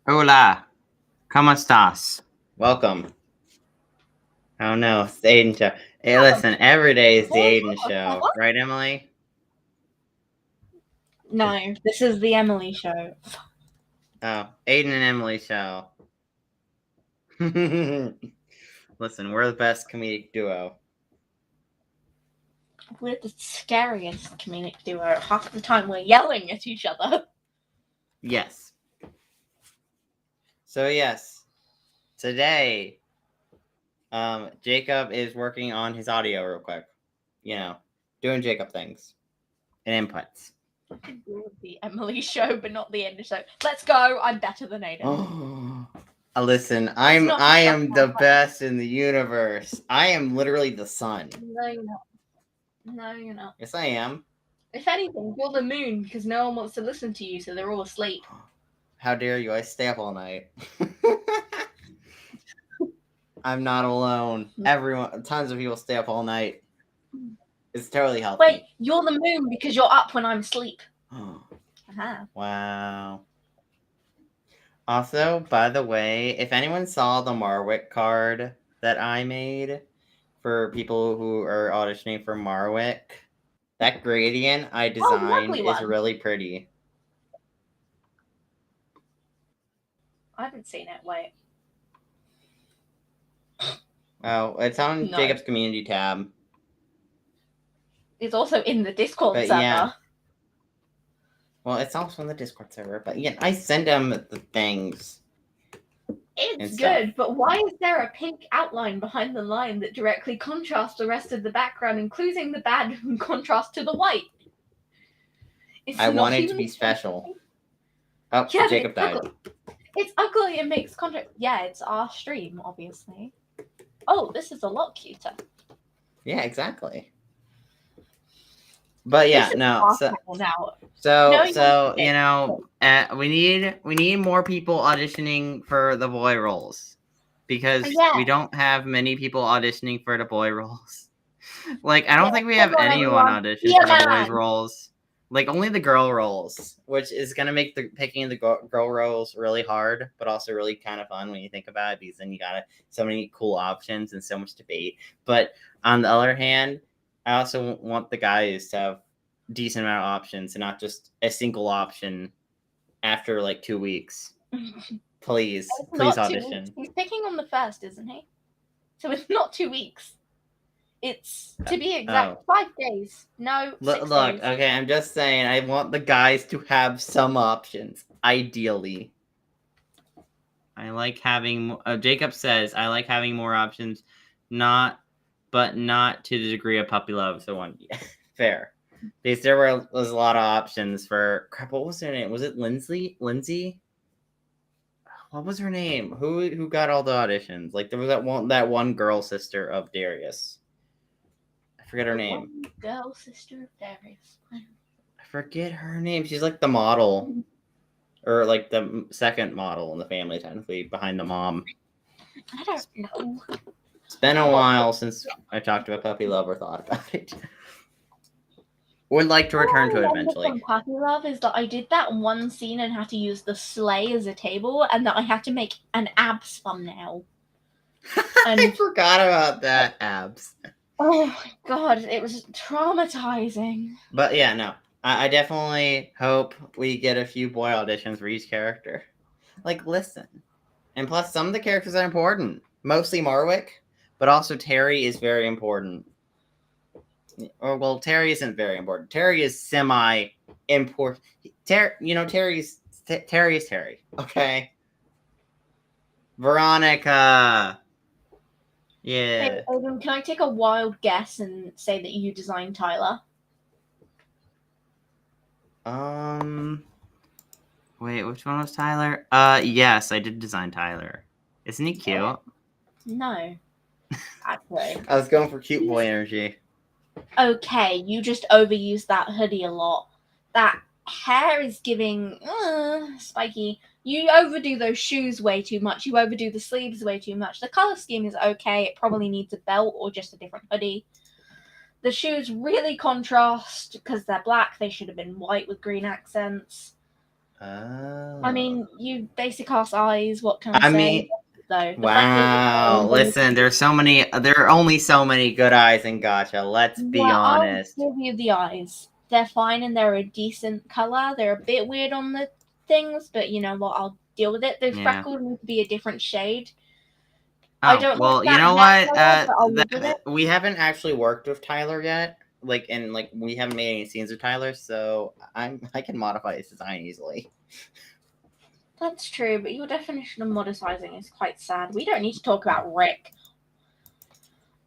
Hola, ¿cómo estás? Welcome. Oh no, it's the Aiden show. Hey, listen, every day is the Aiden show, right, Emily? No, this is the Emily show. Oh, Aiden and Emily show. Listen, we're the best comedic duo. We're the scariest comedic duo. Half the time we're yelling at each other. Yes. So yes, today, Jacob is working on his audio real quick. You know, doing Jacob things and inputs. The Emily show, but not the Aiden show. Let's go. I'm better than Aiden. Listen, I am the best in the universe. I am literally the sun. No, you're not. No, you're not. Yes, I am. If anything, you're the moon because no one wants to listen to you, so they're all asleep. How dare you? I stay up all night. I'm not alone. Everyone, tons of people stay up all night. It's totally healthy. Wait, you're the moon because you're up when I'm asleep. Uh-huh. Wow. Also, by the way, if anyone saw the Marwick card that I made for people who are auditioning for Marwick, that gradient I designed is really pretty. I haven't seen it. Wait. Oh, it's on Jacob's community tab. It's also in the Discord server. Yeah. Well, it's also on the Discord server, but yeah, I send them the things. It's good, but why is there a pink outline behind the line that directly contrasts the rest of the background, including the bad contrast to the white? I want it to be special. Oh, yeah, Jacob died. It's ugly. It makes contrast. Yeah, it's our stream, obviously. Oh, this is a lot cuter. Yeah, exactly. But yeah, no. So you know, we need more people auditioning for the boy roles because we don't have many people auditioning for the boy roles. Like, I don't think we have anyone audition for the boys roles. Like, only the girl roles, which is gonna make the picking the girl roles really hard, but also really kind of fun when you think about it, because then you got so many cool options and so much debate. But on the other hand, I also want the guys to have decent amount of options and not just a single option after like 2 weeks. Please audition. He's picking on the 1st, isn't he? So it's not 2 weeks. It's, to be exact, 5 days. No, 6 days. Look, okay, I'm just saying, I want the guys to have some options, ideally. I like having, Jacob says, I like having more options, but not to the degree of puppy love. So one, fair. Because there was a lot of options for, crap, what was her name? Was it Lindsay? What was her name? Who got all the auditions? Like, there was that one girl sister of Darius. I forget her name. Girl sister of Darius. I forget her name. She's like the model. Or like the second model in the family, technically, behind the mom. I don't know. It's been a while since I talked about puppy love or thought about it. Would like to return to it eventually. Puppy love is that I did that one scene and had to use the sleigh as a table, and that I had to make an abs thumbnail. I forgot about that, abs. Oh my god, it was traumatizing. But yeah, no. I definitely hope we get a few boy auditions for each character. Like, listen. And plus, some of the characters are important. Mostly Marwick, but also Terry is very important. Or, well, Terry isn't very important. Terry is semi-important. Terry is Terry, okay? Veronica! Yeah. Hey, Odin, can I take a wild guess and say that you designed Tyler? Wait, which one was Tyler? Yes, I did design Tyler. Isn't he cute? No. Actually. I was going for cute boy energy. Okay, you just overused that hoodie a lot. That hair is giving spiky. You overdo those shoes way too much. You overdo the sleeves way too much. The color scheme is okay. It probably needs a belt or just a different hoodie. The shoes really contrast because they're black. They should have been white with green accents. I mean, you basic ass eyes. What can I say? Though, wow. Listen, there are only so many good eyes in Gacha. Let's be honest. I'll give you the eyes. They're fine and they're a decent color. They're a bit weird on the things, but you know what? I'll deal with it. The freckles need to be a different shade. Oh, I don't well, you know what? Color, we haven't actually worked with Tyler yet. We haven't made any scenes with Tyler, so I can modify his design easily. That's true, but your definition of modicizing is quite sad. We don't need to talk about Rick.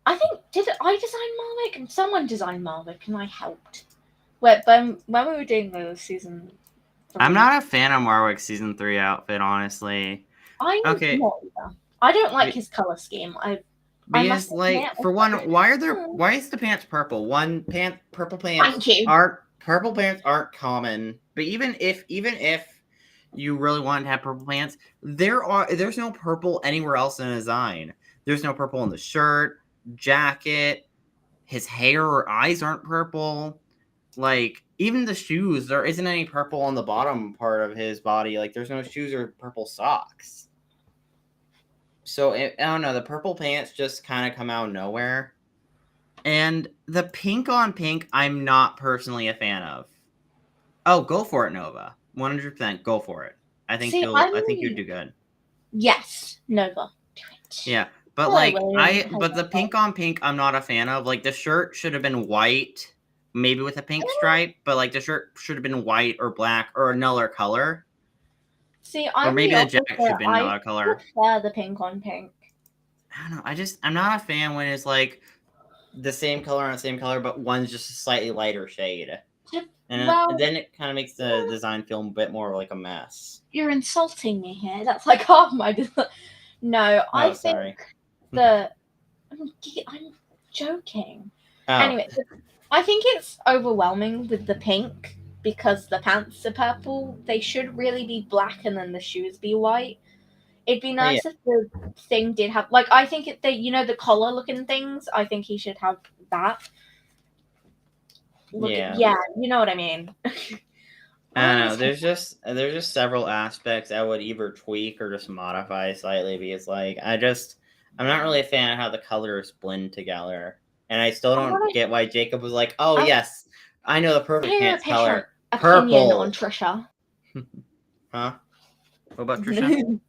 I think, did I design Malvik? And someone designed Malvik, and I helped. When we were doing the season 3. I'm not a fan of Marwick's season 3 outfit, honestly. I'm not either. I don't like his color scheme. Because, for one, why is the pants purple? Purple pants aren't common. But even if you really want to have purple pants, there's no purple anywhere else in the design. There's no purple in the shirt, jacket, his hair or eyes aren't purple. Even the shoes, there isn't any purple on the bottom part of his body. There's no shoes or purple socks. So, I don't know, the purple pants just kind of come out of nowhere. And the pink on pink, I'm not personally a fan of. Oh, go for it, Nova. 100%, go for it. I think you'd do good. Yes, Nova, do it. Yeah, but but the pink on pink, I'm not a fan of. The shirt should have been white, maybe with a pink stripe, but the shirt should have been white or black or another color. See, or maybe the jacket should have been another color. I prefer the pink on pink. I don't know. I'm not a fan when it's the same color on the same color, but one's just a slightly lighter shade. And then it kind of makes the design feel a bit more like a mess. You're insulting me here. That's half my design. No, I think I'm joking. Oh. Anyway, I think it's overwhelming with the pink because the pants are purple. They should really be black and then the shoes be white. It'd be nice if the thing did have I think the collar looking things. I think he should have that. Yeah, you know what I mean. I don't know. There's just several aspects I would either tweak or just modify slightly because I'm not really a fan of how the colors blend together, and I still don't get why Jacob was like, "Oh yes, I know the perfect pants color, purple." On Trisha. Huh? What about Trisha?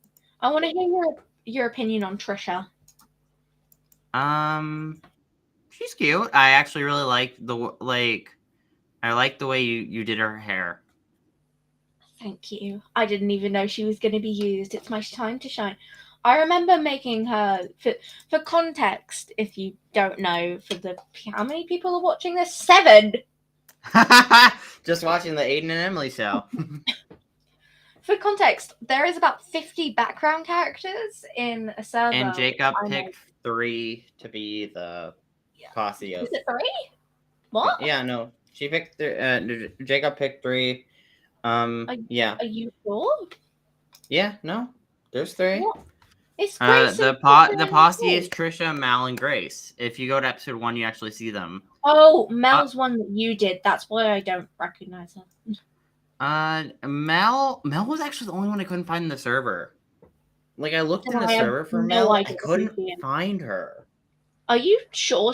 I want to hear your opinion on Trisha. She's cute. I actually really like I like the way you did her hair. Thank you. I didn't even know she was going to be used. It's my time to shine. I remember making her for context. If you don't know, how many people are watching this? 7. Just watching the Aiden and Emily show. For context, there is about 50 background characters in a server. And Jacob picked 3 to be the posse of. Is it 3? What? Yeah, no. She picked Jacob picked 3. Yeah. Are you sure? Yeah, no. There's 3. What? It's Grace. The posse is Trisha, Mal, and Grace. If you go to episode 1, you actually see them. Oh, Mel's one that you did. That's why I don't recognize her. Mel was actually the only one I couldn't find in the server. I looked in the server for Mel, I couldn't find her. Are you sure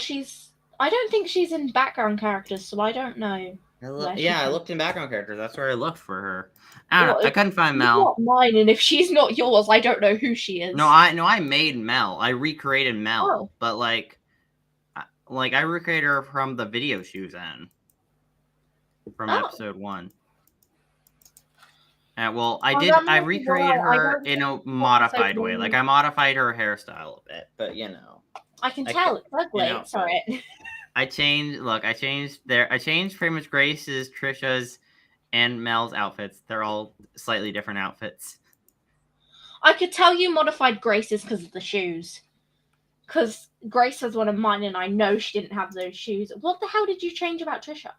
I don't think she's in background characters, so I don't know. I looked in background characters. That's where I looked for her. I couldn't find Mel. Not mine, and if she's not yours, I don't know who she is. No, I made Mel. I recreated Mel, but I recreated her from the video she was in, from episode 1. I recreated her in a modified way. I modified her hairstyle a bit, but I can tell it's ugly. Sorry. I changed pretty much Grace's, Trisha's, and Mel's outfits. They're all slightly different outfits. I could tell you modified Grace's because of the shoes. Because Grace was one of mine, and I know she didn't have those shoes. What the hell did you change about Trisha?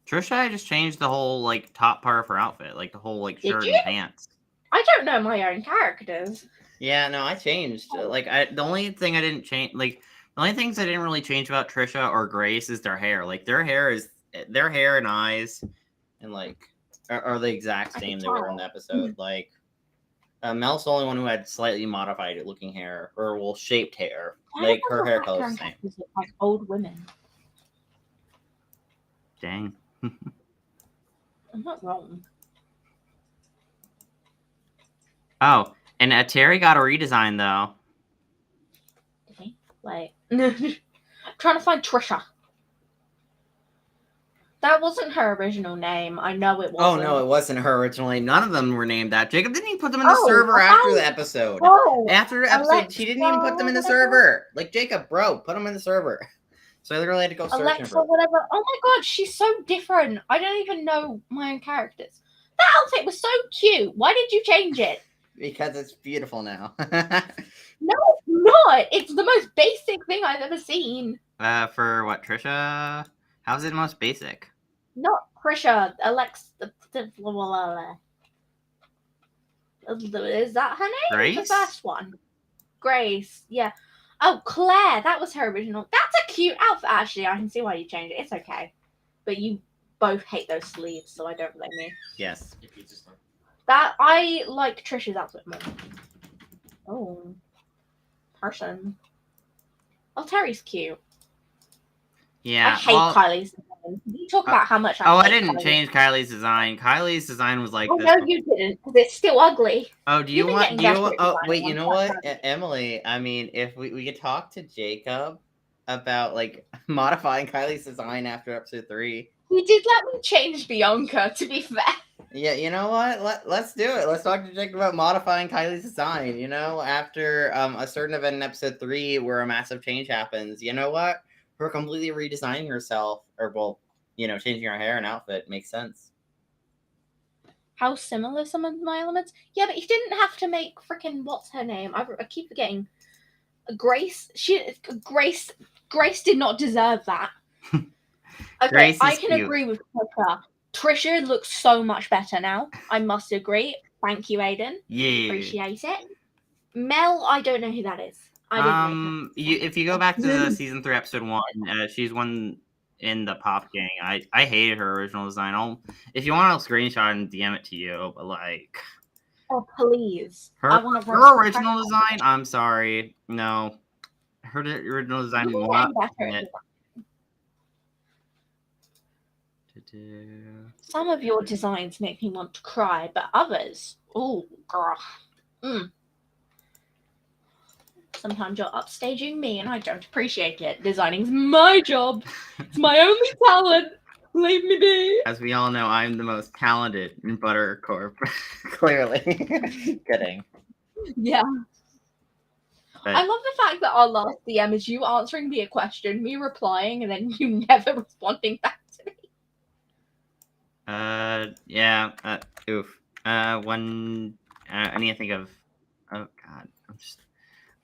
Trisha, I just changed the whole like top part of her outfit, like the whole like shirt and pants. I don't know my own characters. Yeah, no, I changed. Like, the only thing I didn't change, like, the only things I didn't really change about Trisha or Grace is their hair. Like, their hair and eyes, and like, are the exact same they were in the episode. Like, Mel's the only one who had slightly modified looking hair, or well, shaped hair. Like, her hair color is the same. Like old women. Dang. I'm not wrong. Oh, and Terry got a redesign though. Did he? Wait. I'm trying to find Trisha. That wasn't her original name. I know it wasn't. Oh, no, it wasn't her original name. None of them were named that. Jacob didn't even put them in the server after the episode. After the episode, she didn't even put them in the server. Like, Jacob, bro, put them in the server. So I literally had to go search Alexa, for whatever. Oh my god, she's so different. I don't even know my own characters. That outfit was so cute. Why did you change it? Because it's beautiful now. No, it's not. It's the most basic thing I've ever seen. For what, Trisha? How's it most basic? Not Trisha. Alexa. Is that her name? Grace? The first one. Grace. Yeah. Oh, Claire. That was her original. That's a cute outfit. Actually, I can see why you changed it. It's okay. But you both hate those sleeves, so I don't blame you. Yes. That I like Trisha's outfit more. Oh. Person. Oh, Terry's cute. Yeah. I hate Kylie's design. You talk about how much I didn't change Kylie's design. Kylie's design was like this. No, you didn't, because it's still ugly. Oh, wait, you know what? Emily, I mean, if we could talk to Jacob about, like, modifying Kylie's design after episode 3. He did let me change Bianca, to be fair. Yeah, you know what? Let's do it. Let's talk to Jacob about modifying Kylie's design, after a certain event in episode 3 where a massive change happens. You know what? Her completely redesigning herself, or, well, changing her hair and outfit makes sense. How similar some of my elements? Yeah, but he didn't have to make freaking, what's her name? I keep forgetting. Grace? Grace did not deserve that. Okay, I can agree with Trisha. Trisha looks so much better now. I must agree. Thank you, Aiden. Yeah. Appreciate it. Mel, I don't know who that is. If you go back to the season 3 episode 1, she's one in the Pop Gang. I hated her original design. If you want to screenshot and DM it to you, but like, oh please, her original design. I'm sorry, no, her original design. Some of your designs make me want to cry, but others, oh girl. Sometimes you're upstaging me and I don't appreciate it. Designing's my job. It's my only talent. Leave me be. As we all know, I'm the most talented in Buttercorp. Clearly. Kidding. Yeah. But I love the fact that our last DM is you answering me a question, me replying, and then you never responding back to me. Yeah. Oof. I need to think of... Oh, God.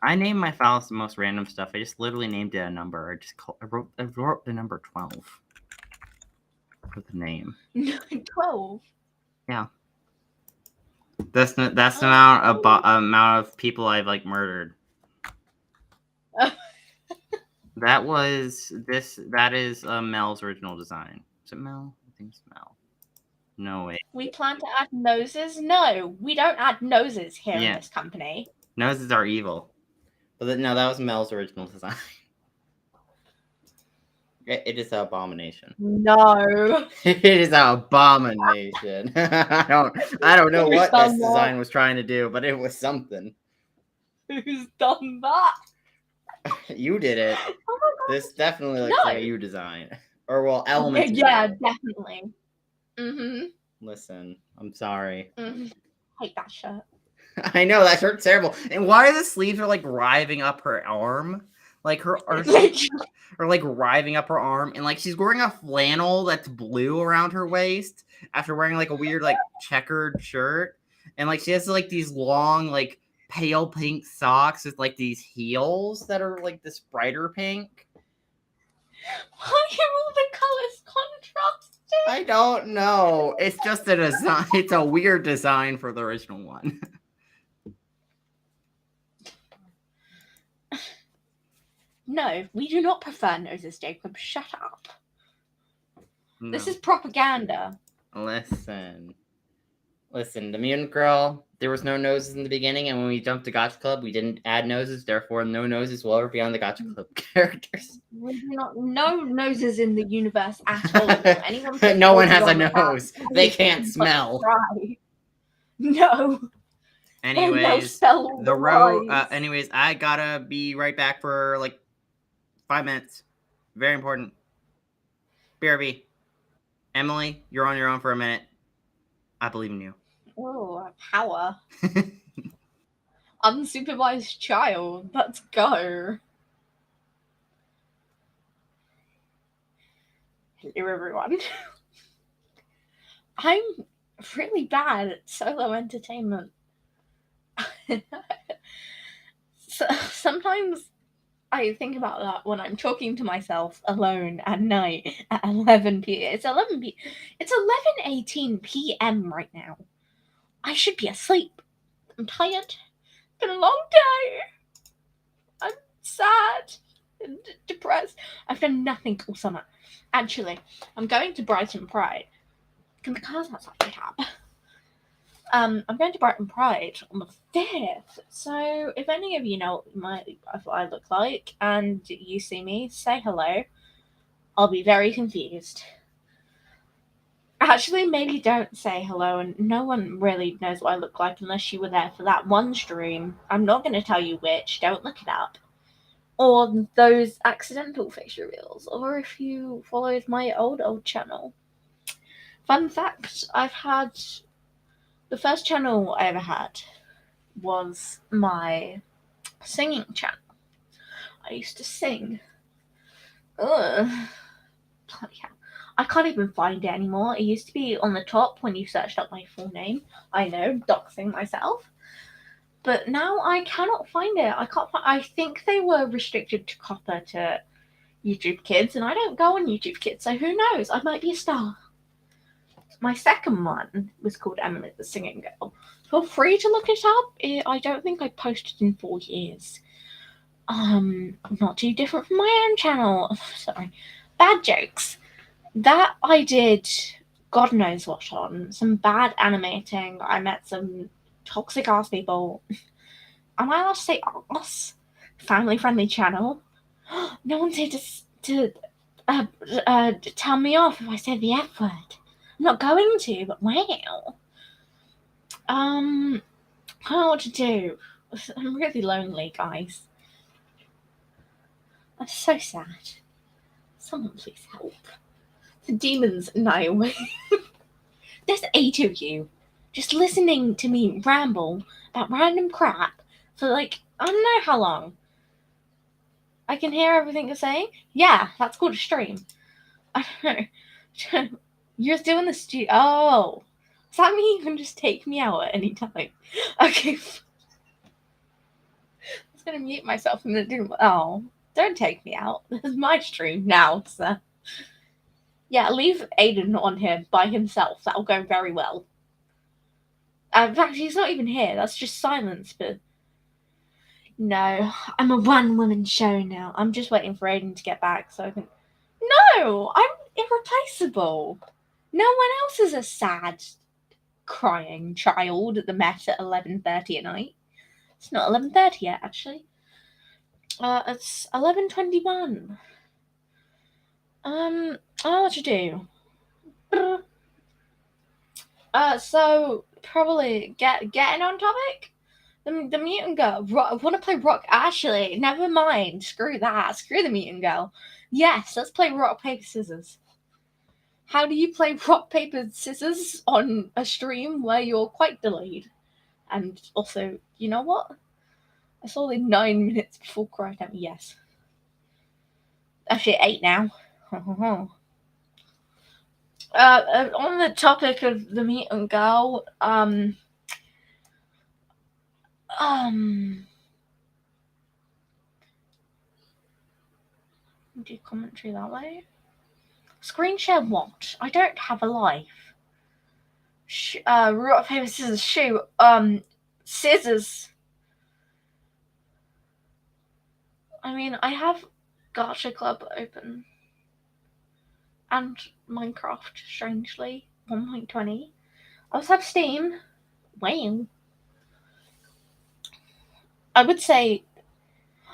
I named my files the most random stuff. I just literally named it a number. I wrote the number 12 for the name. 12. Yeah. That's the amount of people I've like murdered. That is Mel's original design. Is it Mel? I think it's Mel. No way. We plan to add noses? No, we don't add noses here in this company. Noses are evil. But no, that was Mel's original design. It is an abomination. No. It is an abomination. I don't know what this design was trying to do, but it was something. Who's done that? You did it. Oh my God. This definitely looks like a you design. Or, well, elements. Yeah, definitely. Mm-hmm. Listen, I'm sorry. Mm-hmm. Hate that shirt. I know, that shirt's terrible. And why are the sleeves like writhing up her arm? Like or like writhing up her arm, and like she's wearing a flannel that's blue around her waist after wearing like a weird like checkered shirt, and like she has like these long like pale pink socks with like these heels that are like this brighter pink. Why are all the colors contrast? I don't know. It's just a design. It's a weird design for the original one. No, we do not prefer noses, Jacob. Shut up. No. This is propaganda. Listen, the Mutant Girl, there was no noses in the beginning, and when we jumped to Gacha Club, we didn't add noses, therefore no noses will ever be on the Gacha Club characters. We do not no noses in the universe at all. Anyone no one has a nose. They can't smell. No. Anyways, anyways, I gotta be right back for like 5 minutes. Very important. BRB. Emily, you're on your own for a minute. I believe in you. Oh, power. Unsupervised child. Let's go. Hello, everyone. I'm really bad at solo entertainment. So, sometimes I think about that when I'm talking to myself alone at night at 11 p.m. It's 11:18 p.m. right now. I should be asleep. I'm tired. It's been a long day. I'm sad and depressed. I've done nothing all summer. Actually, I'm going to Brighton Pride. Can the cars outside the cab? I'm going to Brighton Pride on the 5th. So if any of you know what I look like and you see me, say hello. I'll be very confused. Actually, maybe don't say hello, and no one really knows what I look like unless you were there for that one stream. I'm not going to tell you which, don't look it up. Or those accidental face reveals, or if you followed my old channel. Fun fact, the first channel I ever had was my singing channel. I used to sing. Ugh. Bloody hell. I can't even find it anymore. It used to be on the top when you searched up my full name. I know, doxing myself. But now I cannot find it. I think they were restricted to copper to YouTube Kids, and I don't go on YouTube Kids, so who knows? I might be a star. My second one was called Emily the Singing Girl. Feel free to look it up. I don't think I posted in 4 years. Not too different from my own channel. Sorry. Bad jokes. That I did God knows what on. Some bad animating. I met some toxic ass people. Am I allowed to say ass? Family friendly channel. No one's here to tell me off if I say the F word. I'm not going to, but wow. I don't know what to do. I'm really lonely, guys. I'm so sad. Someone please help. The demons annihilate. There's 8 of you just listening to me ramble about random crap for like, I don't know how long. I can hear everything you're saying. Yeah, that's called a stream. I don't know. You're doing the Oh. Does that mean you can just take me out at any time? Okay. I was going to mute myself and then do... Oh, don't take me out. This is my stream now, so... Yeah, leave Aiden on here by himself. That'll go very well. In fact, he's not even here. That's just silence, but... No, I'm a one-woman show now. I'm just waiting for Aiden to get back so I can... No! I'm irreplaceable. No one else is a sad, crying child at the Met at 11:30 at night. It's not 11:30 yet, actually. It's 11:21. I don't know what to do. So probably getting on topic. The Mutant Girl. I want to play rock. Actually, never mind. Screw that. Screw the Mutant Girl. Yes, let's play rock paper scissors. How do you play rock paper scissors on a stream where you're quite delayed? And also, you know what? It's only 9 minutes before cry time. Yes. Actually, 8 now. On the topic of the Mutant Girl, do commentary that way. Screen share what? I don't have a life. Rock, paper, scissors, shoe. Scissors. I mean, I have Gacha Club open. And Minecraft, strangely. 1.20. I also have Steam. Wow. I would say...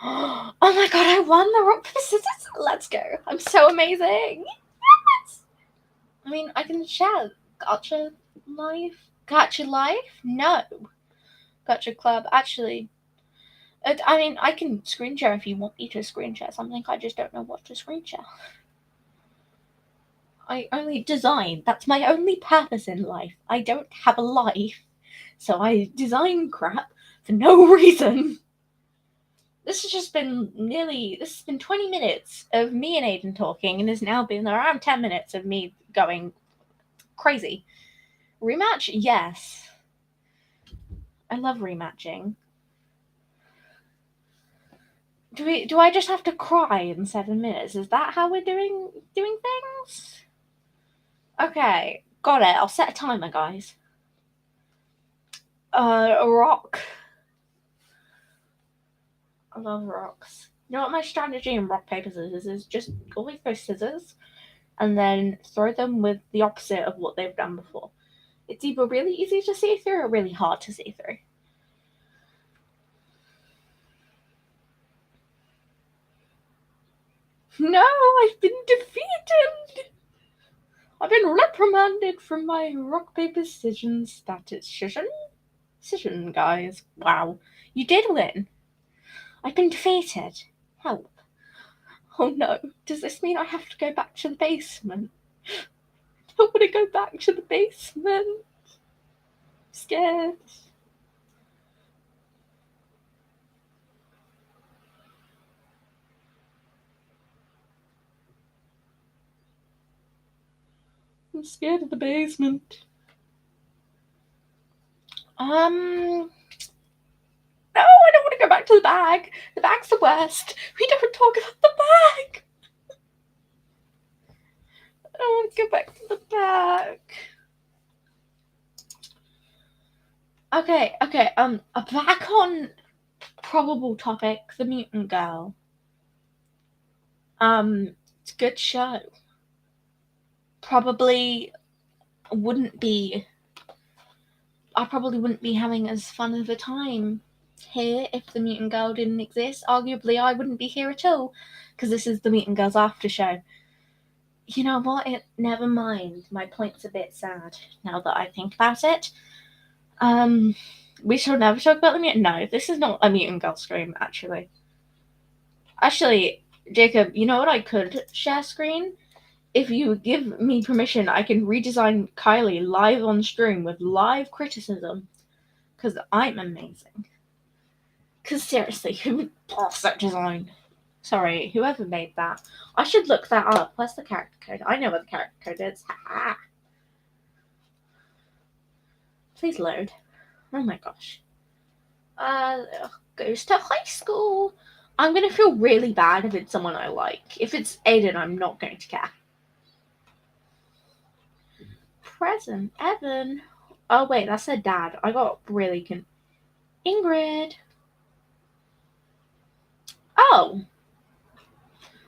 Oh my god, I won the rock, paper, scissors! Let's go. I'm so amazing. Yes! I mean, I can share Gacha Life. Gacha Life? No. Gacha Club. Actually... I mean, I can screen share if you want me to screen share something. I just don't know what to screen share. I only design. That's my only purpose in life. I don't have a life. So I design crap for no reason. This has been 20 minutes of me and Aiden talking, and has now been around 10 minutes of me going crazy. Rematch? Yes. I love rematching. Do I just have to cry in 7 minutes? Is that how we're doing things? Okay, got it. I'll set a timer, guys. A rock. I love rocks. You know what my strategy in rock, paper, scissors is? Just always go scissors and then throw them with the opposite of what they've done before. It's either really easy to see through or really hard to see through. No, I've been defeated! I've been reprimanded from my rock, paper, scissors statistician. Decision, guys. Wow. You did win. I've been defeated. Help. Oh no. Does this mean I have to go back to the basement? I don't want to go back to the basement. I'm scared. I'm scared of the basement. No, I don't want to go back to the bag. The bag's the worst. We don't talk about the bag. I don't want to go back to the bag. Okay. Back on probable topic, the Mutant Girl. It's a good show. I probably wouldn't be having as fun of a time here if the Mutant Girl didn't exist. Arguably, I wouldn't be here at all, because this is the Mutant Girl's Aftershow. You know what? Never mind. My point's a bit sad now that I think about it. We shall never talk about the Mutant. No, this is not a Mutant Girl stream, actually. Actually, Jacob, you know what I could share screen? If you give me permission, I can redesign Kylie live on stream with live criticism. Because I'm amazing. Because seriously, who would pass that design? Sorry, whoever made that. I should look that up. Where's the character code? I know what the character code is. Ha-ha. Please load. Oh my gosh. Goes to high school. I'm going to feel really bad if it's someone I like. If it's Aiden, I'm not going to care. Present. Evan. Oh, wait, that's her dad. I got really Ingrid. Oh.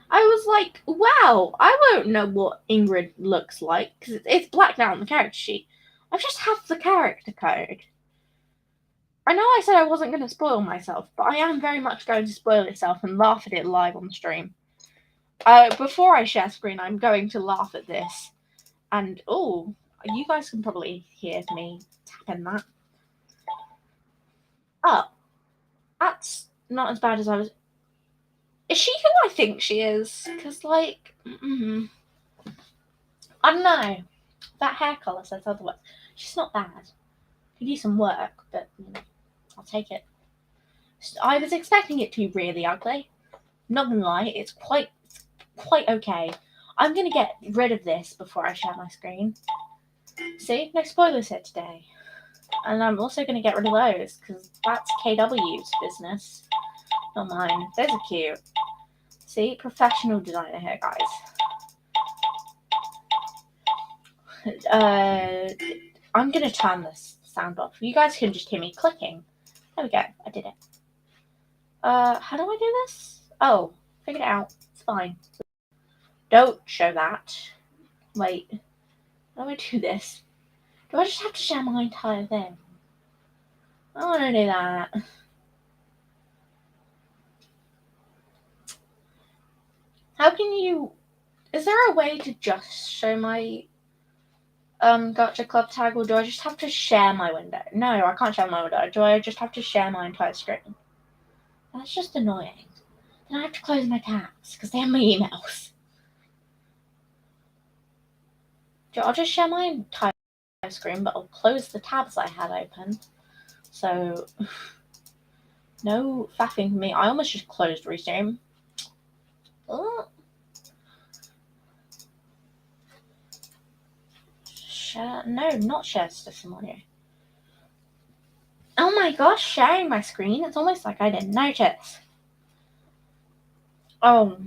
I was like, wow, I won't know what Ingrid looks like, because it's blacked out on the character sheet. I just have the character code. I know I said I wasn't going to spoil myself, but I am very much going to spoil myself and laugh at it live on stream. Before I share screen, I'm going to laugh at this. And, oh, you guys can probably hear me tapping that. Oh, that's not as bad as I was... Is she who I think she is? Because, like, I don't know. That hair colour says otherwise. She's not bad. Could use some work, but I'll take it. I was expecting it to be really ugly. Not gonna lie, it's quite okay. I'm gonna get rid of this before I share my screen. See, no spoilers here today. And I'm also gonna get rid of those because that's KW's business, not mine. Those are cute. See, professional designer here, guys. I'm gonna turn this sound off. You guys can just hear me clicking. There we go. I did it. How do I do this? Oh, figured it out. It's fine. Don't show that. Wait. How do I do this? Do I just have to share my entire thing? I want to do that. How can you... Is there a way to just show my Gacha Club tag, or do I just have to share my window? No, I can't share my window. Do I just have to share my entire screen? That's just annoying. Then I have to close my tabs, because they have my emails. I'll just share my entire screen, but I'll close the tabs I had open. So, no faffing for me. I almost just closed Restream. Oh. Share? No, not share system audio. Oh my gosh, sharing my screen. It's almost like I didn't notice. Oh,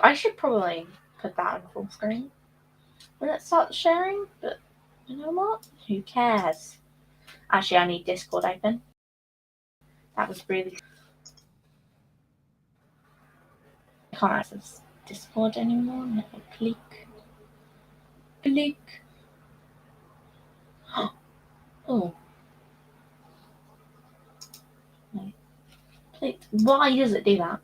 I should probably put that on full screen when it starts sharing, but you know what? Who cares? Actually, I need Discord open. That was really... I can't access Discord anymore. No, click. Click. Oh. No. Click. Why does it do that?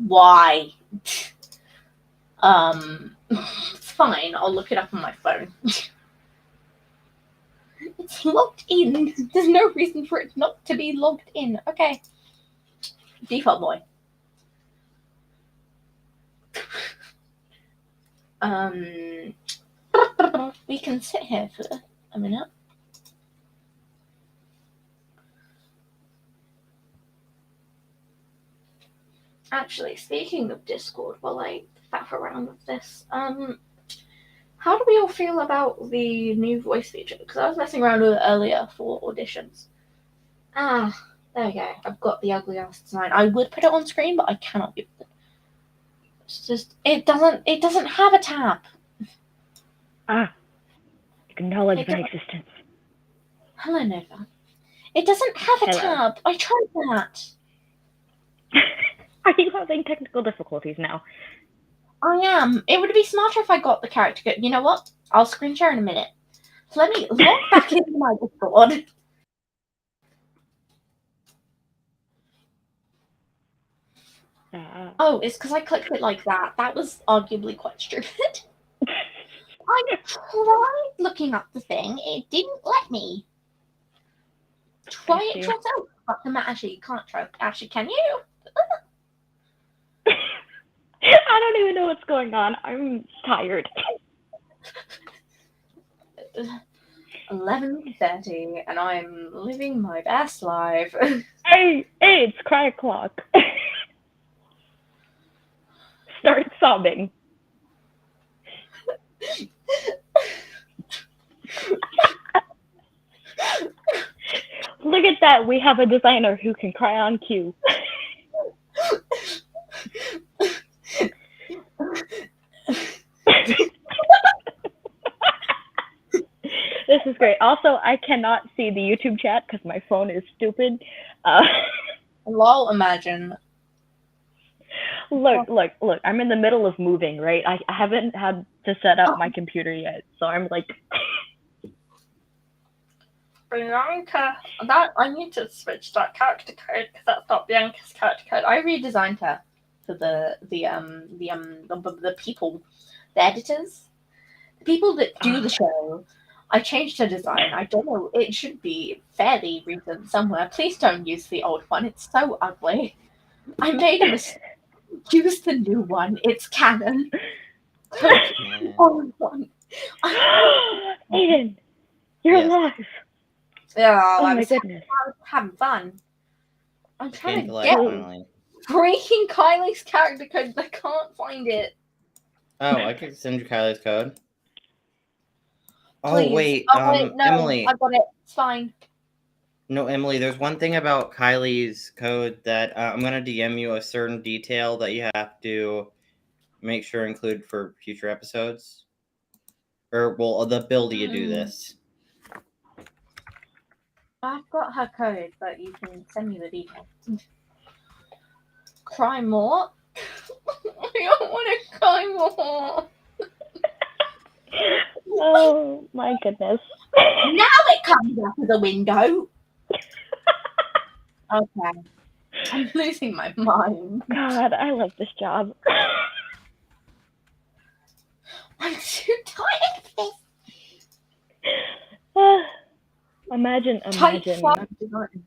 Why? It's fine. I'll look it up on my phone. It's logged in. There's no reason for it not to be logged in. Okay. Default boy. We can sit here for a minute. Actually, speaking of Discord, while I faff around with this, how do we all feel about the new voice feature? Because I was messing around with it earlier for auditions. There we go. I've got the ugly ass design. I would put it on screen, but I cannot be. It's just it doesn't have a tab. Acknowledge my existence. Hello, Nova. It doesn't have a tab. I tried that. Are you having technical difficulties now? I am. It would be smarter if I got the character code. You know what? I'll screen share in a minute. So let me log back into my Discord. Oh, it's because I clicked it like that. That was arguably quite stupid. I tried looking up the thing. It didn't let me. Try it yourself. Actually, you can't try. Actually, can you? I don't even know what's going on. I'm tired. 11:30, and I'm living my best life. Hey, it's cry o'clock. Start sobbing. Look at that. We have a designer who can cry on cue. This is great. Also, I cannot see the YouTube chat because my phone is stupid. Lol, imagine. Look. I'm in the middle of moving, right? I haven't had to set up my computer yet, so I'm like... Bianca, I need to switch that character code because that's not Bianca's character code. I redesigned her for the people, the editors, the people that do the show. I changed her design. I don't know. It should be fairly recent somewhere. Please don't use the old one. It's so ugly. I made a mistake. Use the new one. It's canon. The old one. Aiden, you're alive. Yeah, oh my goodness. I was having fun. I'm trying to get freaking Kylie's character code, but I can't find it. Oh, I could send you Kylie's code. Please. Oh wait, no, Emily. I got it. It's fine. No, Emily, there's one thing about Kylie's code that I'm going to DM you a certain detail that you have to make sure include for future episodes. Or, well, the ability to do this. I've got her code, but you can send me the details. Cry more? I don't want to cry more. Oh my goodness. Now it comes out of the window. Okay. I'm losing my mind. God, I love this job. I'm too tired of this. Imagine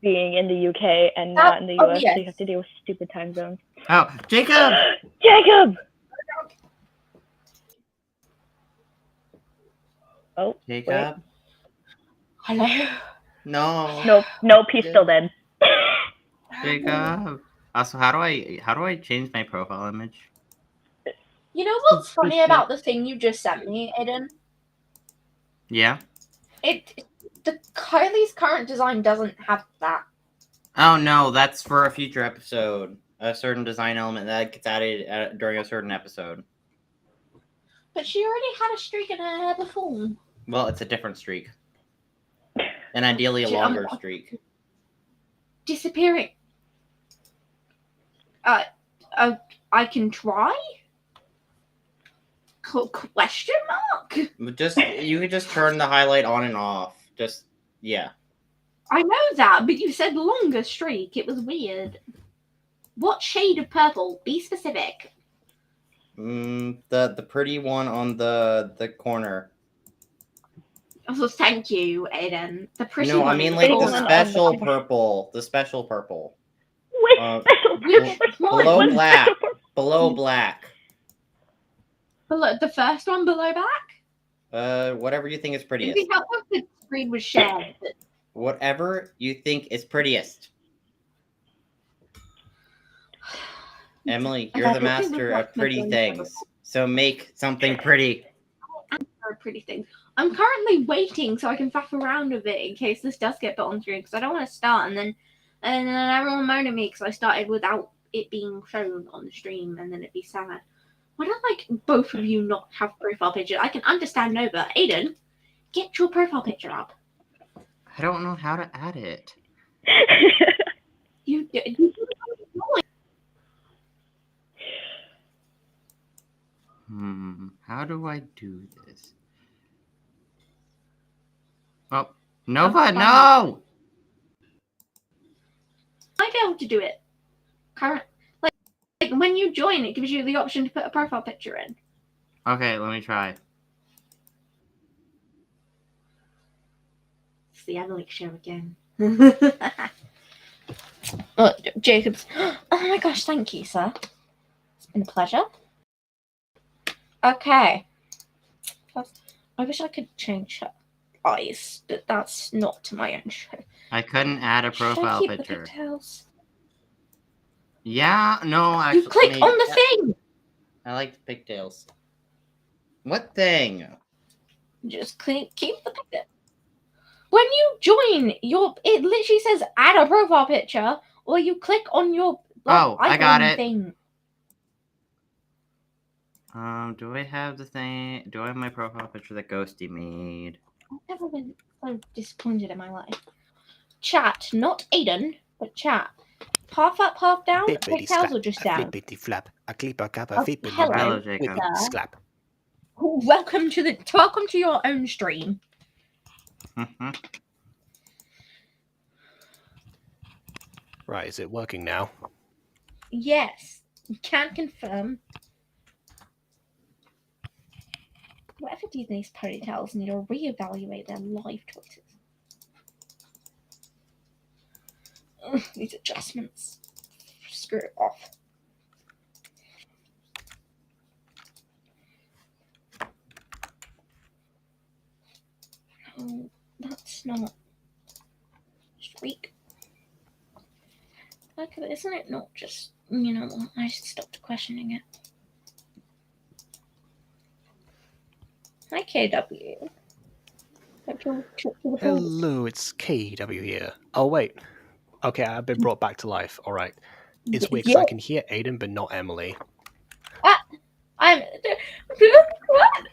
being in the UK and not in the US, so you have to deal with stupid time zones. Oh, Jacob! Jacob! Oh, Jacob? Wait. Hello? No. Nope, he's still dead. Jacob. Also, how do I change my profile image? You know what's funny about the thing you just sent me, Aiden? Yeah? The Kylie's current design doesn't have that. Oh no, that's for a future episode. A certain design element that gets added during a certain episode. But she already had a streak in her hair before. Well, it's a different streak. And ideally a longer streak. Disappearing. I can try? Question mark? You could just turn the highlight on and off. Yeah. I know that, but you said longer streak. It was weird. What shade of purple? Be specific. The pretty one on the corner. Oh, thank you, Aiden. The pretty one. No, I mean like the special purple. The special purple. Which special below black. Below black. Below the first one below back? Whatever you think is prettiest. It'd be helpful if the screen was shared. Whatever you think is prettiest. Emily, you're the master of pretty things. So make something pretty. Pretty things. I'm currently waiting so I can faff around a bit in case this does get put on screen because I don't want to start and then everyone moan at me because I started without it being shown on the stream and then it'd be sad. Why don't like both of you not have profile pictures? I can understand Nova. Aiden, get your profile picture up. I don't know how to add it. You How do I do this? Oh, Nova, no! I'd be able to do it. Like when you join, it gives you the option to put a profile picture in. Okay, let me try. It's the Emily show again. Oh, Jacob's. Oh my gosh, thank you, sir. It's been a pleasure. Okay. I wish I could change her eyes, but that's not to my own show. I couldn't add a profile Should I keep picture. The pigtails? Yeah, no, actually. You click on the thing! I like the pigtails. What thing? Just keep the pigtails. When you join, it literally says add a profile picture, or you click on your I got it. Thing. Do I have the thing? Do I have my profile picture that Ghosty made? I've never been so disappointed in my life. Chat, not Aiden, but chat. Half up, half down, pigtails or just down? Flippity flap, a clipper cap, a fippity hello, Jacob. Slap. Welcome to your own stream. Right, is it working now? Yes, you can confirm. Whatever Disney's ponytails need to reevaluate their life choices. These adjustments. Screw it off. No, that's not streak. Like, isn't it not just, I stopped questioning it. Hi, KW. Hello, it's KW here. Oh, wait. Okay, I've been brought back to life. All right. It's weird because I can hear Aiden, but not Emily. I'm... What?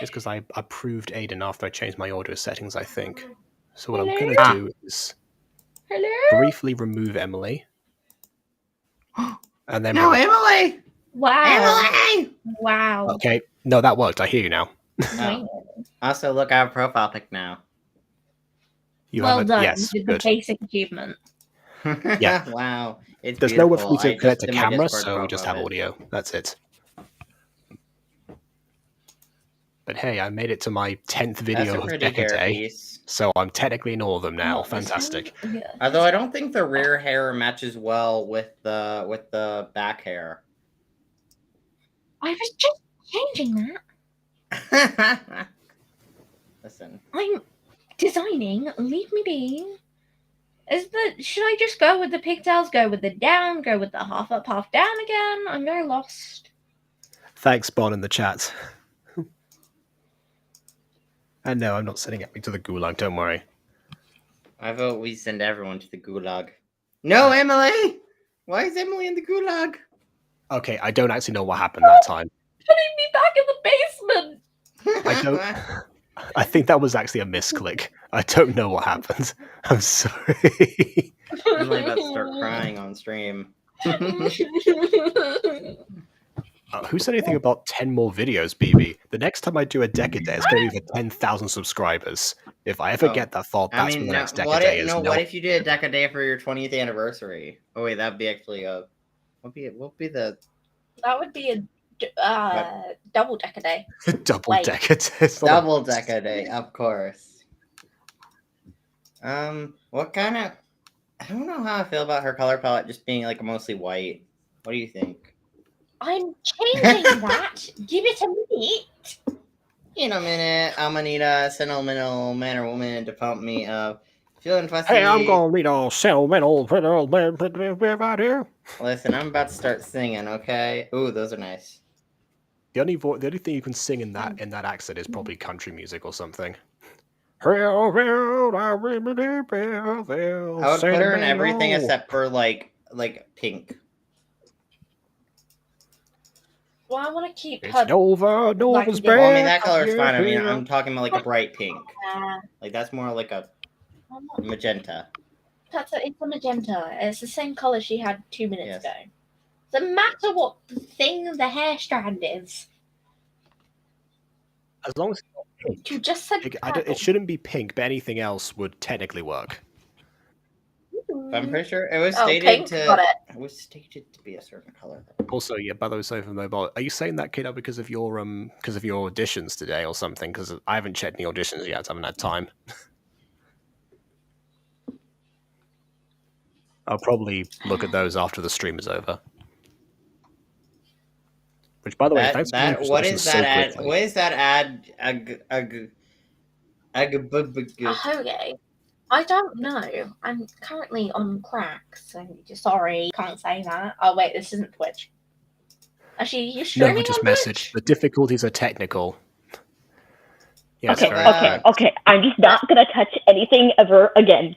It's because I approved Aiden after I changed my audio settings, I think. So what I'm going to do is briefly remove Emily. And then... No, Emily! Wow. Emily! Wow. Okay. No, that worked. I hear you now. Oh. Also, look, I have a profile pic now. Well done. Yes, you did the basic achievement. Yeah. Wow. It's There's beautiful. nowhere for me to connect a camera, Discord so we just have profile audio. That's it. But hey, I made it to my 10th video of DecaDay, so I'm technically in all of them now. Fantastic. Although I don't think the rear hair matches well with the back hair. I was just changing that. Listen. I'm designing. Leave me be. Should I just go with the pigtails? Go with the down? Go with the half up, half down again? I'm very lost. Thanks, Bon, in the chat. And no, I'm not sending Emily to the gulag, don't worry. I vote we send everyone to the gulag. No, Emily! Why is Emily in the gulag? Okay, I don't actually know what happened that time. Putting me back in the basement! I don't... I think that was actually a misclick. I don't know what happened. I'm sorry. I'm like about to start crying on stream. Who said anything about 10 more videos, BB? The next time I do a DecaDay, it's going to be for 10,000 subscribers. If I ever get that thought, that's when the next DecaDay is. What if you did a DecaDay for your 20th anniversary? Oh wait, that'd be actually a... What would be the... That would be a double DecaDay. Double DecaDay. Double DecaDay, of course. What kind of... I don't know how I feel about her color palette just being like mostly white. What do you think? I'm changing that. Give it a minute. In a minute, I'm gonna need a sentimental man or woman to pump me up. Feeling fussy. Hey, I'm gonna need a sentimental man right here. Listen, I'm about to start singing, okay? Ooh, those are nice. The only thing you can sing in that accent is probably country music or something. I would put her in everything except for like pink. Well, I want to keep her. Nova's well, I mean, that color is fine. I mean, I'm talking about like a bright pink. Like that's more like a magenta. It's a magenta. It's the same color she had 2 minutes ago. Doesn't matter what the hair strand is. As long as it's not pink. You just said it shouldn't be pink, but anything else would technically work. I'm pretty sure it was stated it was stated to be a certain color. Also, yeah, by the way, so for mobile, are you saying that, Kiddo, because of your auditions today or something? Because I haven't checked any auditions yet. I haven't had time. I'll probably look at those after the stream is over. Which, by the way, thanks for what is that ad? What is that ad? Okay. I don't know. I'm currently on crack, so sorry, can't say that. Oh wait, this isn't Twitch. Actually, you're streaming just on message. The difficulties are technical. Yes, okay. I'm just not gonna touch anything ever again.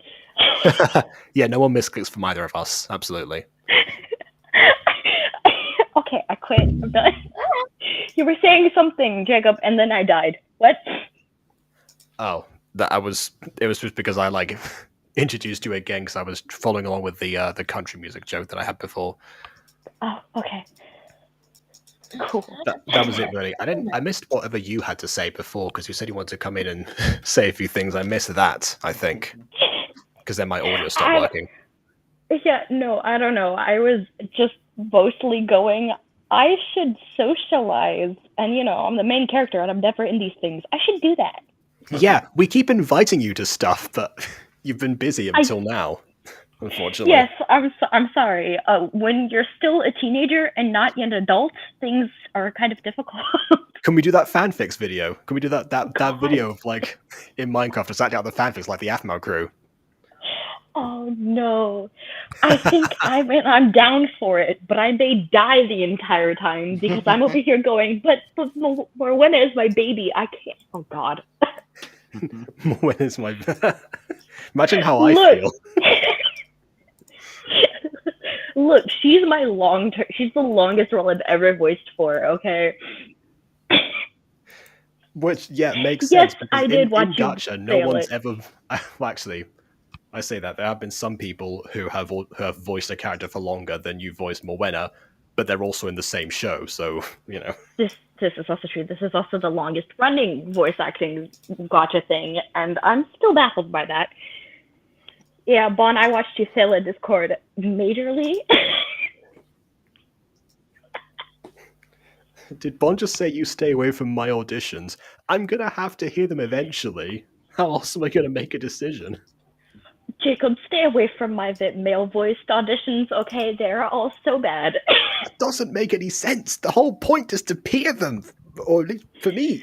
Yeah, no one misclicks from either of us. Absolutely. Okay, I quit. I'm done. You were saying something, Jacob, and then I died. What? Oh. It was just because I introduced you again because I was following along with the country music joke that I had before. Oh, okay. Cool. That was it, really. I missed whatever you had to say before because you said you wanted to come in and say a few things. I missed that, I think, because then my audio stopped working. Yeah, no, I don't know. I was just mostly going, I should socialize, and I'm the main character and I'm never in these things. I should do that. Yeah, we keep inviting you to stuff, but you've been busy until now, unfortunately. Yes, I'm sorry. When you're still a teenager and not yet an adult, things are kind of difficult. Can we do that fanfics video? Can we do that video of in Minecraft, just acting out the fanfics like the Aphmo crew? Oh no, I think I'm down for it, but I may die the entire time because I'm over here going, but when is my baby? I can't. Oh God. Moena's my... Imagine how I feel. Look, she's my long-term... She's the longest role I've ever voiced for, okay? Which, yeah, makes sense. Yes, I did watch you Gacha, no one's ever... Well, actually, I say that. There have been some people who have voiced a character for longer than you voiced Moena, but they're also in the same show, so, you know. This is also true. This is also the longest-running voice acting Gacha thing, and I'm still baffled by that. Yeah, Bon, I watched you fail at Discord majorly. Did Bon just say you stay away from my auditions? I'm gonna have to hear them eventually. How else am I gonna make a decision? Jacob, stay away from my male-voiced auditions, okay? They're all so bad. That doesn't make any sense. The whole point is to peer them, or at least for me.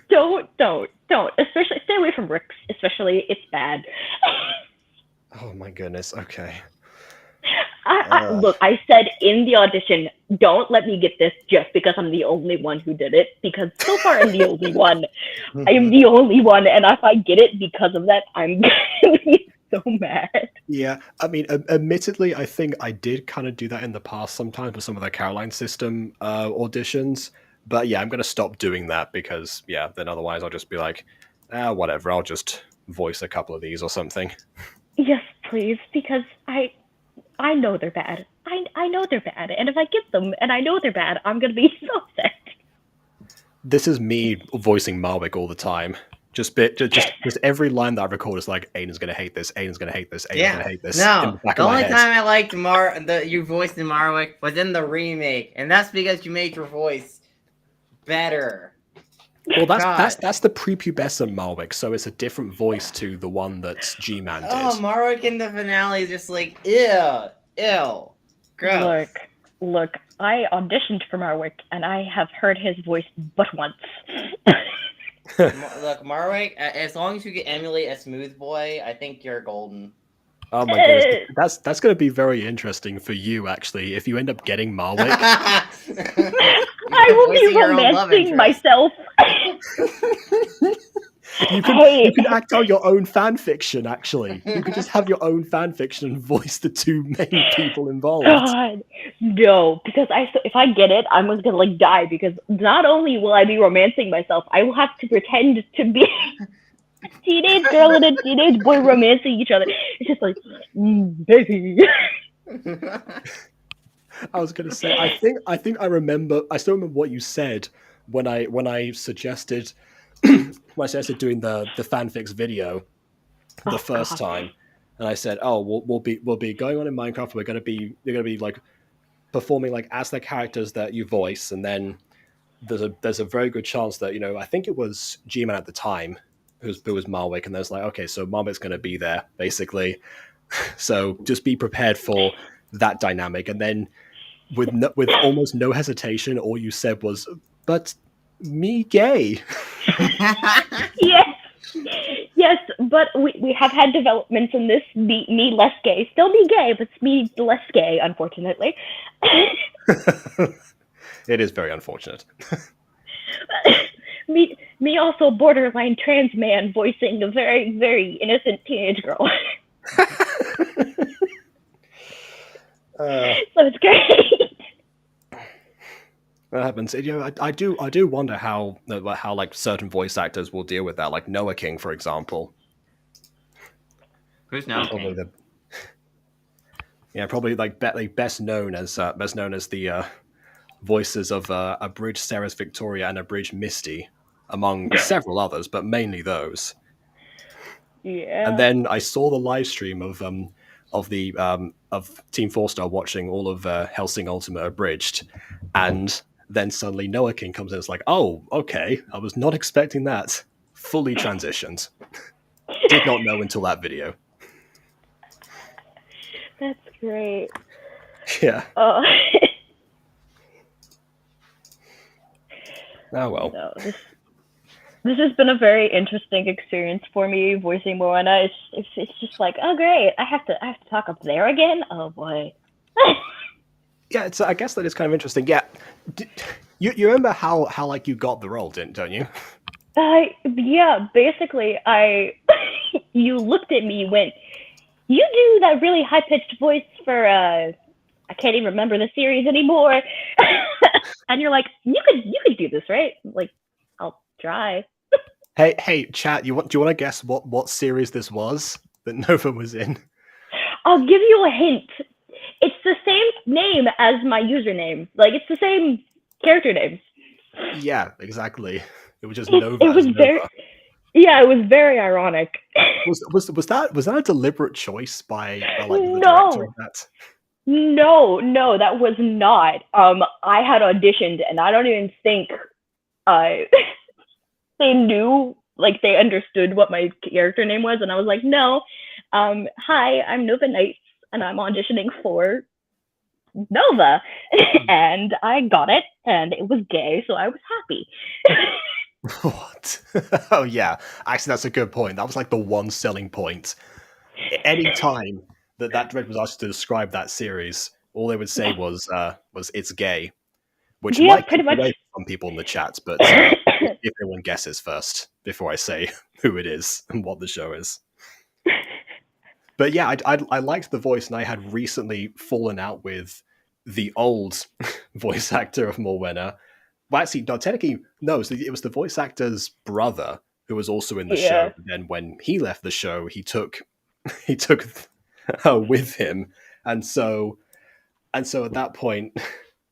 Don't. Especially, stay away from Rick's, especially. It's bad. Oh my goodness, okay. Look, I said in the audition, don't let me get this just because I'm the only one who did it, because so far I'm the only one. I am the only one, and if I get it because of that, I'm going to be so mad. Yeah, I mean, admittedly, I think I did kind of do that in the past sometimes with some of the Caroline system auditions, but yeah, I'm going to stop doing that because, yeah, then otherwise I'll just be like, whatever, I'll just voice a couple of these or something. Yes, please, because I know they're bad. I know they're bad, and if I get them and I know they're bad, I'm gonna be so upset. This is me voicing Marwick all the time. Just every line that I record is like, Aiden's gonna hate this. Aiden's gonna hate this. Aiden's gonna hate this. No, the only time I liked you voiced in Marwick was in the remake, and that's because you made your voice better. Well, that's the prepubescent Marwick, so it's a different voice to the one that G-Man did. Oh, Marwick in the finale is just like, ew, gross. Look, I auditioned for Marwick, and I have heard his voice but once. Look, Marwick, as long as you can emulate a smooth boy, I think you're golden. Oh my goodness, that's going to be very interesting for you, actually, if you end up getting Marwick. I will be romancing myself. You can act out your own fan fiction, actually. You could just have your own fan fiction and voice the two main people involved. God, no, because if I get it, I'm just gonna like die, because not only will I be romancing myself, I will have to pretend to be a teenage girl and a teenage boy romancing each other. It's just like, baby. I was gonna say, I think I still remember what you said when I suggested doing the fanfics video the first time, and I said, we'll be going on in Minecraft. They're gonna be like performing like as the characters that you voice, and then there's a very good chance that, I think it was G-Man at the time who was Marwick, and there's like, okay, so Marwick's gonna be there basically, so just be prepared for that dynamic. And then with almost no hesitation, all you said was, but me gay. Yes, but we have had developments in this. Me less gay, still be gay, but me less gay, unfortunately. It is very unfortunate. me also borderline trans man voicing a very, very innocent teenage girl. So it's great. That happens. I do wonder how like certain voice actors will deal with that, like Noah King, for example. Who's Noah King? Probably like best known as the voices of Abridged Sarah's Victoria and Abridged Misty, among several others, but mainly those. Yeah. And then I saw the live stream of Team 4-Star watching all of Hellsing Ultimate Abridged, and then suddenly Noah King comes in. It's like, oh, okay, I was not expecting that. Fully transitioned. Did not know until that video. That's great. Yeah. Oh well. No, this has been a very interesting experience for me voicing Moana. It's just like, oh great, I have to talk up there again. Oh boy. Yeah, I guess that is kind of interesting. Yeah, you remember how like you got the role, don't you? Yeah, basically, you looked at me, went, you do that really high pitched voice for I can't even remember the series anymore, and you're like, you could do this, right? Like, I'll try. Hey, chat. Do you want to guess what series this was that Nova was in? I'll give you a hint. It's the same name as my username. Like, it's the same character name. Yeah, exactly. It was just Nova. It was Nova. Yeah, it was very ironic. Was that a deliberate choice by like the No. director of that? No, that was not. I had auditioned, and I don't even think they knew, like, they understood what my character name was, and I was like, no, hi, I'm Nova Knights, and I'm auditioning for Nova, and I got it, and it was gay, so I was happy. What? Oh yeah, actually, that's a good point. That was like the one selling point. Any time that Dredd was asked to describe that series, all they would say was it's gay, which might pretty much away from some people in the chat. But if everyone guesses first before I say who it is and what the show is. But yeah, I liked the voice, and I had recently fallen out with the old voice actor of Morwenna. Well, actually, no, technically, no. So it was the voice actor's brother who was also in the show. And then when he left the show, he took her with him, and so at that point,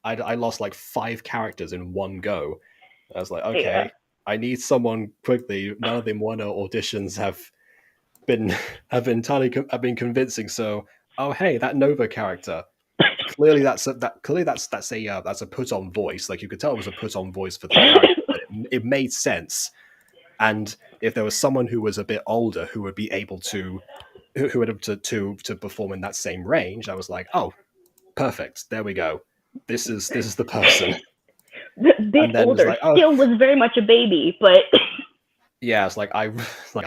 I lost like 5 characters in one go. I was like, okay, I need someone quickly. None of them auditions have been convincing. So, oh hey, that Nova character. Clearly, that's a put on voice. Like, you could tell it was a put on voice for the character. But it made sense. And if there was someone who was a bit older who would be able to perform in that same range, I was like, oh, perfect. There we go. This is the person. A bit older, like, still was very much a baby, but yeah, it's like I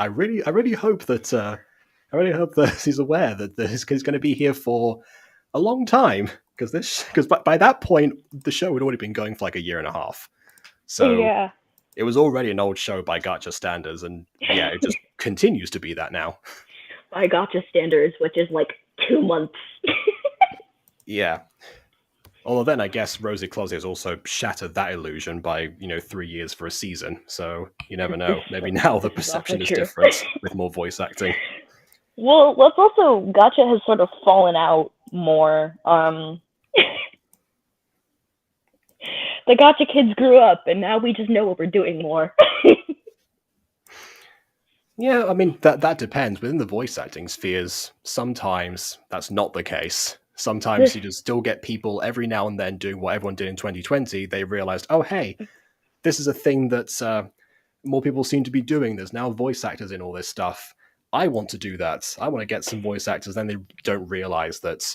really hope that he's aware that he's going to be here for a long time, because by that point the show had already been going for like a year and a half. So yeah, it was already an old show by Gacha standards, and yeah, it just continues to be that now. By Gacha standards, which is like 2 months. Yeah. Although then I guess Rosie Closet has also shattered that illusion by 3 years for a season. So you never know. Maybe now the perception is different with more voice acting. Well, let's also, Gacha has sort of fallen out more. The Gacha kids grew up, and now we just know what we're doing more. Yeah, I mean, that depends. Within the voice acting spheres, sometimes that's not the case. Sometimes you just still get people every now and then doing what everyone did in 2020. They realized, oh, hey, this is a thing that more people seem to be doing. There's now voice actors in all this stuff. I want to do that. I want to get some voice actors. Then they don't realize that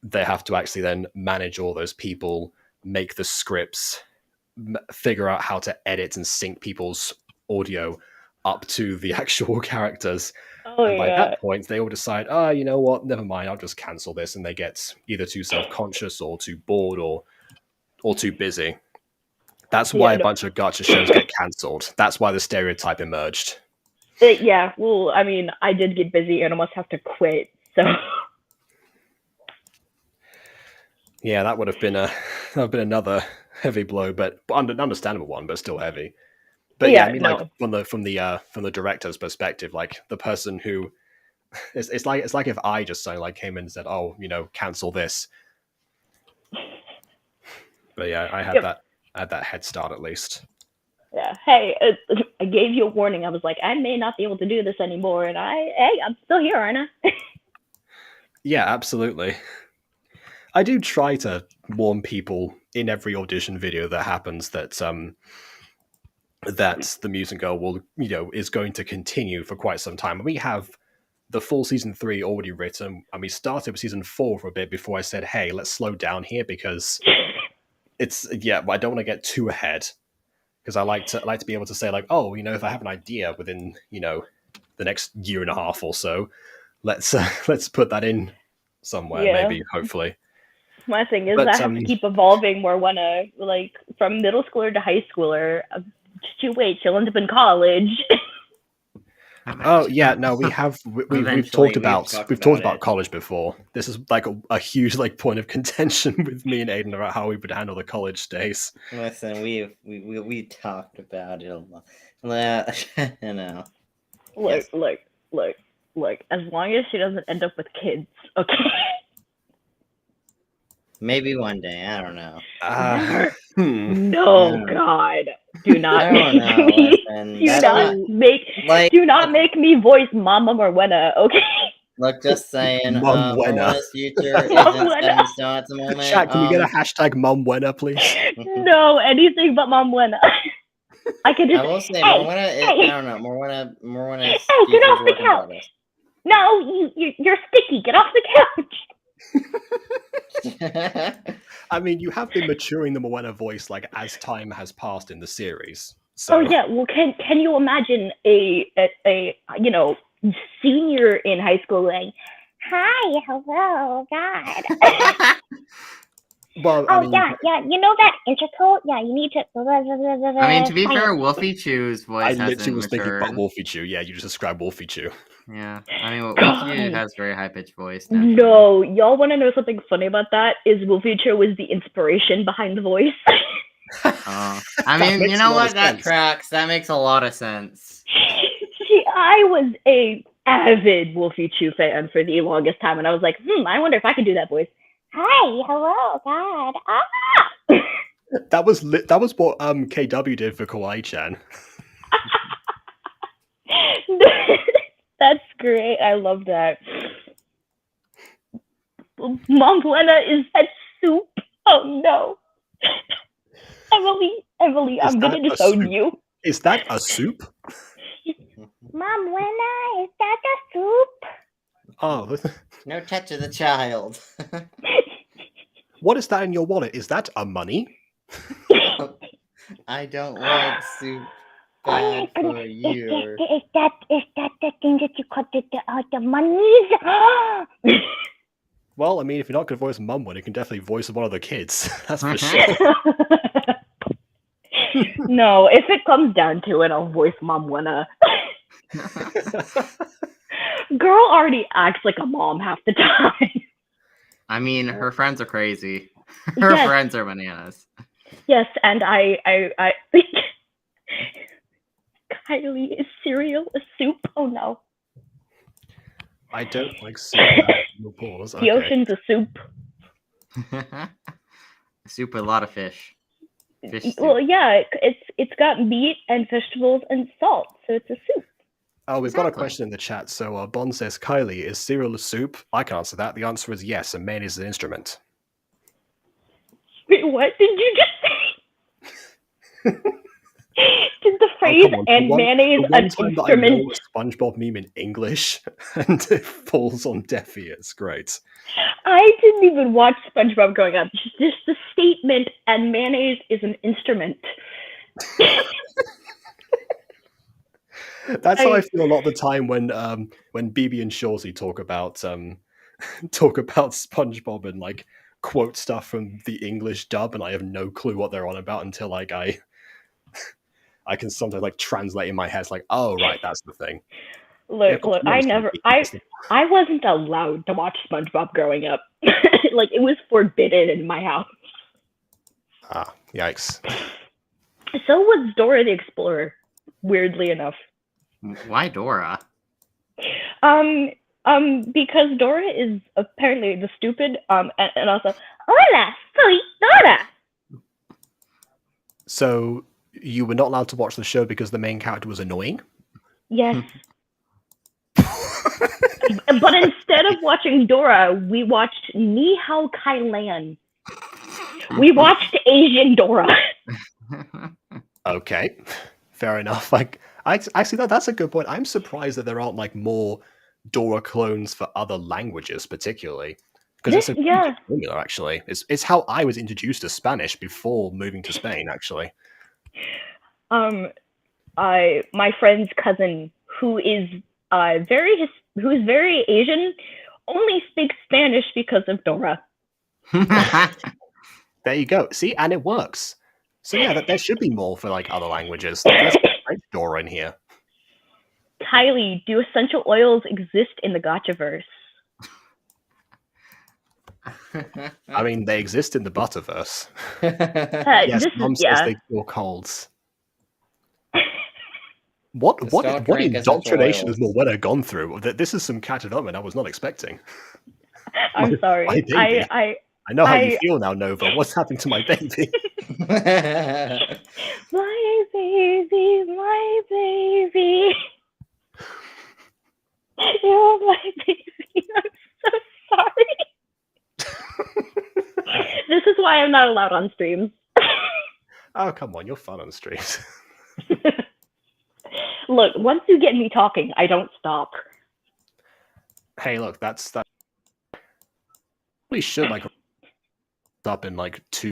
they have to actually then manage all those people, make the scripts, figure out how to edit and sync people's audio up to the actual characters. And by that point, they all decide, you know what, never mind, I'll just cancel this. And they get either too self-conscious or too bored or too busy. That's why a bunch of gacha shows get cancelled. That's why the stereotype emerged. Yeah, well, I mean, I did get busy and almost have to quit, so... Yeah, that would have been another heavy blow, but an understandable one, but still heavy. But yeah, I mean, like from the director's perspective, like the person who it's like if I just came in and said, oh, cancel this. But yeah, I had that head start at least. Yeah. Hey, I gave you a warning. I was like, I may not be able to do this anymore, and I'm still here, aren't I? Yeah, absolutely. I do try to warn people in every audition video that happens that the Mutant Girl will, is going to continue for quite some time. We have the full season 3 already written, and we started with season 4 for a bit before I said, hey, let's slow down here, because I don't want to get too ahead, because I like to be able to say, like, oh, if I have an idea within, the next year and a half or so, let's put that in somewhere, maybe, hopefully. My thing is, I have to keep evolving more when from middle schooler to high schooler. Just you wait, she'll end up in college. Oh yeah, no, we've talked about college before. This is like a huge like point of contention with me and Aiden about how we would handle the college days. Listen, we talked about it a lot. You know. Look. As long as she doesn't end up with kids, okay. Maybe one day. I don't know. No, God, do not make me voice Mama Morwena, okay? Look, just saying, Morwena's future isn't set in stone at the moment. Chat, can we get a hashtag Momwena, please? No, anything but Momwena. I could just. I will say, Morwena is. I don't know. Morwena is. Hey, get off the couch! No, you're sticky. Get off the couch. I mean, you have been maturing the Morwena voice like as time has passed in the series. So. Oh yeah, well, can you imagine a senior in high school going, "Hi, hello, God." Well, yeah, you know that intercode? Yeah, you need to. I mean, to be fair, Wolfie Chew's voice I literally was matured. thinking about Wolfie Chew. Yeah, you just described Wolfie Chew. Yeah, I mean, Wolfie Chew has very high pitched voice. Definitely. No, y'all want to know something funny about that? Is Wolfie Chew was the inspiration behind the voice. I mean, you know what? That tracks. That makes a lot of sense. I was a avid Wolfie Chew fan for the longest time, and I was like, I wonder if I could do that voice. Hi, hello, God. That was what KW did for Kawaii-chan. That's great. I love that. Momwena, is that soup? Oh no. Emily, I'm gonna disown you. Is that a soup? Momwena, is that a soup? Oh. No touch of the child. What is that in your wallet? Is that a money? I don't like soup. Bad for you. Is that the thing that you cut the monies? Well, I mean, if you're not going to voice Mumwin, you can definitely voice one of the kids. That's for sure. No, if it comes down to it, I'll voice Momwena. Girl already acts like a mom half the time. I mean, her friends are crazy. Her friends are bananas. Yes, and I think Kylie, is cereal a soup? Oh no. I don't like soup. Pause. The ocean's a soup. A soup with a lot of fish. Well, yeah, it's got meat and vegetables and salt, so it's a soup. Oh, we've got a question in the chat. So Bond says, Kylie, is cereal a soup? I can answer that. The answer is yes, and mayonnaise is an instrument. Wait, what did you just say? Did the phrase and mayonnaise an instrument? I know a SpongeBob meme in English, and it falls on deaf ears. Great. I didn't even watch SpongeBob growing up. Just the statement, and mayonnaise is an instrument. That's how I feel a lot of the time when BB and Shawsey talk about SpongeBob and like quote stuff from the English dub, and I have no clue what they're on about until like I can sometimes like translate in my head. It's like, oh right, that's the thing. Look, I wasn't allowed to watch SpongeBob growing up. Like it was forbidden in my house. Ah, yikes. So was Dora the Explorer, weirdly enough. Why Dora? Because Dora is apparently the stupid, and also, hola, soy Dora. So you were not allowed to watch the show because the main character was annoying? Yes. But instead of watching Dora, we watched Ni Hao Kai Lan. We watched Asian Dora. Okay, fair enough. Like, actually, that's a good point. I'm surprised that there aren't like more Dora clones for other languages, particularly because it's a good formula. Actually, it's how I was introduced to Spanish before moving to Spain. Actually, my friend's cousin, who is very Asian, only speaks Spanish because of Dora. There you go. See, and it works. So yeah, there should be more for like other languages. There's a French door in here. Kylie, do essential oils exist in the Gotchaverse? I mean, they exist in the Butterverse. Yes, Mom says they cure colds. What indoctrination has Morwenna gone through? This is some cat development I was not expecting. I'm sorry. My baby. I know how you feel now, Nova. What's happening to my baby? My baby, my baby. You're my baby. I'm so sorry. This is why I'm not allowed on streams. Oh, come on. You're fun on streams. Look, once you get me talking, I don't stop. Hey, look, that's we should like up in like 226th,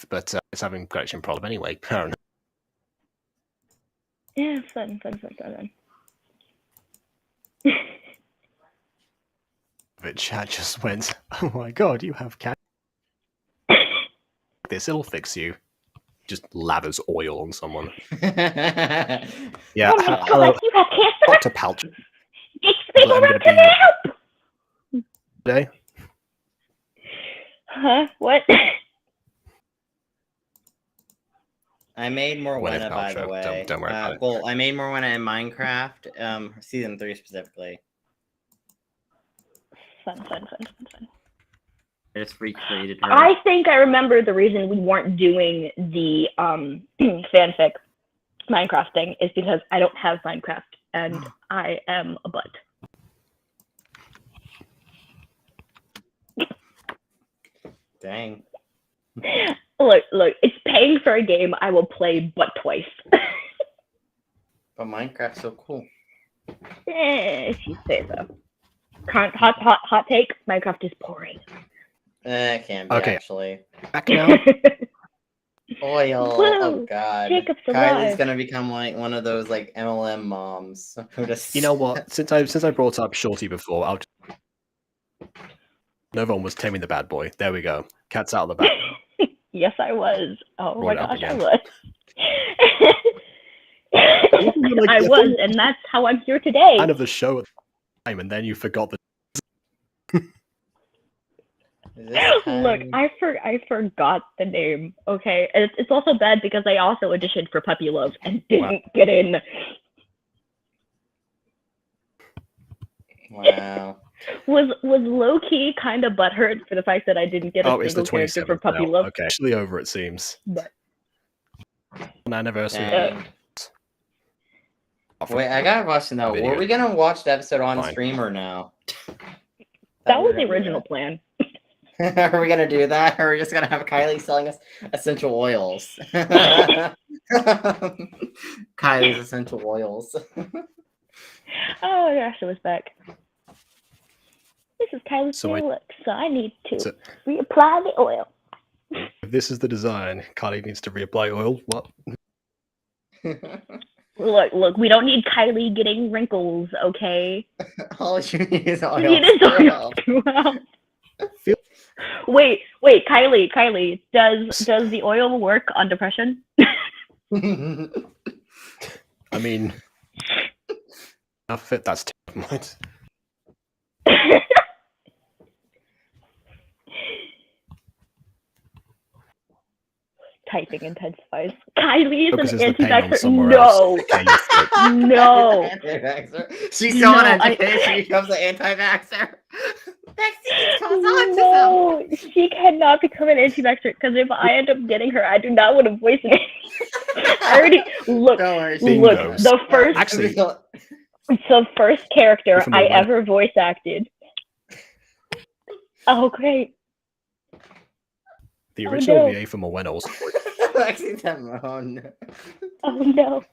but it's having connection problem anyway. Apparently. Yeah, fun. The chat just went, oh my god, you have cat. This, it'll fix you. Just lathers oil on someone. Yeah, hello, you have cancer? Dr. Paltry. People run to my help! Today? Huh? What? I made Morwenna, by the way. Don't worry about it. Well, I made Morwenna in Minecraft, season 3 specifically. Fun. I just recreated her. I think I remember the reason we weren't doing the fanfic Minecraft thing is because I don't have Minecraft and I am a butt. Dang. Look, it's paying for a game I will play but twice. But Minecraft's so cool. If you say so. Hot take, Minecraft is boring. It can be, actually. Back now. Oil. Woo! Oh god. Jacob's Kylie's gonna become like one of those like MLM moms who just. You know what? Since I brought up Shorty before, Nova was taming the bad boy. There we go. Cat's out of the bag. Yes, I was. Oh my gosh, I was. I was, and that's how I'm here today. Kind of the show at the time, and then you forgot the. Look, I forgot the name. Okay, it's also bad because I also auditioned for Puppy Love and didn't get in. Wow. Was low key kind of butthurt for the fact that I didn't get a single character for Puppy Love. Okay, actually over it seems. But on anniversary. Wait, I got a question though. Were we gonna watch the episode on stream or no? That was the original plan. Are we gonna do that, or are we just gonna have Kylie selling us essential oils? Kylie's essential oils. Oh my gosh, it was back. This is Kylie's new look, so I need to reapply the oil. If this is the design, Kylie needs to reapply oil. What? Look, we don't need Kylie getting wrinkles, okay? All you need is oil. You need oil throughout. Wait, Kylie, does the oil work on depression? I mean, that's terrible. Typing intensifies. Kylie is an anti-vaxxer. No. She's so uneducated. She becomes an anti-vaxxer. Vaccines cause autism. No, she cannot become an anti-vaxxer because if I end up getting her, I do not want to voice it. I already look. The first character I ever voice acted. Oh great. The original VA for Morwenna was Oh no.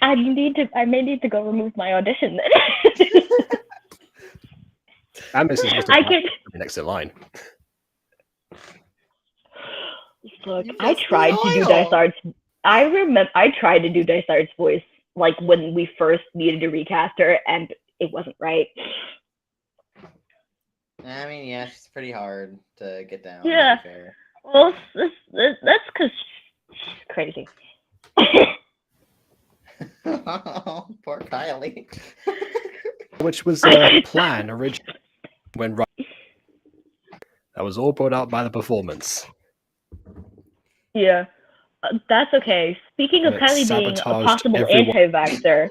I may need to go remove my audition then. And this is the next in line. Look, I tried to do Dysard's. I remember I tried to do Dysard's voice like when we first needed to recast her, and it wasn't right. I mean, yeah, she's pretty hard to get down. Yeah. Well, that's because she's crazy. Oh, poor Kylie. Which was a plan originally when that was all brought out by the performance. Yeah, that's okay. Speaking of Kylie being a possible anti-vaxxer,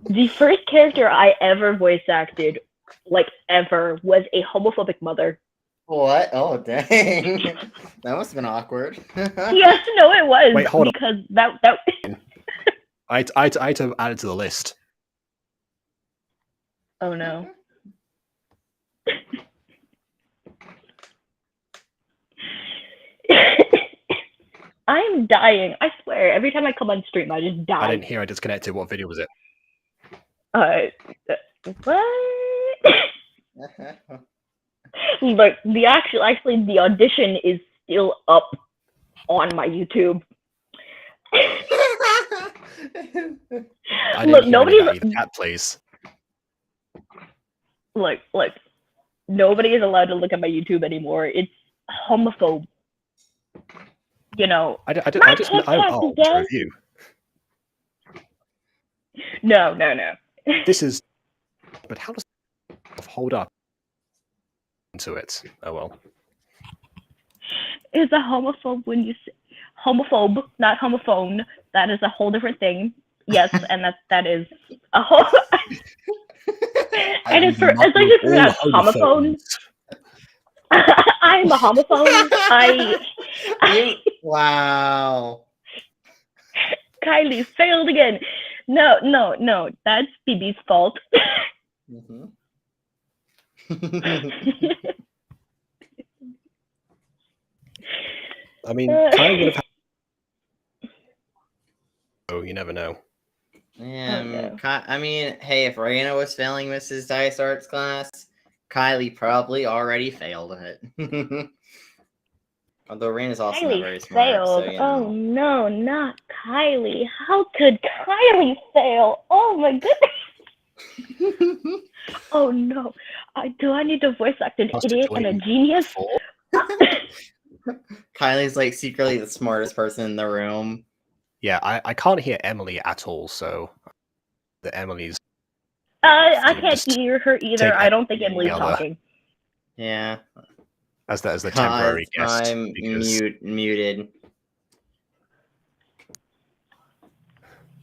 the first character I ever voice acted, like ever, was a homophobic mother. What? Oh, dang. That must have been awkward. Yes, no, it was. Wait, hold because on. That I had to add it to the list. Oh no. I'm dying. I swear. Every time I come on stream, I just die. I didn't hear. I disconnected. What video was it? What? Look, actually, the audition is still up on my YouTube. Look, nobody's cat plays. Look, nobody is allowed to look at my YouTube anymore. It's homophobe. You know. I don't review. No. This is. But how does it hold up into it? Oh well. Is a homophobe when you say homophobe, not homophone? That is a whole different thing. Yes, and that is a whole. And it's for as long as you're not homophone. I'm a homophone. Wow. Kylie failed again. No. That's BB's fault. Mm-hmm. I mean, Kylie would have. Oh, you never know. I mean, hey, if Raina was failing Mrs. Dysart's class, Kylie probably already failed it. Although Raina's also Kylie not very smart. Failed. So, you know. Oh no, not Kylie. How could Kylie fail? Oh my goodness. Oh no. Do I need to voice act an idiot and a genius? Kylie's like secretly the smartest person in the room. Yeah, I can't hear Emily at all, so the Emily's. I can't hear her either. I don't think Emily's talking. Yeah. As the temporary guest. I'm muted.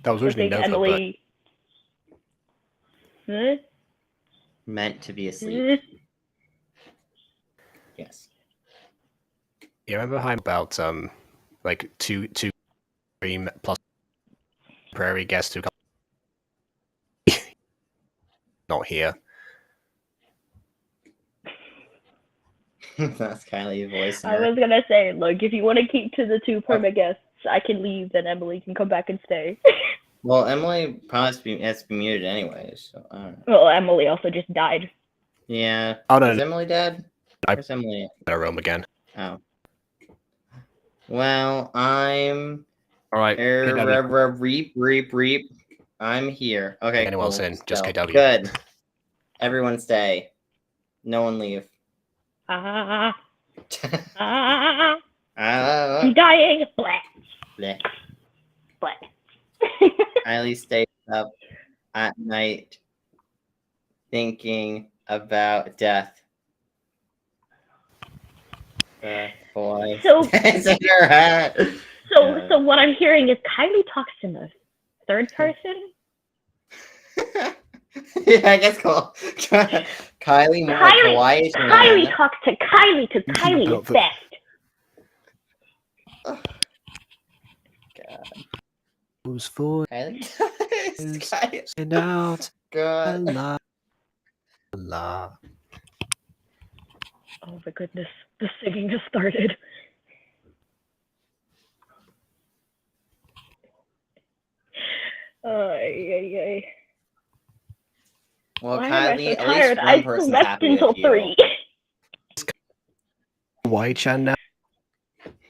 That was originally Nova, Emily. But meant to be asleep. Yes. You remember how about like two stream plus prairie guests who come not here. That's Kylie's voice. I was gonna say, look, if you want to keep to the two perma guests, I can leave, then Emily can come back and stay. Well, Emily probably has to be muted anyway, so I don't know. Well, Emily also just died. Yeah. Oh no. Is Emily dead? Where's Emily? In a room again. Oh. Well, I'm. All right. Reap. I'm here. Okay. Anyone else in? Just KW. Good. Everyone stay. No one leave. I'm I'm dying. Blah. Bleh. Blah. Kylie stays up at night thinking about death. Boy. So what I'm hearing is Kylie talks in the third person. Yeah, I guess cool. Kylie more quiet. Kylie talks to Kylie because Kylie is best. Oh, God. Who's for Kylie? Send out. God. La. Oh my goodness, the singing has started. Ay. Well, Why Kylie, am I so at tired? least one I person's slept happy until with you. 3. Y-chan now.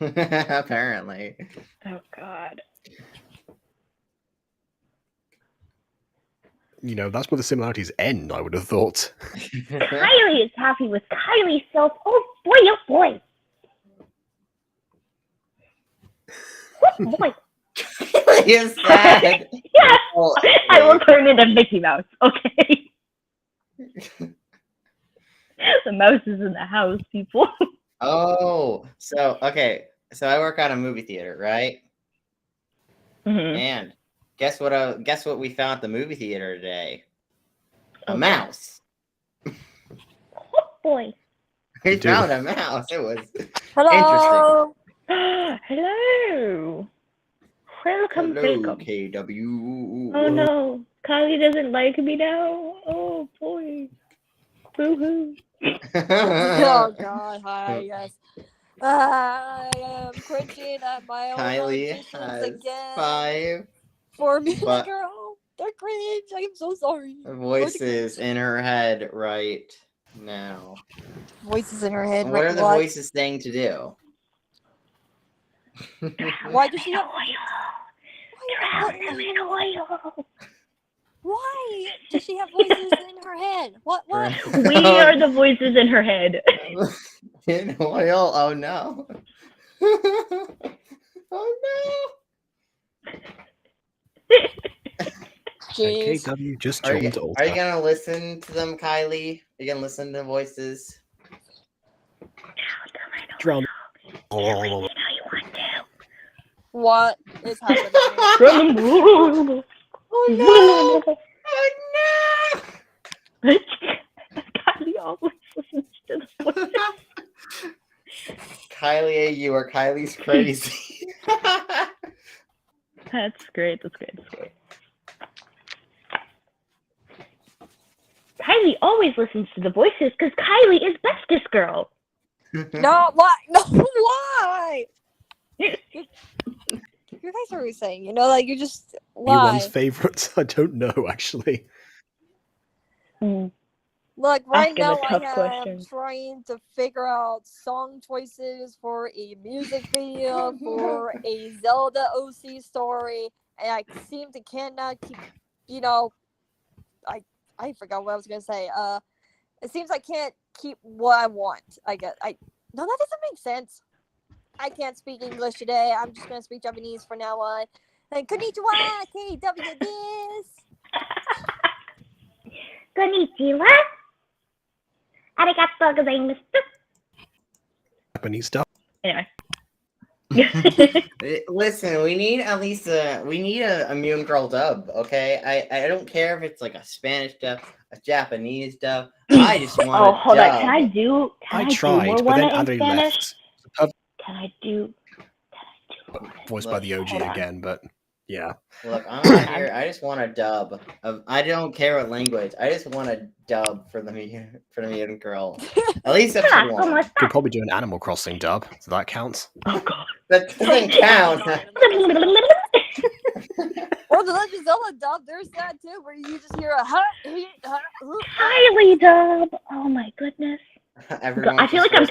Apparently. Oh God. You know, that's where the similarities end, I would have thought. Kylie is happy with Kylie's self. Oh boy, oh boy. boy. You said. Yes, Oh, I will turn into Mickey Mouse. Okay. The mouse is in the house, people. Oh, so okay. So I work at a movie theater, right? Mm-hmm. And guess what we found at the movie theater today? A Okay. mouse. Oh boy. We found a mouse. It was Hello. Hello. Welcome. Hello, KW. Oh no, Kylie doesn't like me now. Oh boy. Boo-hoo. Oh God, hi, yes. I am cringing at my own Kylie auditions has again. 5 For me, girl. They're cringe. I am so sorry. voices in her head right now. Voices in her head. What are the voices saying to do? Why does she have Why does she have voices in her head? What? We are the voices in her head. In oil? Oh no. Oh no. KW just Are you joined Ulta. gonna listen to them, Kylie? Are you gonna listen to the voices? Drown. What is happening? Oh no! Oh no! Kylie always listens to the voices. Kylie, you are Kylie's crazy. That's great. Kylie always listens to the voices because Kylie is bestest girl. No, why? No, why? You guys are always saying, like you just lie. Anyone's favorites? I don't know, actually. Look, right now I am question. trying to figure out song choices for a music video for a Zelda OC story, and I cannot keep, I forgot what I was gonna say. It seems I can't keep what I want. No, that doesn't make sense. I can't speak English today. I'm just gonna speak Japanese from now on. And konnichiwa, KW this. Konnichiwa. Arigatou gozaimasu. Japanese stuff. Anyway. Listen, we need at least a Mutant Girl dub, okay? I don't care if it's like a Spanish dub, a Japanese dub. I just want Oh, hold dub. on. Can I do more but then in Adri Spanish? left. Can I do Voiced by the OG again, but yeah. Look, I'm not here. I just want a dub. I don't care what language. I just want a dub for the Mutant Girl. At least episode 1. Could probably do an Animal Crossing dub, so that counts. Oh god. That doesn't count. Or the Legend of Zelda dub, there's that too, where you just hear a Kylie dub. Oh my goodness. I feel like I'm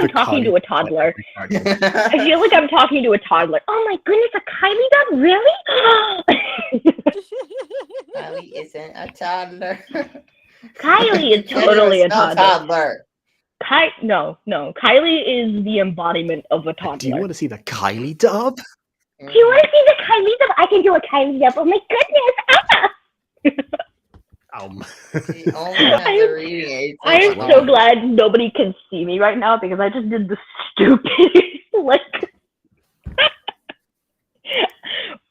talking to a toddler. I feel like I'm talking to a toddler. Oh my goodness, a Kylie dub? Really? Kylie isn't a toddler. Kylie is totally a toddler. No. Kylie is the embodiment of a toddler. Do you want to see the Kylie dub? Do you want to see the Kylie dub? I can do a Kylie dub. Oh my goodness. I am so glad nobody can see me right now because I just did the stupid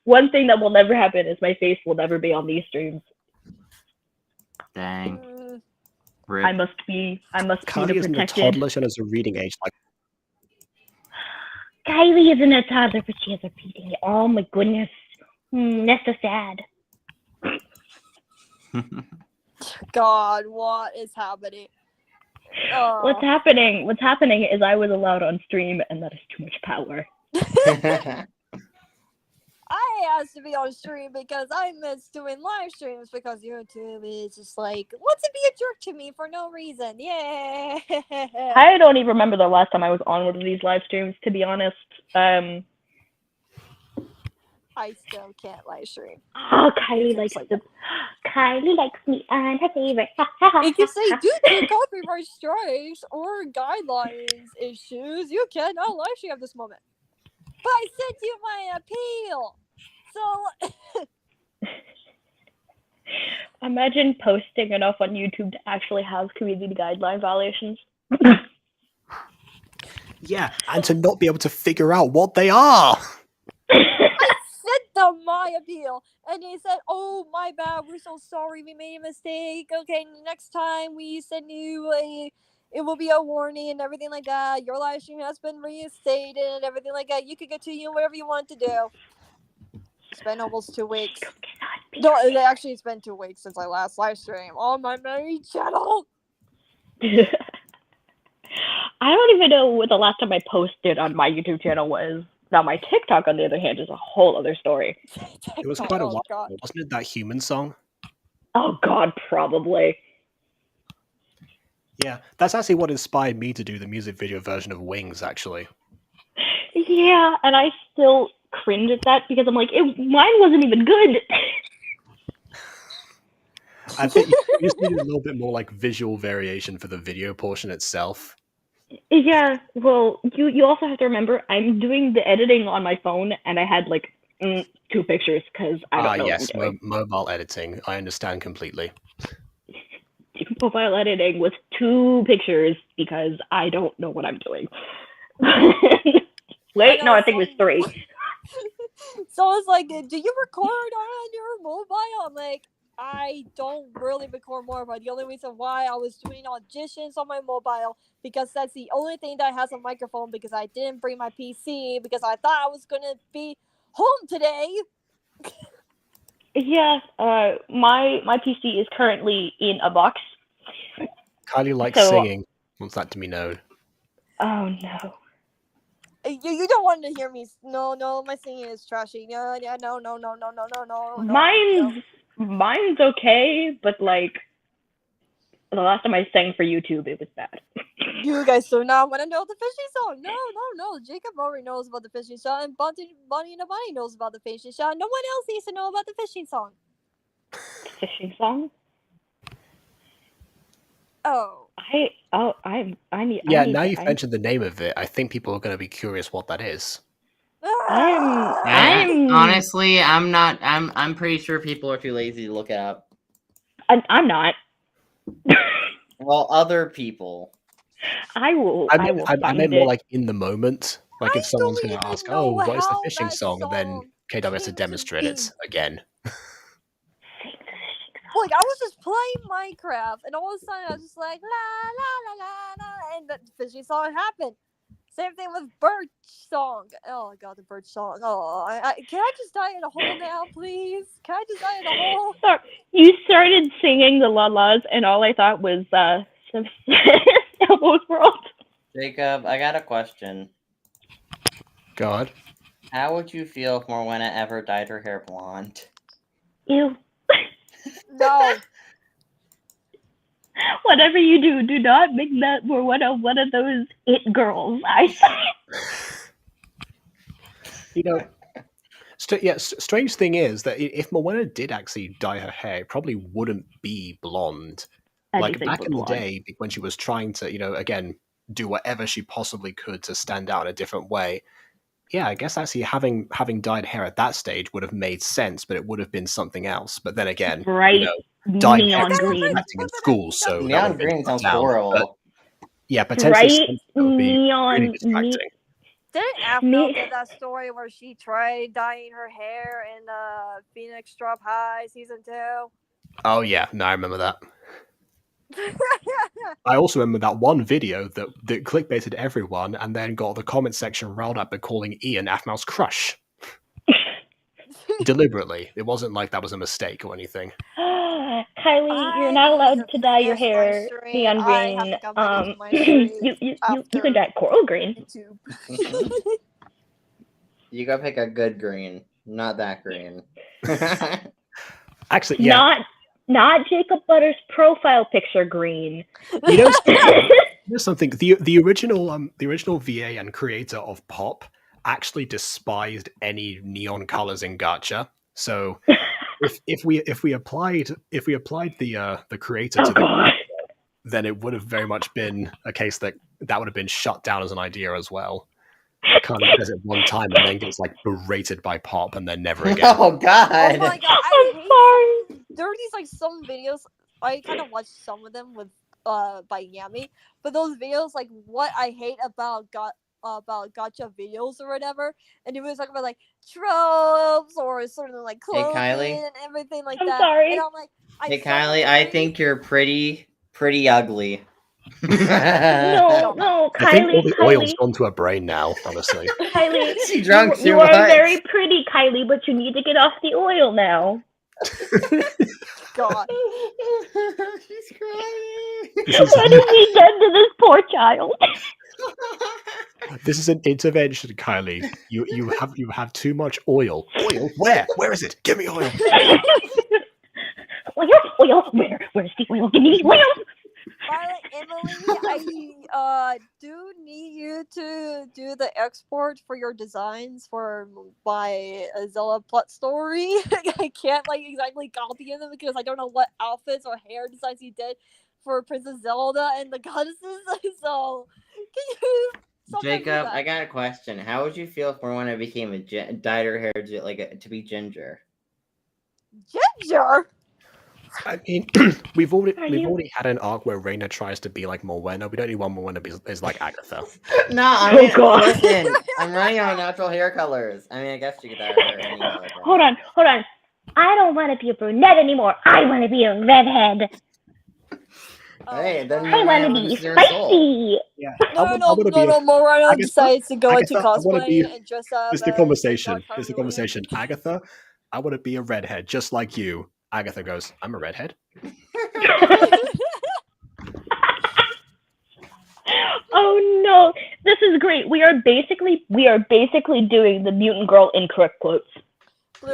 one thing that will never happen is my face will never be on these streams. Dang. I must be Kylie isn't a toddler, she has a reading age. Kylie isn't a toddler, but she has a reading age. Oh my goodness. That's so sad. God, what is happening? What's happening is I was allowed on stream, and that is too much power. I asked to be on stream because I miss doing live streams because YouTube is just like, wants to be a jerk to me for no reason. Yeah. I don't even remember the last time I was on one of these live streams, to be honest. I still can't live stream. Oh, Kylie likes me on her favorite. If you say due to copyright strikes or guidelines issues, you cannot live stream at this moment. But I sent you my appeal. So imagine posting enough on YouTube to actually have community guideline violations. Yeah, and to not be able to figure out what they are. I sent them my appeal, and they said, "Oh, my bad. We're so sorry. We made a mistake. Okay, next time we send you it will be a warning and everything like that. Your live stream has been reinstated and everything like that. You can continue whatever you want to do." It's been almost 2 weeks. No, it's been 2 weeks since I last live streamed on my main channel. I don't even know what the last time I posted on my YouTube channel was. Now, my TikTok, on the other hand, is a whole other story. It was quite a while ago, wasn't it, that human song? Oh, God, probably. Yeah, that's actually what inspired me to do the music video version of Wings, actually. Yeah, and I still cringe at that because I'm like, mine wasn't even good. I think you just needed a little bit more like visual variation for the video portion itself. Yeah, well, you also have to remember, I'm doing the editing on my phone, and I had like 2 pictures because I don't know. Yes, mobile editing. I understand completely. Mobile editing was 2 pictures because I don't know what I'm doing. Wait, no, I think it was 3. So it's like, do you record on your mobile? I'm like, I don't really record mobile. The only reason why I was doing auditions on my mobile because that's the only thing that has a microphone because I didn't bring my PC because I thought I was gonna be home today. Yeah, my PC is currently in a box. Kylie likes singing. Wants that to be known. Oh no. You don't want to hear me. No, my singing is trashy. No. Mine's okay, but like the last time I sang for YouTube, it was bad. You guys do not want to know the fishing song. No. Jacob already knows about the fishing song, and Bunny and the Bunny knows about the fishing song. No one else needs to know about the fishing song. Fishing song? Oh. Now you've mentioned the name of it. I think people are going to be curious what that is. Honestly, I'm not. I'm pretty sure people are too lazy to look it up. I'm not. Well, other people. I will. I meant more like in the moment. Like if someone's going to ask, "Oh, what is the fishing song?" and then KW has to demonstrate it again. Like I was just playing Minecraft, and all of a sudden I was just like la la la la la, and the fishing song happened. Same thing with bird song. Oh god, the bird song. Oh, can I just die in a hole now, please? Can I just die in a hole? Sorry, you started singing the la las, and all I thought was Elbows World. Jacob, I got a question. God. How would you feel if Morwenna ever dyed her hair blonde? Ew. No. Whatever you do not make that Morwenna one of those it girls. Strange thing is that if Morwenna did actually dye her hair, it probably wouldn't be blonde. Like back in the day, when she was trying to, again, do whatever she possibly could to stand out in a different way. Yeah, I guess actually having dyed hair at that stage would have made sense, but it would have been something else. But then again, dyed hair green acting in school, so neon green sounds horrible. Yeah, potentially neon. Distracting. Didn't Afro get that story where she tried dyeing her hair in Phoenix Drop High season 2? Oh yeah, no, I remember that. I also remember that one video that clickbaited everyone and then got the comment section riled up by calling Ian Afmau's crush. Deliberately. It wasn't like that was a mistake or anything. Kylie, you're not allowed to dye your hair neon green. You can dye it coral green. You gotta pick a good green, not that green. Actually, yeah. Not Jacob Butter's profile picture green. You know something. The original VA and creator of Pop actually despised any neon colors in gacha. So if we applied the creator to the then it would have very much been a case that would have been shut down as an idea as well. Carly says it one time and then gets like berated by Pop and then never again. Oh God! Oh my god, I hate there are these like some videos. I kind of watched some of them with by Yami, but those videos like what I hate about gacha videos or whatever, and it was talking about like tropes or sort of like Hey, clothing Kylie? and everything like I'm that. sorry. And I'm like, Hey Kylie, I think you're pretty ugly. No, I think all the oil's Kylie, gone to her brain now, honestly. Kylie, She drunk too you are much. very pretty, Kylie, but you need to get off the oil now. God. She's crying. What have we done to this poor child? This is an intervention, Kylie. You have too much oil. Oil? Where? Where is it? Give me oil. Oil. Where's the oil? Give me the oil. Emily, I do need you to do the export for your designs for my Zelda plot story. I can't like exactly copy them because I don't know what outfits or hair designs you did for Princess Zelda and the goddesses. So can you? Jacob, I got a question. How would you feel for when I became dyed her hair to be ginger? Ginger. I mean, we've already had an arc where Reina tries to be like Morwenna. We don't need one Morwenna is like Agatha. No, I mean, listen, I'm running out of natural hair colors. I mean, I guess you could dye her hair any color. Hold on. I don't want to be a brunette anymore. I want to be a redhead. Hey, then I want to be spicy. Yeah. No, Morwenna decides to go into cosplay and dress up. It's the conversation. Agatha, I want to be a redhead, just like you. Agatha goes, I'm a redhead. Oh no, this is great. We are basically doing the mutant girl incorrect quotes.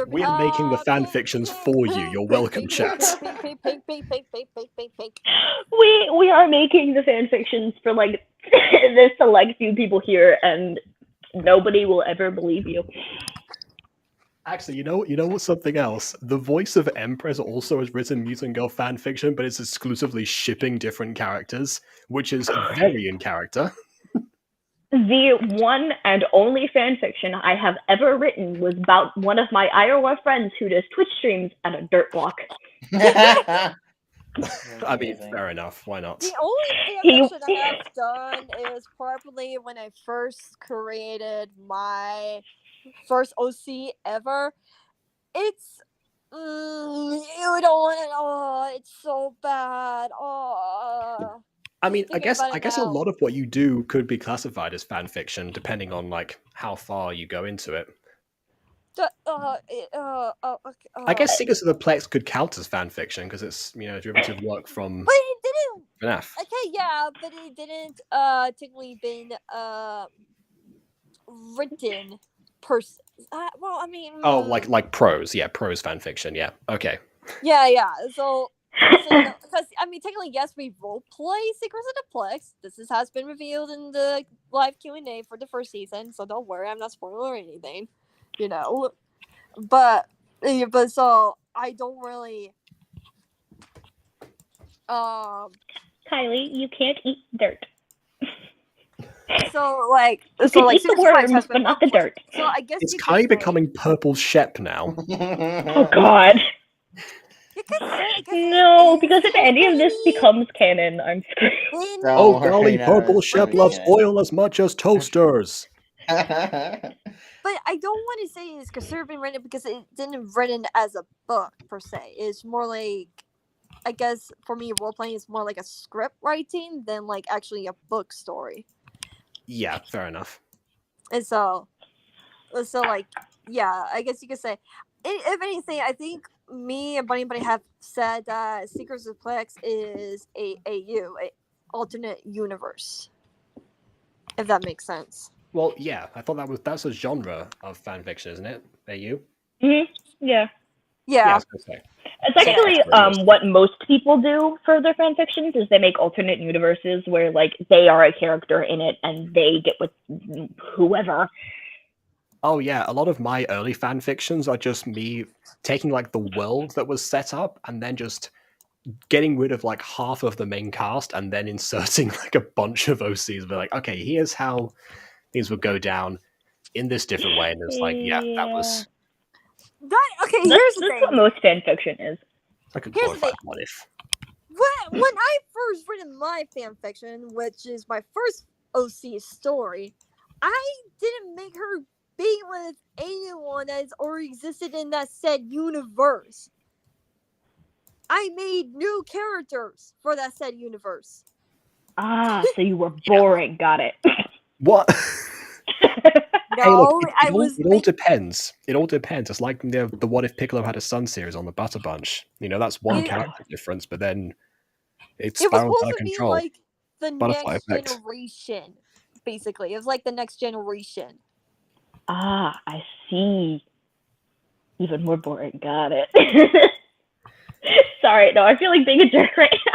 We are making the fan fictions for you. You're welcome, chat. We are making the fan fictions for like the select few people here, and nobody will ever believe you. Actually, you know what's something else? The voice of Empress also has written Mutant Girl fan fiction, but it's exclusively shipping different characters, which is very in character. The one and only fan fiction I have ever written was about one of my Iowa friends who does Twitch streams at a dirt block. I mean, fair enough. Why not? The only fan fiction I have done is probably when I first created my first OC ever. It's you don't want to know. It's so bad. I mean, I guess a lot of what you do could be classified as fan fiction, depending on like how far you go into it. I guess Secrets of the Plex could count as fan fiction because it's derivative work from. But it didn't. FNAF. Okay, yeah, but it didn't technically been written per. Well, I mean. Oh, like prose, yeah, prose fan fiction, yeah. Okay. Yeah. So because I mean, technically, yes, we role play Secrets of the Plex. This has been revealed in the live Q&A for the first season, so don't worry, I'm not spoiling anything, But so I don't really. Kylie, you can't eat dirt. So eat the worms, but not the dirt. So I guess it's Kylie becoming Purple Shep now. Oh God. No, because if any of this becomes canon, I'm screwed. Oh golly, Purple Shep loves oil as much as toasters. But I don't want to say it's conservative written because it didn't written as a book per se. It's more like, I guess for me, role playing is more like a script writing than like actually a book story. Yeah, fair enough. And so like, yeah, I guess you could say, if anything, I think me and Bunny have said that Secrets of Plex is a alternate universe. If that makes sense. Well, yeah, I thought that's a genre of fan fiction, isn't it? AU? Mm-hmm. Yeah. Yeah. It's actually what most people do for their fan fictions is they make alternate universes where like they are a character in it and they get with whoever. Oh yeah, a lot of my early fan fictions are just me taking like the world that was set up and then just getting rid of like half of the main cast and then inserting like a bunch of OCs. But like, okay, here's how things would go down in this different way, and it's like, that was Okay, here's the That's thing. what most fan fiction is. like a Here's the glorified thing. what if. When I first written my fan fiction, which is my first OC story, I didn't make her be with anyone that has already existed in that said universe. I made new characters for that said universe. Ah, so you were boring. Got it. What? No, Hey, look, it all depends. It all depends. It's like the What If Piccolo Had a Son series on the Butter Bunch. That's one character difference, but then it was spirals supposed out of to be control. like the Butterfly next effect. generation, basically. It was like the next generation. Ah, I see. Even more boring. Got it. Sorry, no, I feel like being a jerk right now.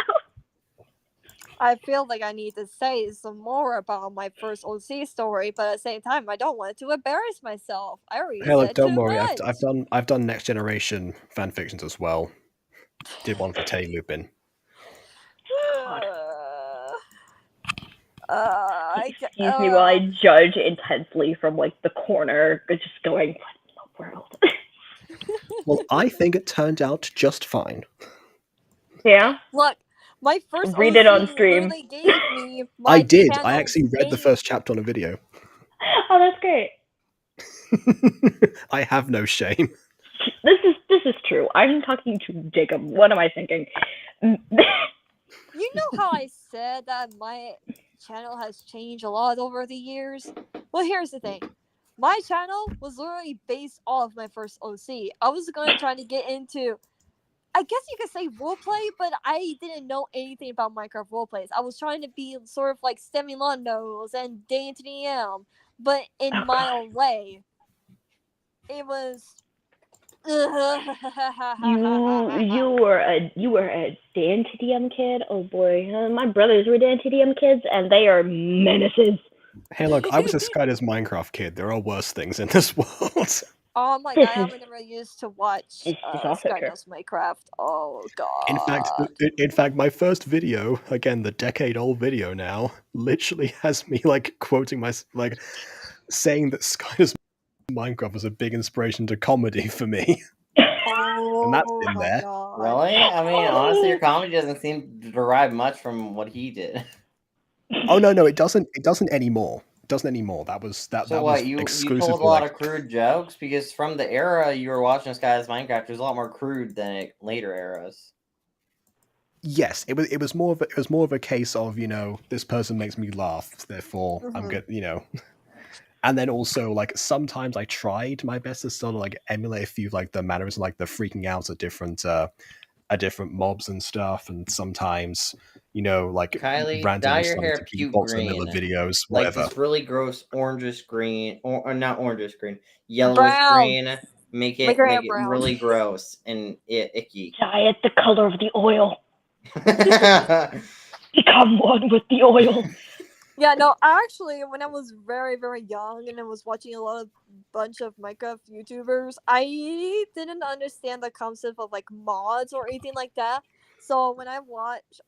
I feel like I need to say some more about my first OC story, but at the same time, I don't want to embarrass myself. I already Hey, look, said don't too worry. much. I've done Next Generation fan fictions as well. Did one for Tay Lupin. Excuse me while I judge intensely from like the corner, just going, what in the world? Well, I think it turned out just fine. Yeah. Look, my first Read OC it on stream. Really gave me my I did. I channel's actually read the name. first chapter on a video. Oh, that's great. I have no shame. This is true. I'm talking to Jacob. What am I thinking? You know how I said that my channel has changed a lot over the years? Well, here's the thing. My channel was literally based off my first OC. I was going to try to get into, I guess you could say roleplay, but I didn't know anything about Minecraft roleplays. I was trying to be sort of like Stemmy Londos and Day into the M, but in my own way. It was. You were a Dan TDM kid. Oh boy, my brothers were Dan TDM kids, and they are menaces. Hey, look, I was a Skyder's Minecraft kid. There are worse things in this world. Oh my god, I never used to watch Skydo's Minecraft. Oh god. In fact, my first video, again, the decade-old video now, literally has me like quoting saying that Skyder's Minecraft was a big inspiration to comedy for me. And that's in there. God. Really? I mean, honestly, your comedy doesn't seem to derive much from what he did. Oh no, it doesn't. It doesn't anymore. It doesn't anymore. That was You exclusively told a lot of crude jokes because from the era you were watching this guy's Minecraft, there's a lot more crude than later eras. Yes, it was more of a case of this person makes me laugh, therefore I'm good. And then also, like, sometimes I tried my best to sort of like emulate a few like the manners, like the freaking out at different mobs and stuff, and sometimes like Kylie, random dye your hair puke box in the green, middle of videos, whatever. like this really gross orangish green, or not orangish green, yellowish Brown. green. Make it really gross and icky. Dye it the color of the oil. Become one with the oil. Yeah, no, actually, when I was very, very young and I was watching a bunch of Minecraft YouTubers, I didn't understand the concept of like mods or anything like that. So when I watched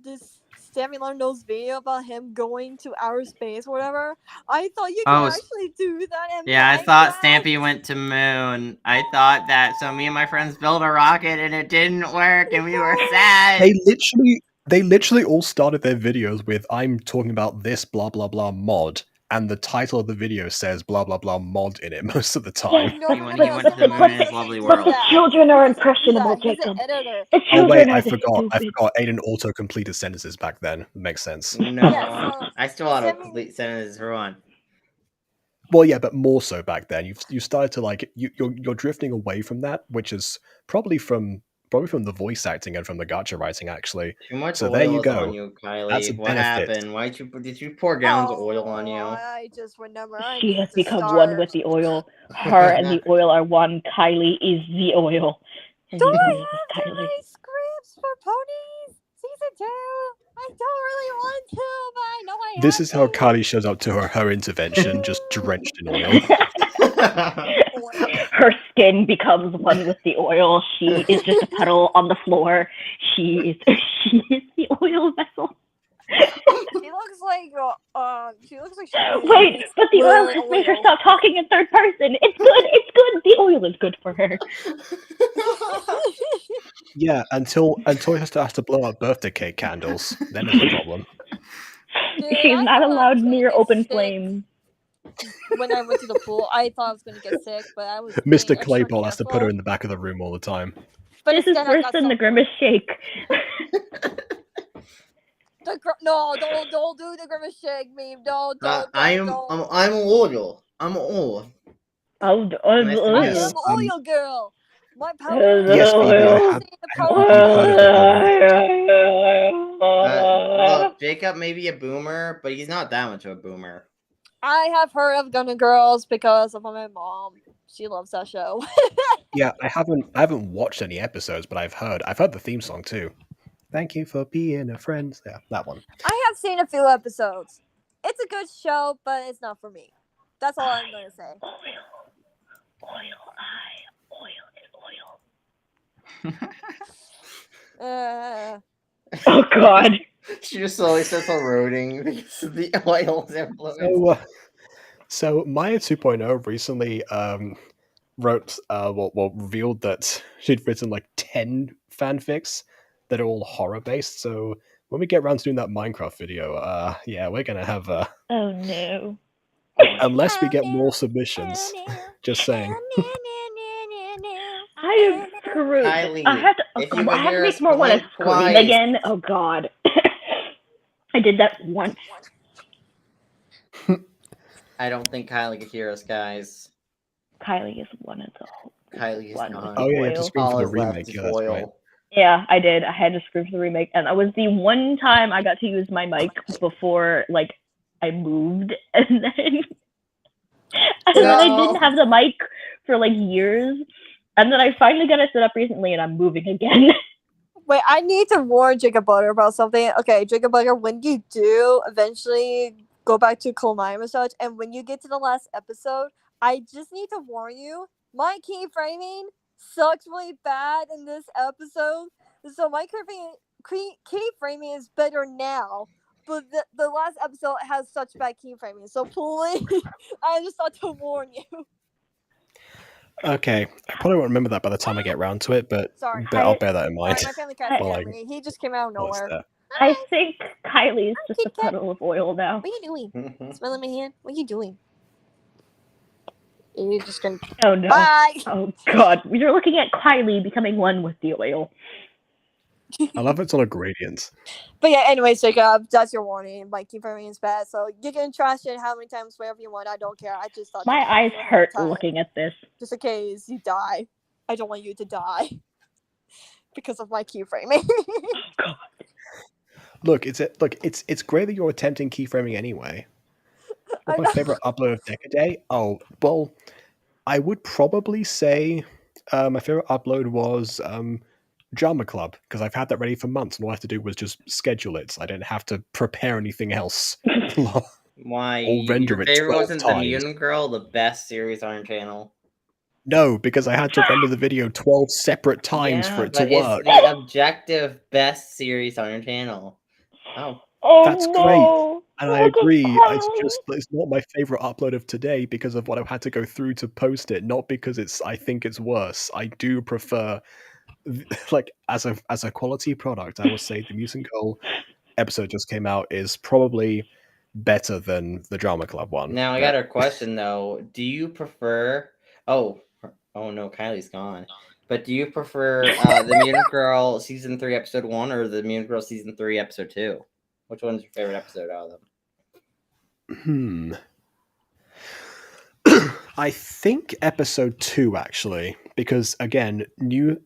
this Sammy Londo's video about him going to outer space or whatever, I thought you could actually do that. Yeah, I thought Stampy went to moon. I thought that, so me and my friends built a rocket and it didn't work and we were sad. They literally all started their videos with "I'm talking about this blah blah blah mod," and the title of the video says "blah blah blah mod" in it most of the time. He went to the moon in his lovely world. The children are impressionable, Jacob. Oh wait, I forgot. Aiden auto completed sentences back then. Makes sense. No, I still auto complete sentences for one. Well, yeah, but more so back then. You started to like you're drifting away from that, which is probably from the voice acting and from the gacha writing, actually. Too much so oil there you is go. On you, Kylie. That's a what benefit. happened? Why did you pour gallons of oil on you? I just remember. She has become one with the oil. Her and the oil are one. Kylie is the oil. And do the I oil is have to Kylie. write scripts for Ponies Season 2? I don't really want to, but I know I have This is how to. Kylie shows up to her intervention, just drenched in oil. Her skin becomes one with the oil. She is just a puddle on the floor. She is the oil vessel. She looks like she looks like she Wait, but the oil has made her stop talking in third person. It's good. The oil is good for her. Yeah, until he has to blow up birthday cake candles, then it's a problem. Dude, She's not allowed near open flames. When I went to the pool, I thought I was going to get sick, but I was Mr. Claypole has to put her in the back of the room all the time. But this is worse than the Grimace shake. No, don't do the Grimace shake meme. Don't. I'm oil. I'm oil. I'm oil girl. My power. Yes, look, Jacob may be a boomer, but he's not that much of a boomer. I have heard of Gunna Girls because of my mom. She loves that show. Yeah, I haven't watched any episodes, but I've heard the theme song too. Thank you for being a friend. Yeah, that one. I have seen a few episodes. It's a good show, but it's not for me. That's all I'm gonna say. Oil. Oh God. She just slowly starts eroding because of the oil's influence. So Maya 2.0 recently revealed that she'd written like 10 fanfics that are all horror based. So when we get around to doing that Minecraft video, yeah, we're gonna have oh no. Unless we get more submissions. Just saying. I am screwed. Kylie, I have to make more want to scream again. Oh God. I did that once. I don't think Kylie could hear us, guys. Kylie is one of the. Kylie is not. Oh yeah, you had to scream for the remake. Yeah, that's right. Yeah, I did. I had to scream for the remake, and that was the one time I got to use my mic before, like, I moved, and then I didn't have the mic for like years, and then I finally got it set up recently, and I'm moving again. Wait, I need to warn Jacob Butter about something. Okay, Jacob Butter, when you do eventually go back to Colmine Massage, and when you get to the last episode, I just need to warn you, my keyframing sucks really bad in this episode. So my keyframing is better now, but the last episode has such bad keyframing. So please, I just thought to warn you. Okay, I probably won't remember that by the time I get around to it, but I'll bear that in mind. My family cat he just came out of nowhere. I think Kylie's just a puddle of oil now. What are you doing? Smelling my hand? What are you doing? You're just gonna. Oh no! Bye. Oh God! You're looking at Kylie becoming one with the oil. I love it's on a gradient. But yeah, anyways, Jacob, that's your warning. My keyframing is bad, so you can trash it how many times, wherever you want. I don't care. I just thought my eyes hurt looking at this. Just in case you die, I don't want you to die because of my keyframing. God. Look, it's great that you're attempting keyframing anyway. What's my favorite upload of DecaDay? Oh, well, I would probably say my favorite upload was Drama Club, because I've had that ready for months, and all I have to do was just schedule it. I didn't have to prepare anything else. Why? Or render Your it favorite 12 wasn't times. The Mutant Girl, the best series on your channel? No, because I had to render the video 12 separate times for it to work. It's the objective best series on your channel. That's great. And I agree. It's not my favorite upload of today because of what I've had to go through to post it, not because I think it's worse. I do prefer, like, as a quality product, I will say the Mutant Girl episode just came out is probably better than the Drama Club one. Now I got a question though. Do you prefer? Oh no, Kylie's gone. But do you prefer the Mutant Girl season 3 episode 1 or the Mutant Girl season 3 episode 2? Which one's your favorite episode out of them? I think episode 2 actually, because again, new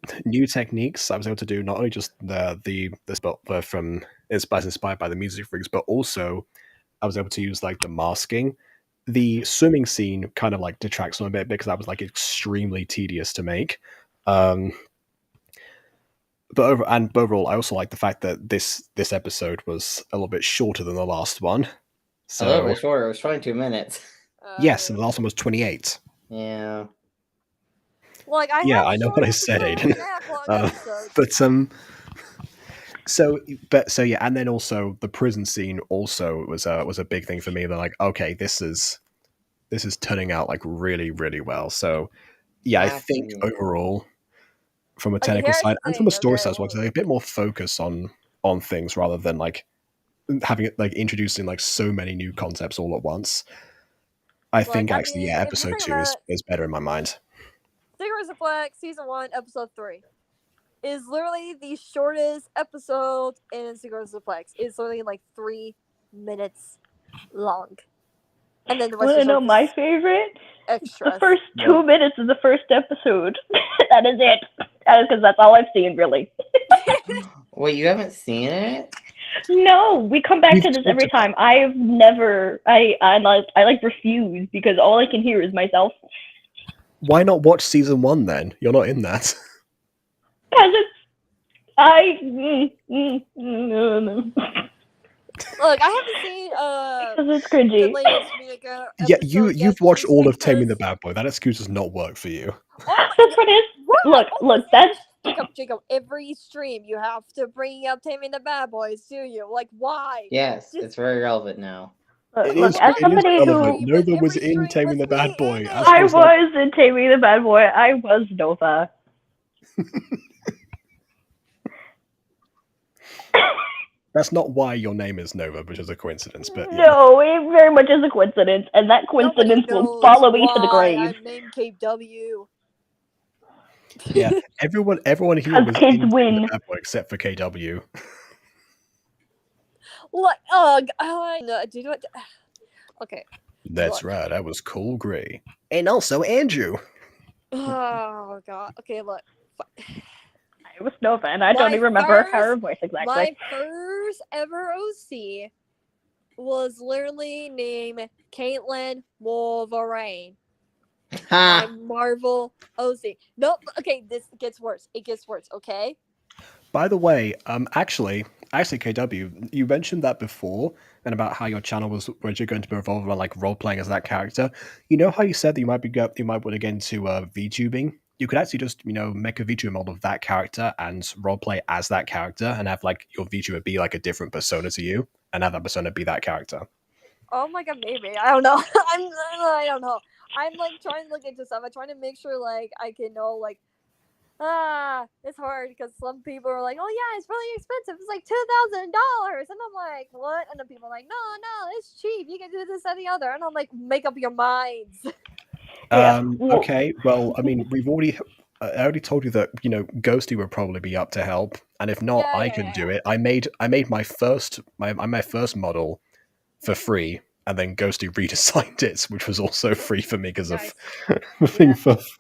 techniques I was able to do, not only just the spot from inspired by the music rigs, but also I was able to use like the masking. The swimming scene kind of like detracts from a bit because that was like extremely tedious to make. But overall, I also like the fact that this episode was a little bit shorter than the last one. So, a little bit shorter. It was 22 minutes. Yes, and the last one was 28. Yeah. Like, I know what I said, Aiden. But So yeah, and then also the prison scene also was a big thing for me. They're like, okay, this is turning out like really, really well. So yeah, I think overall, from a technical side and from a story side as well, a bit more focus on things rather than like having it like introducing like so many new concepts all at once. I think actually, yeah, episode 2 is better in my mind. Secrets of Black season 1, episode 3 is literally the shortest episode in Secrets of Black. It's literally like 3 minutes long. And then the rest Want to know my favorite? Extra. The first 2 minutes of the first episode. That is it. Because that's all I've seen, really. Wait, you haven't seen it? No, we come back to this every time. I've never. I refuse because all I can hear is myself. Why not watch season 1 then? You're not in that. Because Look, I haven't seen because it's cringy. the latest Mika Yeah, you've watched all of Taming the Bad Boy. That excuse does not work for you. That's what it is. Look, that's Jacob. Every stream you have to bring up Taming the Bad Boys, do you? Like, why? Yes, it's very relevant now. Look, as somebody who Nova was in Taming the Bad Boy. I was in Taming the Bad Boy. I was Nova. That's not why your name is Nova, which is a coincidence. But no, it very much is a coincidence, and that coincidence will follow me to the grave. I'm named KW. Yeah, everyone here was in the Bad Boy except for KW. What? No, do you know what? Okay. That's right. That was Cole Gray, and also Andrew. Oh god. Okay, look. I was Nova, and I don't even remember her voice exactly. My first ever OC was literally named Caitlin Wolverine. My Marvel OC. Nope. Okay, this gets worse. It gets worse. Okay. By the way, actually, KW, you mentioned that before, and about how your channel was you're going to be revolved around like role playing as that character. You know how you said that you might want to get into VTubing. You could actually just make a VTuber model of that character and role play as that character, and have like your VTuber be like a different persona to you, and have that persona be that character. Oh my god, maybe I don't know. I don't know. I'm like trying to look into stuff. I'm trying to make sure like I can know like. It's hard because some people are like, oh yeah, it's really expensive. It's like $2,000, and I'm like, what? And then people are like, no, it's cheap. You can do this and the other, and I'm like, make up your minds. Okay, well, I mean, I already told you that Ghosty would probably be up to help, and if not, I can do it. I made my first model for free, and then Ghosty redesigned it, which was also free for me because of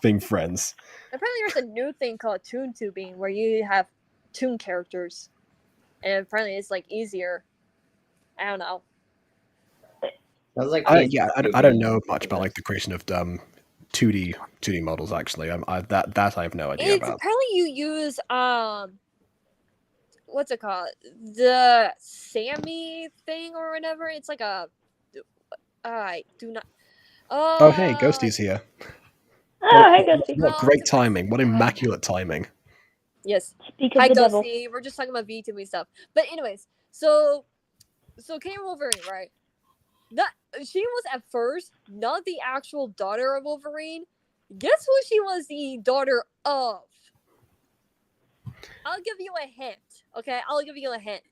being friends. Apparently there's a new thing called Toon Tubing where you have Toon characters. And apparently it's like easier. I don't know. I don't know much about like the creation of 2D models actually. That I have no idea about. Apparently you use what's it called? The Sammy thing or whatever. It's like a I do not Oh hey, Ghosty's here. Oh, hey, Ghosty. What great timing. What immaculate timing. Yes. Hi, Ghosty. We're just talking about VTubing stuff. But anyways, so Kane Wolverine, right? She was at first not the actual daughter of Wolverine. Guess who she was the daughter of? I'll give you a hint. Okay, I'll give you a hint.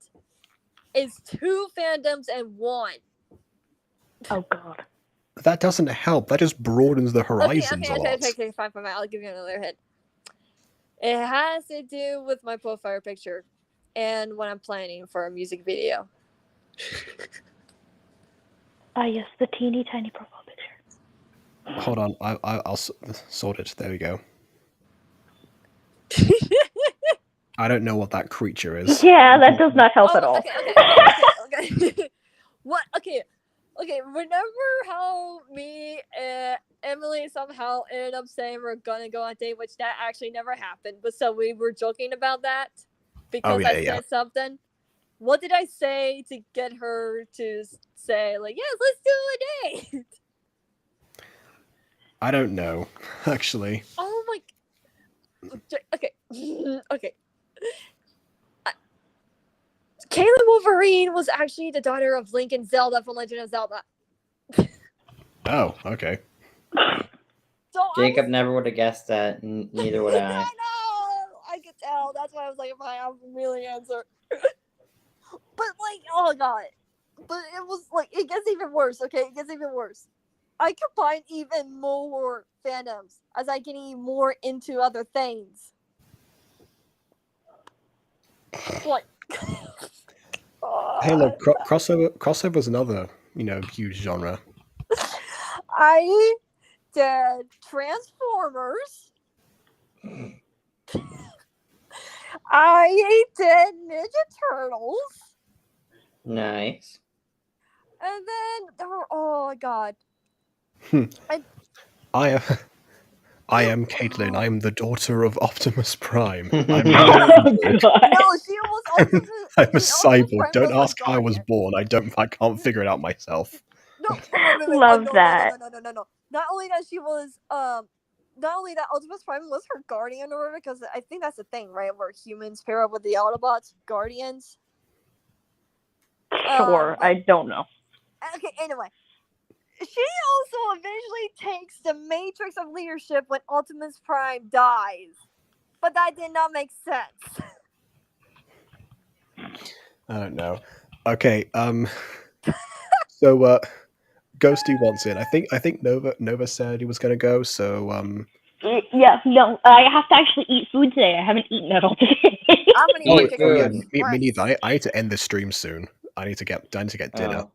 It's 2 fandoms and 1. Oh god. That doesn't help. That just broadens the horizons a lot. Okay, fine. I'll give you another hint. It has to do with my profile picture and what I'm planning for a music video. Yes, the teeny tiny profile picture. Hold on, I'll sort it. There we go. I don't know what that creature is. Yeah, that does not help at all. Okay. What? Okay, remember how me and Emily somehow ended up saying we're gonna go on a date, which that actually never happened. But so we were joking about that because I said something. What did I say to get her to say like, yes, let's do a date? I don't know, actually. Oh my. Okay. Caitlyn Wolverine was actually the daughter of Link and Zelda from Legend of Zelda. Oh, okay. So Jacob never would have guessed that. Neither would I. I know. I could tell. That's why I was like, if I have a really answer. But like, oh god. But it was like, it gets even worse. Okay, it gets even worse. I combine even more fandoms as I get more into other things. What? Hey, look, crossover is another, huge genre. I did Transformers. I did Ninja Turtles. Nice. And then there were, oh my god. I am Caitlyn. I am the daughter of Optimus Prime. Oh, No, God. she was Optimus. I'm a she- Optimus cyborg. Prime Don't was ask how I was Guardian. born. I can't figure it out myself. No, wait. Love no, that. No. Not only that she was not only that Optimus Prime was her guardian or whatever, because I think that's the thing, right? Where humans pair up with the Autobots, guardians. Sure, I don't know. Okay, anyway. She also eventually takes the Matrix of leadership when Optimus Prime dies. But that did not make sense. I don't know. Okay, so Ghosty wants in. I think Nova said he was gonna go, so Yeah, no, I have to actually eat food today. I haven't eaten at all today. I'm gonna Eat eat food. yeah, chicken. me neither. I need to end this stream soon. I need to get dinner. Oh.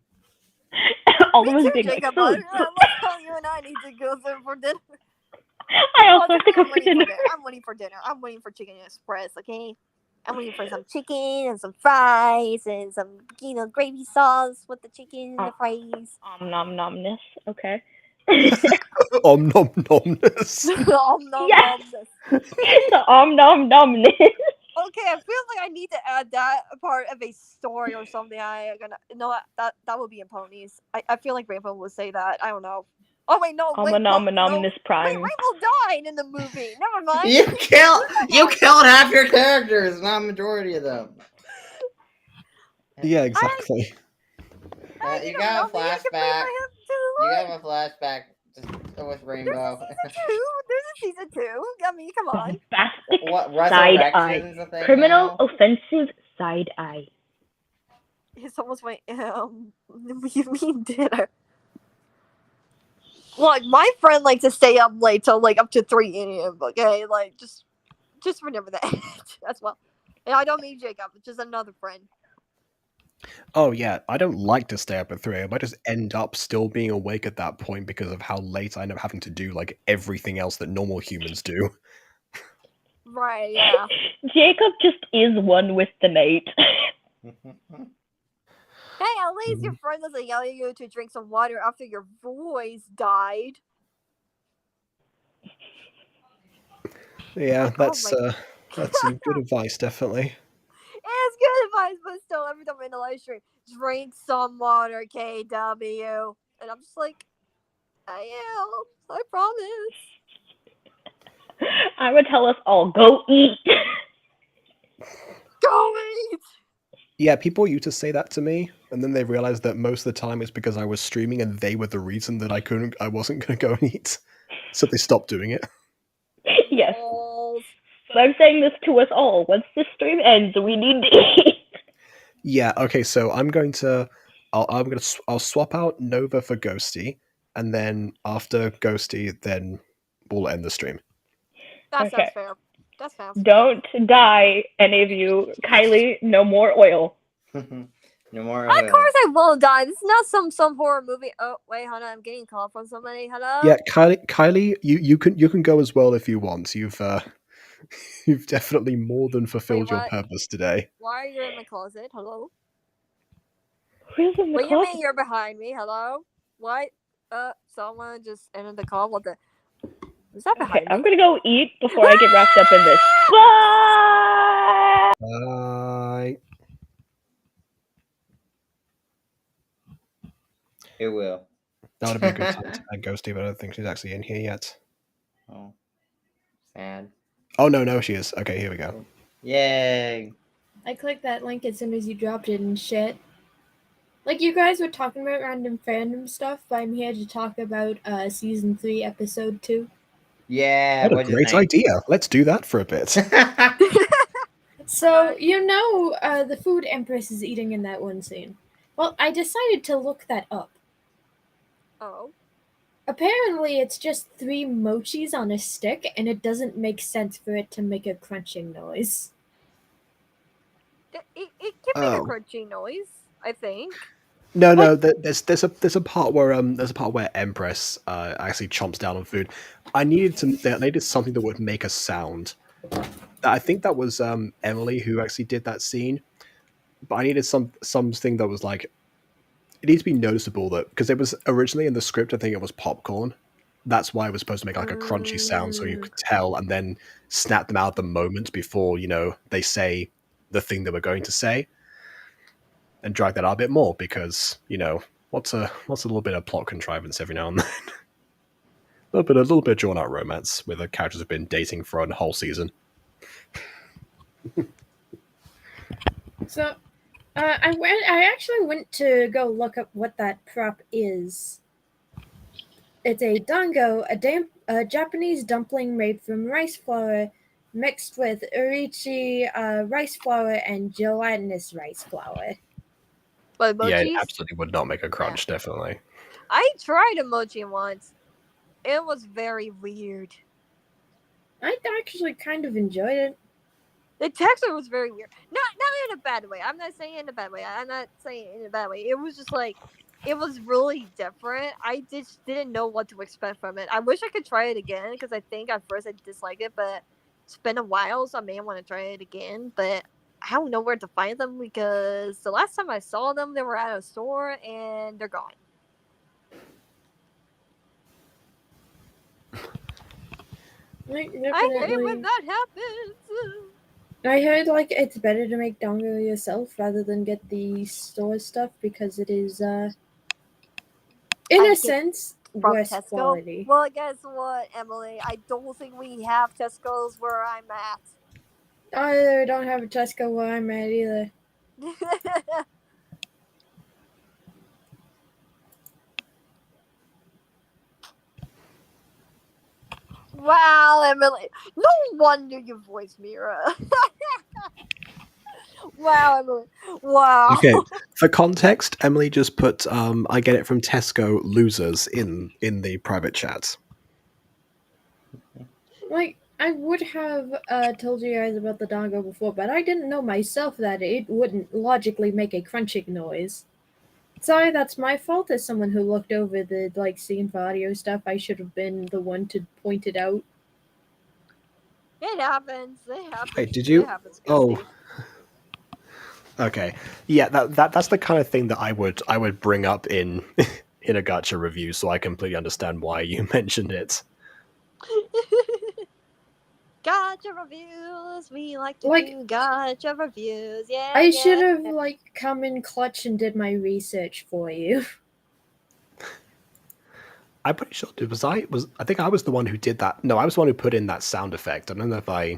All Me of us too, being like, Jacob. food. Let's tell you and I need to go there for dinner. I also have to go for dinner. I'm waiting for dinner. I'm waiting for Chicken Express, okay? I'm waiting for some chicken and some fries and some, gravy sauce with the chicken and the fries. Nom nomness, okay. Om nom nomness. Om nom Yes! nomness. The nom nomness. Okay, I feel like I need to add that part of a story or something. That would be in ponies. I feel like Rainbow would say that. I don't know. Oh wait, no, wait, Omnomnomnus Wait, prime. Rainbow died in the movie. Never mind. You killed half your characters, not a majority of them. Yeah, exactly. You got a flashback. You have a flashback with Rainbow. There's a season 2. I mean, come on. Bombastic What side resurrection's eye. a thing Criminal now? offensive side eye. It's almost my you mean dinner. Look, my friend likes to stay up late till like up to 3 a.m. Okay, like just remember that as well. And I don't mean Jacob, it's just another friend. Oh yeah, I don't like to stay up at 3 a.m. I just end up still being awake at that point because of how late I end up having to do like everything else that normal humans do. Right, yeah. Jacob just is one with the night. Hey, at least your friend doesn't yell at you to drink some water after your voice died. Yeah, Like, that's oh some good advice, definitely. It's good advice, but still, every time I'm in the live stream, drink some water, KW. And I'm just like, I am. I promise. I would tell us all, go eat. Go eat! Yeah, people used to say that to me, and then they realized that most of the time it's because I was streaming and they were the reason that I wasn't going to go and eat. So they stopped doing it. Yes. Balls. But I'm saying this to us all. Once this stream ends, we need to eat. Yeah, okay, so I'll swap out Nova for Ghosty, and then after Ghosty, then we'll end the stream. That Okay. sounds fair. That's fast. Don't die, any of you. Kylie, no more oil. No more. Of course I won't die. This is not some horror movie. Oh wait, hold on. I'm getting a call from somebody. Hello. Yeah, Kylie, you can go as well if you want. You've definitely more than fulfilled your purpose today. Why are you in the closet? Hello. Who's in the What do closet? you mean you're behind me? Hello. What? Someone just ended the call. What the? Is that behind me? I'm gonna go eat before I get wrapped up in this. Bye! Bye. It will. That would be a good time to add Ghosty, but I don't think she's actually in here yet. Oh, sad. Oh no, she is. Okay, here we go. Yay! I clicked that link as soon as you dropped it and shit. Like, you guys were talking about random fandom stuff, but I'm here to talk about Season 3, Episode 2. Yeah, what a great idea. Let's do that for a bit. So, the food Empress is eating in that one scene. Well, I decided to look that up. Oh. Apparently, it's just 3 mochis on a stick, and it doesn't make sense for it to make a crunching noise. It can make a crunchy noise, I think. No. There's a part where Empress actually chomps down on food. I needed something that would make a sound. I think that was Emily who actually did that scene. But I needed something that was like, it needs to be noticeable, that because it was originally in the script, I think it was popcorn. That's why it was supposed to make like a crunchy sound, so you could tell and then snap them out at the moment before they say the thing they were going to say, and drag that out a bit more, because what's a little bit of plot contrivance every now and then. a little bit of drawn out romance with the characters have been dating for a whole season. So, I actually went to go look up what that prop is. It's a dango, a Japanese dumpling made from rice flour mixed with urichi rice flour and gelatinous rice flour. But emojis? Yeah, it absolutely would not make a crunch, definitely. I tried emoji once. It was very weird. I actually kind of enjoyed it. The texture was very weird. Not in a bad way. I'm not saying it in a bad way. It was just like, it was really different. I just didn't know what to expect from it. I wish I could try it again, because I think at first I disliked it, but it's been a while, so I may want to try it again. But I don't know where to find them, because the last time I saw them, they were at a store and they're gone. I hate when that happens. I heard it's better to make dango yourself rather than get the store stuff, because it is in a sense worse Tesco? quality. Well, guess what, Emily? I don't think we have Tesco's where I'm at. I don't have a Tesco where I'm at either. Wow, Emily. No wonder you voiced Mira. Wow, Emily. Wow. Okay, for context, Emily just put I get it from Tesco losers in the private chat. I would have told you guys about the dango before, but I didn't know myself that it wouldn't logically make a crunching noise. Sorry, that's my fault. As someone who looked over the scene for audio stuff, I should have been the one to point it out. It happens. Wait, did you? Oh. Okay. Yeah, that's the kind of thing that I would bring up in a gacha review, so I completely understand why you mentioned it. Gacha reviews. We like to do gacha reviews. Yeah. I should have come in clutch and did my research for you. I'm pretty sure I think I was the one who did that. No, I was the one who put in that sound effect. I don't know if I.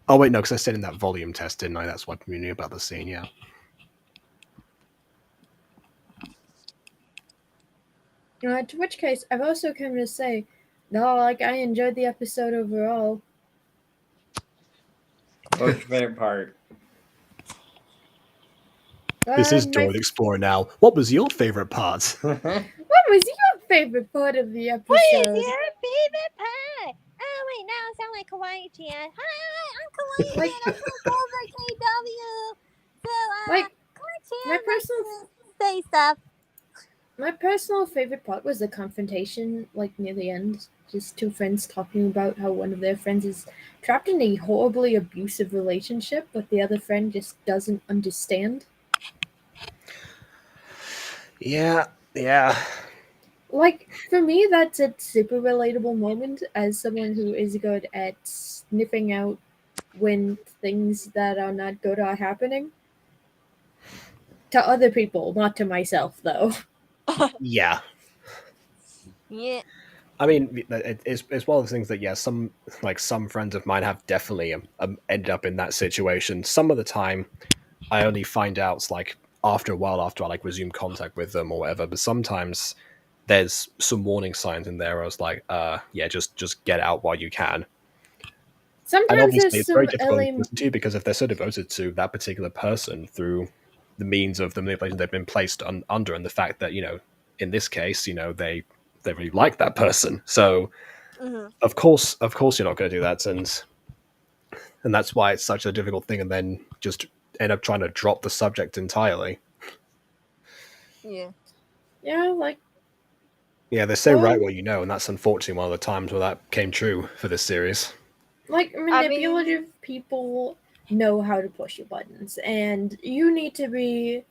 Oh wait, no, because I said in that volume test, didn't I? That's what we knew about the scene. Yeah. To which case, I've also come to say, no, I enjoyed the episode overall. What's your favorite part? This is Droid Explorer now. What was your favorite part? What was your favorite part of the episode? What is your favorite part? Oh wait, now I sound like Kawaii Chan. Hi, I'm Kawaii Chan. I'm from over KW. So my personal say stuff. My personal favorite part was the confrontation, near the end. Just 2 friends talking about how one of their friends is trapped in a horribly abusive relationship, but the other friend just doesn't understand. Yeah. For me, that's a super relatable moment as someone who is good at sniffing out when things that are not good are happening. To other people, not to myself, though. Yeah. Yeah. I mean, it's one of the things that some friends of mine have definitely ended up in that situation. Some of the time, I only find out like after a while, after I like resume contact with them or whatever. But sometimes there's some warning signs in there. I was like, yeah, just get out while you can. Sometimes And obviously, there's it's very some difficult early. to listen to because if they're so devoted to that particular person through the means of the manipulation they've been placed under, and the fact that in this case, they really like that person, so of course you're not going to do that, and that's why it's such a difficult thing, and then just end up trying to drop the subject entirely. Yeah. Yeah, like. Yeah, they say right what you know, and that's unfortunately one of the times where that came true for this series. Like, manipulative people know how to push your buttons, and you need to be,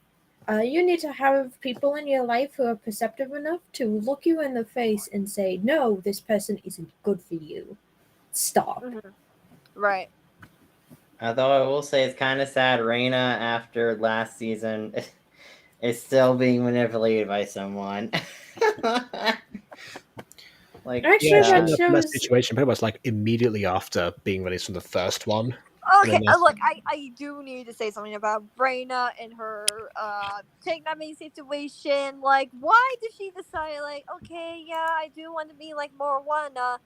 you need to have people in your life who are perceptive enough to look you in the face and say, no, this person isn't good for you. Stop. Right. Although I will say it's kind of sad, Reina, after last season, is still being manipulated by someone. Like, actually, that shows... situation pretty much like immediately after being released from the first one. Okay, look, I do need to say something about Reina and her kidnapping situation. Like, why did she decide, like, okay, yeah, I do want to be like Morwana.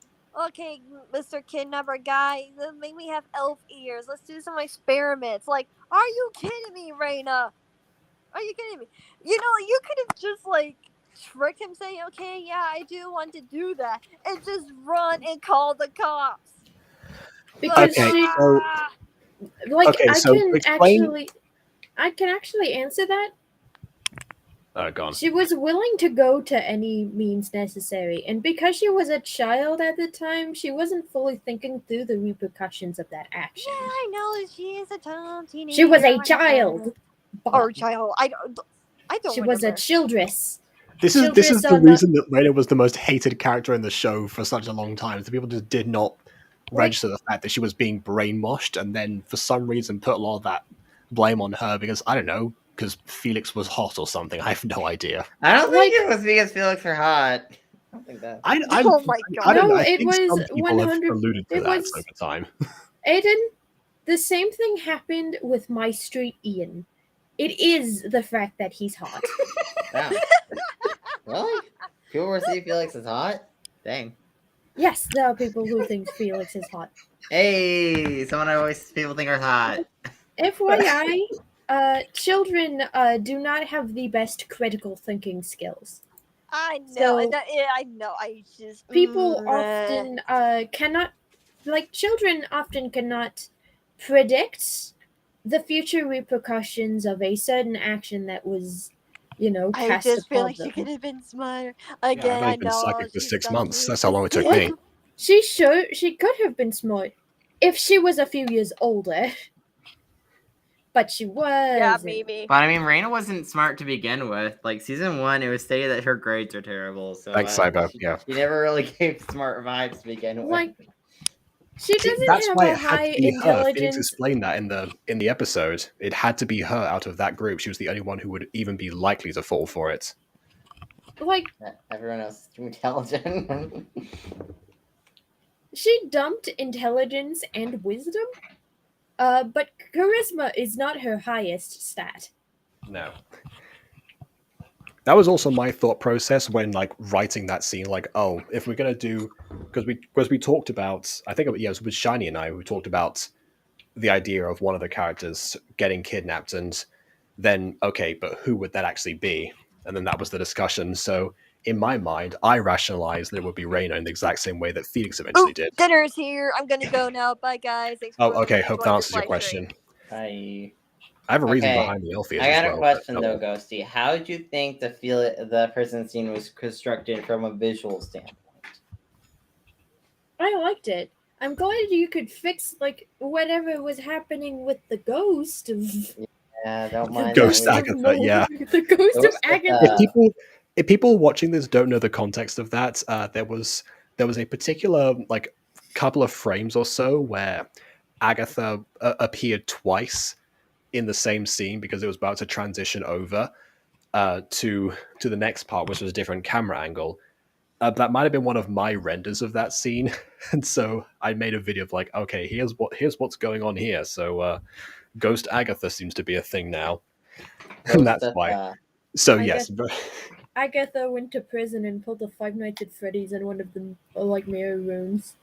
Okay, Mr. Kidnapper guy, make me have elf ears. Let's do some experiments. Like, are you kidding me, Reina? Are you kidding me? You could have just like tricked him, saying, okay, yeah, I do want to do that, and just run and call the cops. Because I can actually answer that. Gone. She was willing to go to any means necessary, and because she was a child at the time, she wasn't fully thinking through the repercussions of that action. Yeah, I know she is a teenager. She was a child. Or child. I don't. She was a childress. This is the reason that Reina was the most hated character in the show for such a long time. The people just did not register the fact that she was being brainwashed, and then for some reason put a lot of that blame on her because I don't know, because Felix was hot or something. I have no idea. I don't think it was because Felix were hot. I don't think that. Oh my god! No, it was 100. Alluded to that over time. Aiden, the same thing happened with My Street Ian. It is the fact that he's hot. Wow. Really? People were saying Felix is hot? Dang. Yes, there are people who think Felix is hot. Hey, someone people think are hot. FYI, children do not have the best critical thinking skills. I know. So, I know. I just people often cannot, like children often cannot predict the future repercussions of a certain action that was, I just feel like she could have been smarter. Again, I've been psychic for 6 months. That's how long it took me. She could have been smart if she was a few years older. But she was. Yeah, maybe. But I mean, Reina wasn't smart to begin with. Like season 1, it was stated that her grades are terrible. So thanks, Cyber. Yeah. She never really gave smart vibes to begin with. Like, she doesn't have a high intelligence. Phoenix explained that in the episode. It had to be her out of that group. She was the only one who would even be likely to fall for it. Like, everyone else is too intelligent. She dumped intelligence and wisdom, but charisma is not her highest stat. No. That was also my thought process when writing that scene. Like, oh, if we're gonna do, because we talked about, I think it was with Shiny and I, we talked about the idea of one of the characters getting kidnapped, and then okay, but who would that actually be? And then that was the discussion. So in my mind, I rationalized that it would be Reina in the exact same way that Felix eventually did. Dinner's here. I'm gonna go now. Bye, guys. Okay. Hope that answers your question. Bye. I have a reason behind the Elfie. I got a question though, Ghosty. How did you think the prison scene was constructed from a visual standpoint? I liked it. I'm glad you could fix whatever was happening with the ghost of. Yeah, don't mind. Ghost Agatha, yeah. The ghost of Agatha. If people watching this don't know the context of that, there was a particular couple of frames or so where Agatha appeared twice in the same scene because it was about to transition over to the next part, which was a different camera angle. That might have been one of my renders of that scene, and so I made a video of like, okay, here's what's going on here. So Ghost Agatha seems to be a thing now, and that's why. So yes, Agatha went to prison and pulled a Five Nights at Freddy's in one of the like mirror rooms.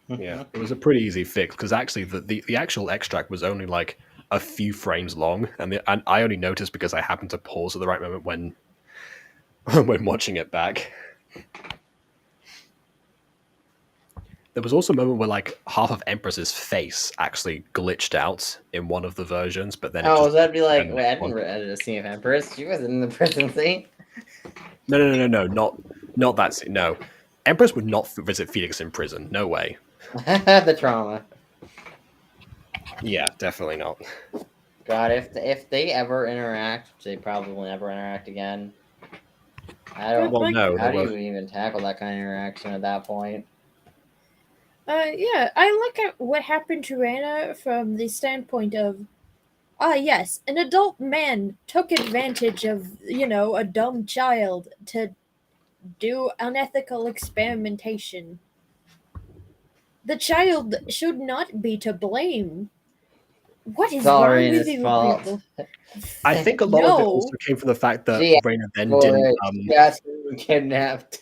Yeah, it was a pretty easy fix because actually the actual extract was only like a few frames long, and I only noticed because I happened to pause at the right moment when watching it back. There was also a moment where like half of Empress's face actually glitched out in one of the versions, but then that'd be like, wait, I didn't edit a scene of Empress. She wasn't in the prison scene. No, not that scene. No, Empress would not visit Felix in prison. No way. The trauma. Yeah, definitely not. God, if they ever interact, which they probably will never interact again. I don't. Well, no. How do you even tackle that kind of interaction at that point? Yeah, I look at what happened to Rana from the standpoint of, yes, an adult man took advantage of, a dumb child to do unethical experimentation. The child should not be to blame. What is wrong with you people? I think a lot of it also came from the fact that Raina then didn't. That's kidnapped.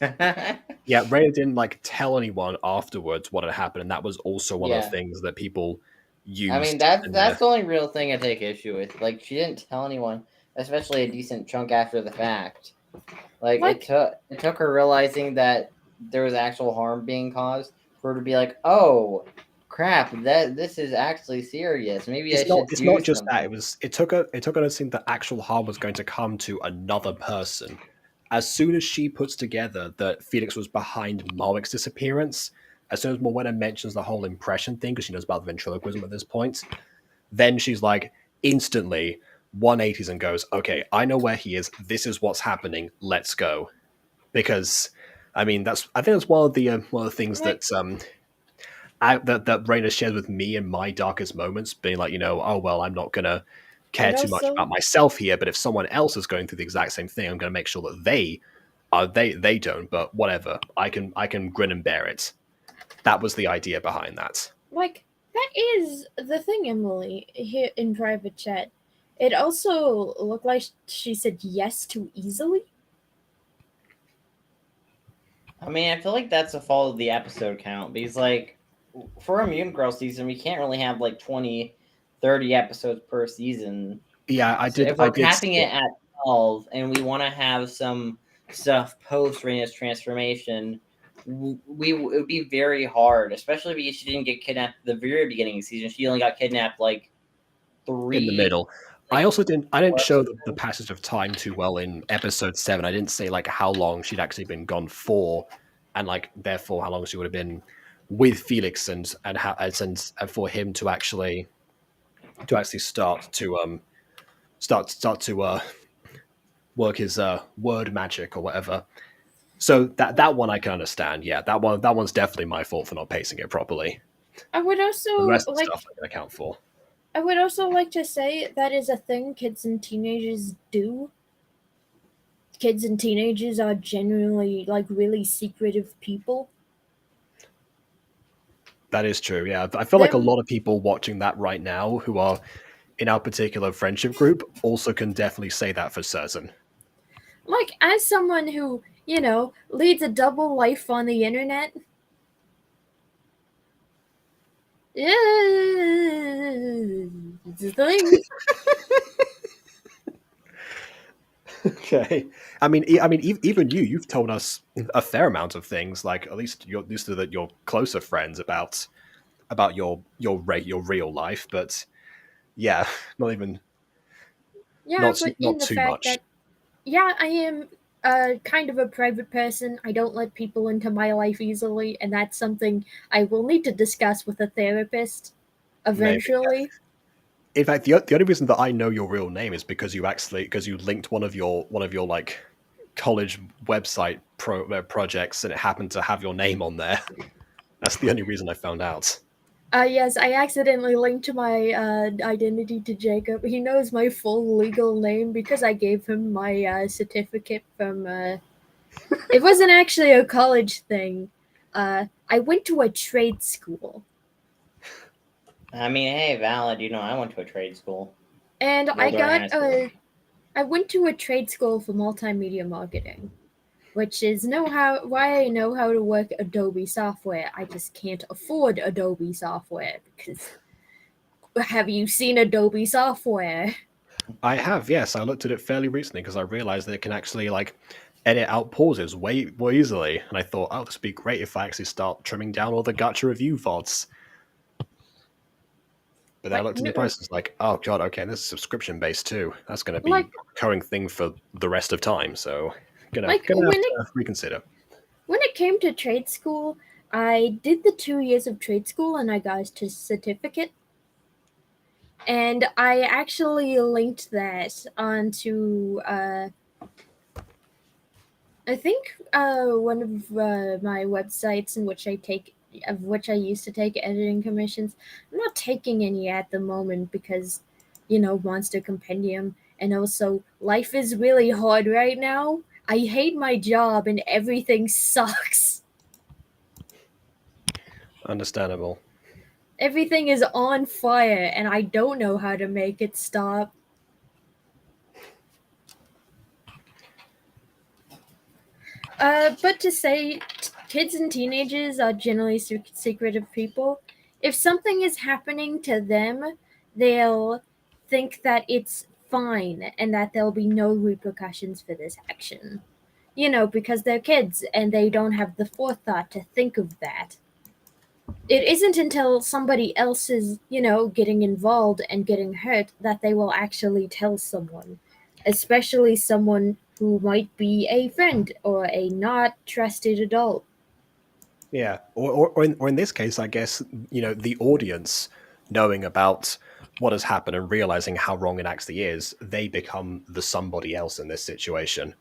Yeah, Raina didn't like tell anyone afterwards what had happened, and that was also one of the things that people used. I mean, that's the only real thing I take issue with. Like, she didn't tell anyone, especially a decent chunk after the fact. Like it took her realizing that there was actual harm being caused for her to be like, oh crap, this is actually serious. Maybe it's not just something. that. It took her to think that actual harm was going to come to another person. As soon as she puts together that Felix was behind Marwick's disappearance, as soon as Morwenna mentions the whole impression thing, because she knows about the ventriloquism at this point, then she's like instantly 180s and goes, okay, I know where he is. This is what's happening. Let's go. Because I mean, I think that's one of the things that Raina shared with me in my darkest moments, being like, oh well, I'm not gonna care too much about myself here, but if someone else is going through the exact same thing, I'm gonna make sure that they don't. But whatever, I can grin and bear it. That was the idea behind that. Like, that is the thing, Emily, here in private chat. It also looked like she said yes too easily. I mean, I feel like that's a fault of the episode count, because like for a Mutant Girl season, we can't really have like 20, 30 episodes per season. Yeah, I did. If we're capping it at 12, and we want to have some stuff post Raina's transformation, it would be very hard, especially because she didn't get kidnapped at the very beginning of the season. She only got kidnapped like 3 in the middle. I also didn't show the passage of time too well in episode 7. I didn't say like how long she'd actually been gone for, and like therefore how long she would have been with Felix and for him to actually start to work his word magic or whatever. So that one I can understand. Yeah, that one's definitely my fault for not pacing it properly. I would also the rest of the stuff I can account for. I would also like to say that is a thing kids and teenagers do. Kids and teenagers are generally like really secretive people. That is true, yeah. I feel like a lot of people watching that right now who are in our particular friendship group also can definitely say that for certain. Like, as someone who, leads a double life on the internet, it's a thing. Okay. I mean, even you've told us a fair amount of things, like at least your closer friends about your real life, but yeah, not even. Yeah, not too much. That, yeah, I am kind of a private person. I don't let people into my life easily, and that's something I will need to discuss with a therapist eventually. Maybe, yeah. In fact, the only reason that I know your real name is because you linked one of your like college website projects, and it happened to have your name on there. That's the only reason I found out. Yes, I accidentally linked my identity to Jacob. He knows my full legal name because I gave him my certificate from It wasn't actually a college thing. I went to a trade school. I mean, hey, valid. I went to a trade school. And I went to a trade school for multimedia marketing, which is why I know how to work Adobe software. I just can't afford Adobe software because have you seen Adobe software? I have, yes. I looked at it fairly recently because I realized that it can actually edit out pauses way more easily. And I thought, oh, this would be great if I actually start trimming down all the gacha review VODs. But then I looked at the prices, oh god, okay, this is subscription based too. That's going to be a recurring thing for the rest of time. So gonna have to reconsider. When it came to trade school, I did the 2 years of trade school and I got a certificate. And I actually linked that onto I think one of my websites in which I used to take editing commissions. I'm not taking any at the moment because, Monster Compendium, and also life is really hard right now. I hate my job and everything sucks. Understandable. Everything is on fire and I don't know how to make it stop. But to say kids and teenagers are generally secretive people. If something is happening to them, they'll think that it's fine and that there'll be no repercussions for this action. Because they're kids and they don't have the forethought to think of that. It isn't until somebody else is, getting involved and getting hurt that they will actually tell someone, especially someone who might be a friend or a not trusted adult. Yeah, or in this case, I guess, the audience knowing about what has happened and realizing how wrong it actually is, they become the somebody else in this situation.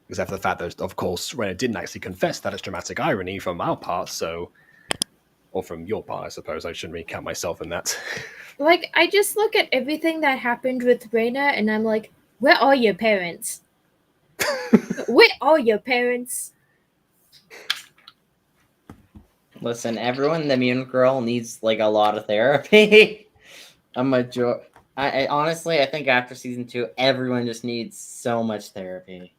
Except for the fact that, of course, Rena didn't actually confess that it's dramatic irony from our part, or from your part, I suppose. I shouldn't really count myself in that. I just look at everything that happened with Rena and I'm like, where are your parents? Where are your parents? Listen, everyone, the Mutant Girl needs a lot of therapy. I honestly, I think after season 2, everyone just needs so much therapy.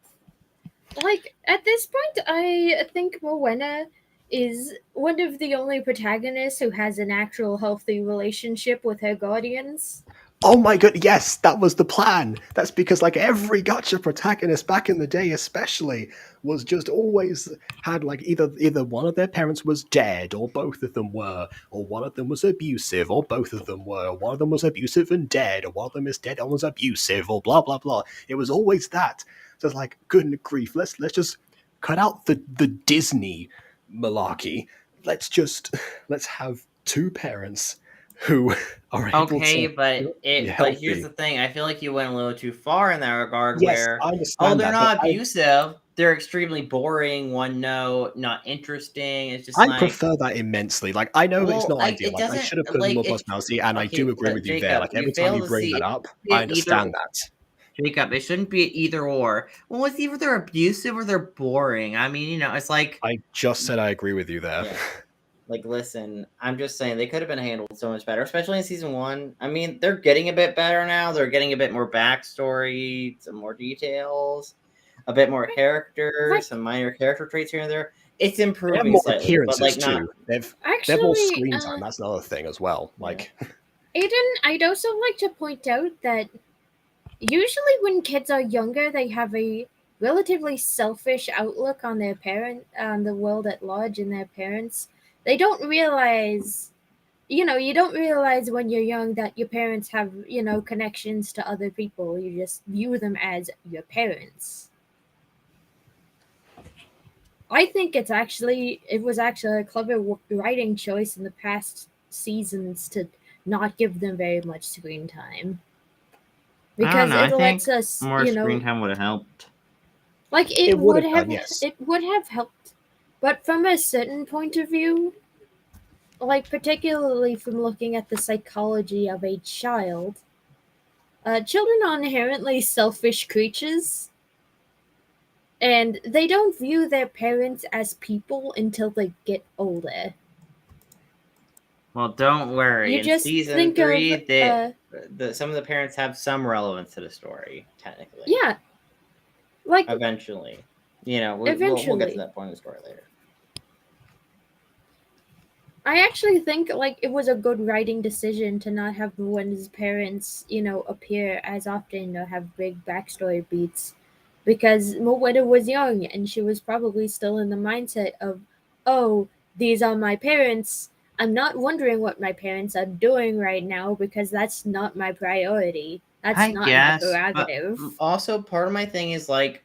At this point, I think Rowena is one of the only protagonists who has an actual healthy relationship with her guardians. Oh my god, yes, that was the plan. That's because every gacha protagonist back in the day especially was just always had either one of their parents was dead or both of them were, or one of them was abusive or both of them were, or one of them was abusive and dead, or one of them is dead and was abusive, or blah blah blah. It was always that. So it's good grief, let's just cut out the Disney malarkey. Let's have two parents who are able to but here's the thing. I feel like you went a little too far in that regard. Yes, where I understand they're not abusive. They're extremely boring. One note, not interesting. It's just I prefer that immensely. I know it's not ideal. I should have put more personality, and I do agree with you Jacob, there. Every time you bring that up, I understand that. Jacob, it shouldn't be either or. Well, it's either they're abusive or they're boring. I mean, it's like I just said I agree with you there. Yeah. Listen, I'm just saying they could have been handled so much better, especially in season 1. I mean, they're getting a bit better now. They're getting a bit more backstory, some more details, a bit more character, some minor character traits here and there. It's improving more slightly, appearances but too. They've more screen time. That's another thing as well. Aiden, I'd also like to point out that usually when kids are younger, they have a relatively selfish outlook on their on the world at large and their parents. They don't realize, you don't realize when you're young that your parents have, connections to other people. You just view them as your parents. I think it was actually a clever writing choice in the past seasons to not give them very much screen time. Because it lets us more screen time would have helped. It would have helped. But from a certain point of view, particularly from looking at the psychology of a child, children are inherently selfish creatures. And they don't view their parents as people until they get older. Well, don't worry. You In just season think 3, of some of the parents have some relevance to the story, technically. yeah, like Eventually. We'll get to eventually. that point in the story later. I actually think like it was a good writing decision to not have Moena's parents, appear as often or have big backstory beats, because Moena was young and she was probably still in the mindset of, oh, these are my parents. I'm not wondering what my parents are doing right now because that's not my priority. That's I not my guess, but prerogative. also part of my thing is like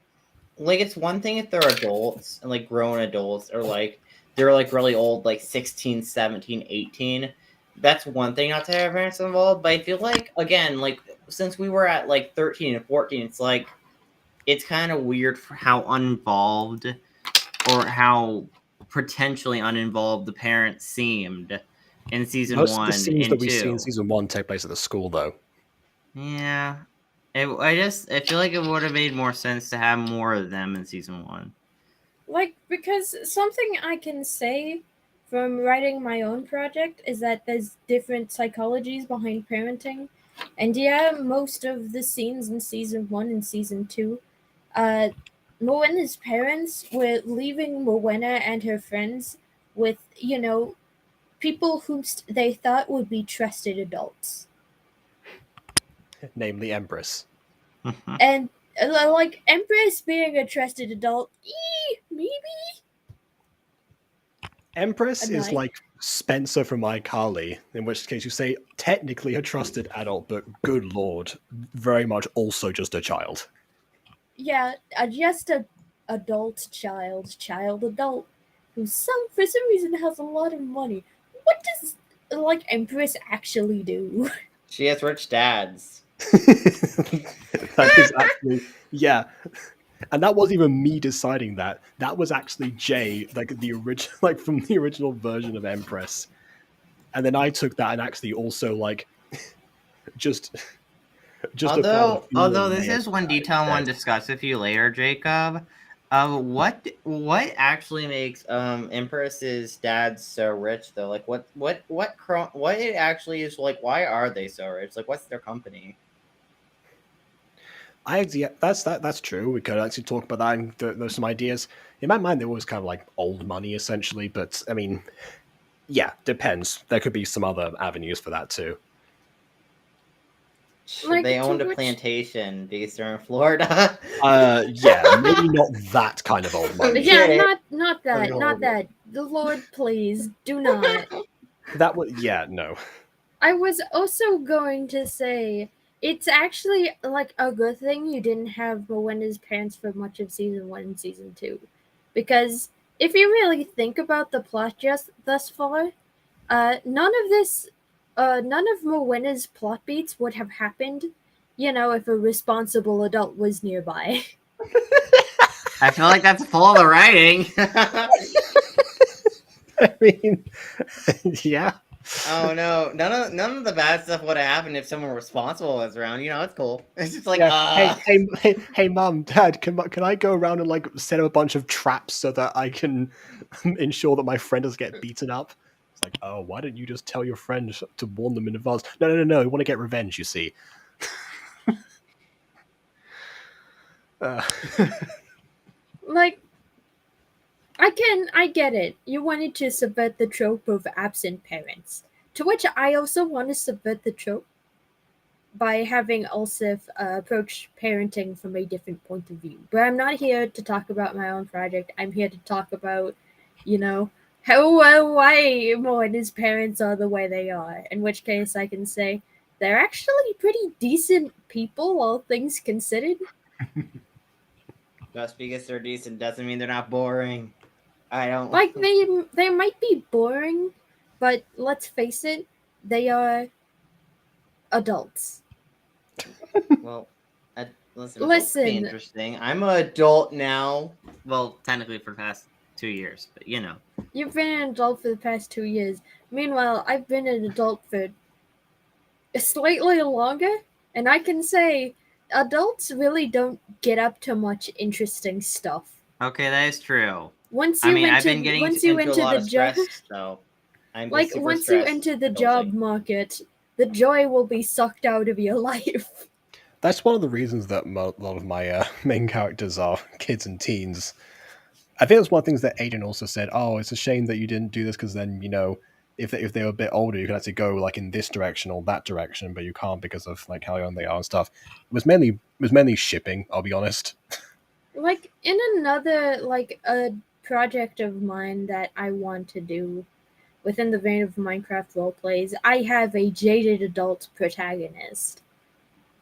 it's one thing if they're adults and like grown adults, or like they're like really old, like 16, 17, 18. That's one thing not to have parents involved. But I feel like, again, like since we were at like 13 and 14, it's like it's kind of weird for how uninvolved or how potentially uninvolved the parents seemed in season Most 1 of the scenes that and we see 2. in season 1 take place at the school, though. Yeah. I feel like it would have made more sense to have more of them in season 1. Like, because something I can say from writing my own project is that there's different psychologies behind parenting. And yeah, most of the scenes in season 1 and season 2, Moena's parents were leaving Moena and her friends with, people who they thought would be trusted adults. Namely Empress. And, like, Empress being a trusted adult, maybe? Empress is Annoying. like Spencer from iCarly, in which case you say technically a trusted adult, but good lord, very much also just a child. Yeah, just a adult adult, who for some reason has a lot of money. What does like Empress actually do? She has rich dads. That is actually, yeah. And that wasn't even me deciding that. That was actually Jay, like the original, like from the original version of Empress. And then I took that and actually also like just Although this is one detail I want to discuss with you later, Jacob. What actually makes Empress's dad so rich though? Like what it actually is like? Why are they so rich? Like what's their company? That's true. We could actually talk about that, and there's some ideas in my mind. There was kind of like old money essentially, but I mean, yeah, depends. There could be some other avenues for that too. Like, they owned a plantation because they're in Florida. Yeah, maybe not that kind of old money. Yeah, not that. The Lord, please do not. That would, yeah, no. I was also going to say it's actually like a good thing you didn't have Moena's parents for much of season 1 and season 2, because if you really think about the plot just thus far, none of Moena's plot beats would have happened, if a responsible adult was nearby. I feel like that's full of the writing. I mean, yeah. Oh no! None of the bad stuff would have happened if someone responsible was around. It's cool. It's just like, yeah. Hey, mom, dad, can I go around and like set up a bunch of traps so that I can ensure that my friend doesn't get beaten up? It's like, oh, why didn't you just tell your friend to warn them in advance? No. We want to get revenge. You see. Like, I get it. You wanted to subvert the trope of absent parents, to which I also want to subvert the trope by having Ulsif approach parenting from a different point of view. But I'm not here to talk about my own project. I'm here to talk about, why Moena's parents are the way they are. In which case I can say they're actually pretty decent people, all things considered. Just because they're decent doesn't mean they're not boring. I don't like they might be boring, but let's face it, they are adults. Well, listen. Be interesting. I'm an adult now. Well, technically for the past 2 years, but You've been an adult for the past 2 years. Meanwhile, I've been an adult for slightly longer, and I can say adults really don't get up to much interesting stuff. Okay, that is true. Once you I've been getting into a lot of stress, so I'm like super once stressed. you enter the job market, the joy will be sucked out of your life. That's one of the reasons that a lot of my main characters are kids and teens. I think that's one of the things that Aiden also said. Oh, it's a shame that you didn't do this because then, you know, if they were a bit older, you could actually go like in this direction or that direction, but you can't because of like how young they are and stuff. It was mainly shipping. I'll be honest. Like in another like a project of mine that I want to do within the vein of Minecraft roleplays, I have a jaded adult protagonist,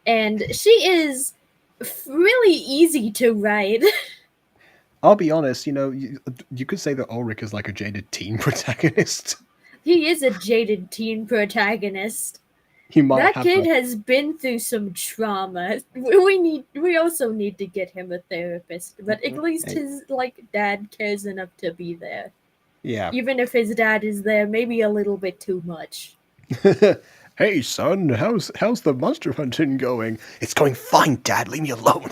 and she is really easy to write. I'll be honest. You know, you could say that Ulrich is like a jaded teen protagonist. He is a jaded teen protagonist. He might That have kid has been through some trauma. We also need to get him a therapist, but at least his like dad cares enough to be there. Yeah. Even if his dad is there, maybe a little bit too much. Hey son, how's the monster hunting going? It's going fine, Dad. Leave me alone.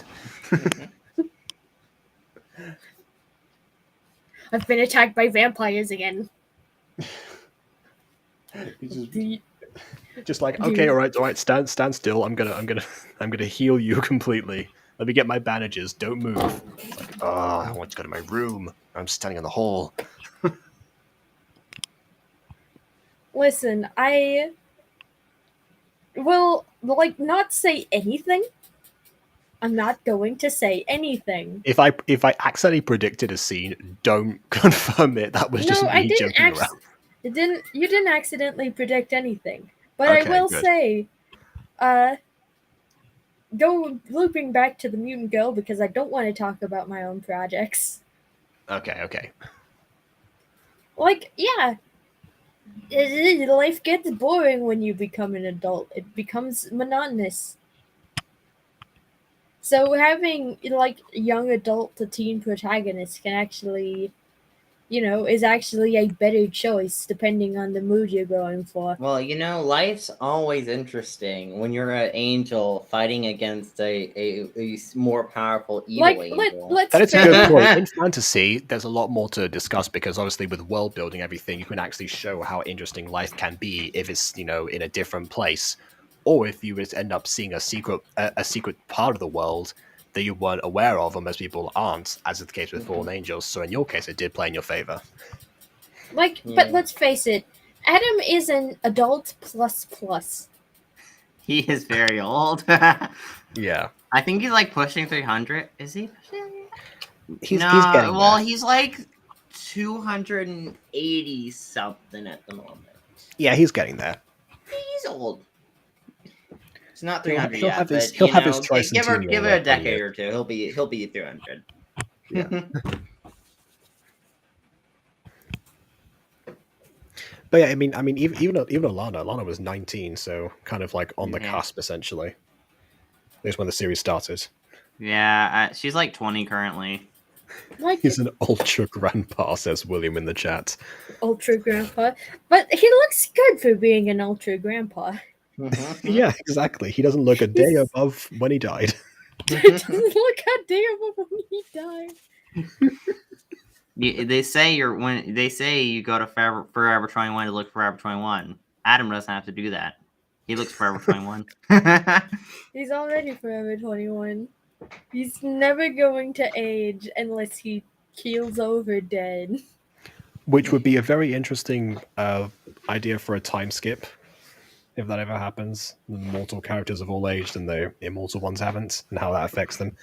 I've been attacked by vampires again. Just like, okay, all right, stand still. I'm gonna heal you completely. Let me get my bandages. Don't move. It's like, I want to go to my room. I'm standing in the hall. Listen, I will like not say anything. I'm not going to say anything. If I accidentally predicted a scene, don't confirm it. That was just me joking around. You didn't accidentally predict anything. But Okay, I will good. say, go looping back to the mutant girl because I don't want to talk about my own projects. Okay. Like, yeah. Life gets boring when you become an adult. It becomes monotonous. So having like young adult to teen protagonists can actually, is actually a better choice depending on the mood you're going for. Well, life's always interesting when you're an angel fighting against a more powerful evil angel. That is a good point. In fantasy, there's a lot more to discuss because obviously with world building, everything, you can actually show how interesting life can be if it's, in a different place. Or if you would end up seeing a secret part of the world that you weren't aware of, or most people aren't, as is the case with Fallen Angels. So in your case, it did play in your favor. But let's face it, Adam is an adult plus. He is very old. Yeah. I think he's like pushing 300. Is he pushing? He's getting well, there. He's like 280 something at the moment. Yeah, he's getting there. He's old. It's not 300 he'll yet, have his, but he'll have his give it a decade or two. He'll be 300. Yeah. But yeah, I mean, even Alana was 19, so kind of like on the cusp essentially. At least when the series started. Yeah, she's like 20 currently. He's an ultra grandpa, says William in the chat. Ultra grandpa, but he looks good for being an ultra grandpa. Yeah, exactly. He doesn't look a day above when he died. He doesn't look a day above when he died. They say you go to Forever 21 to look Forever 21. Adam doesn't have to do that. He looks Forever 21. He's already Forever 21. He's never going to age unless he keels over dead. Which would be a very interesting idea for a time skip. If that ever happens, the mortal characters have all aged and the immortal ones haven't, and how that affects them.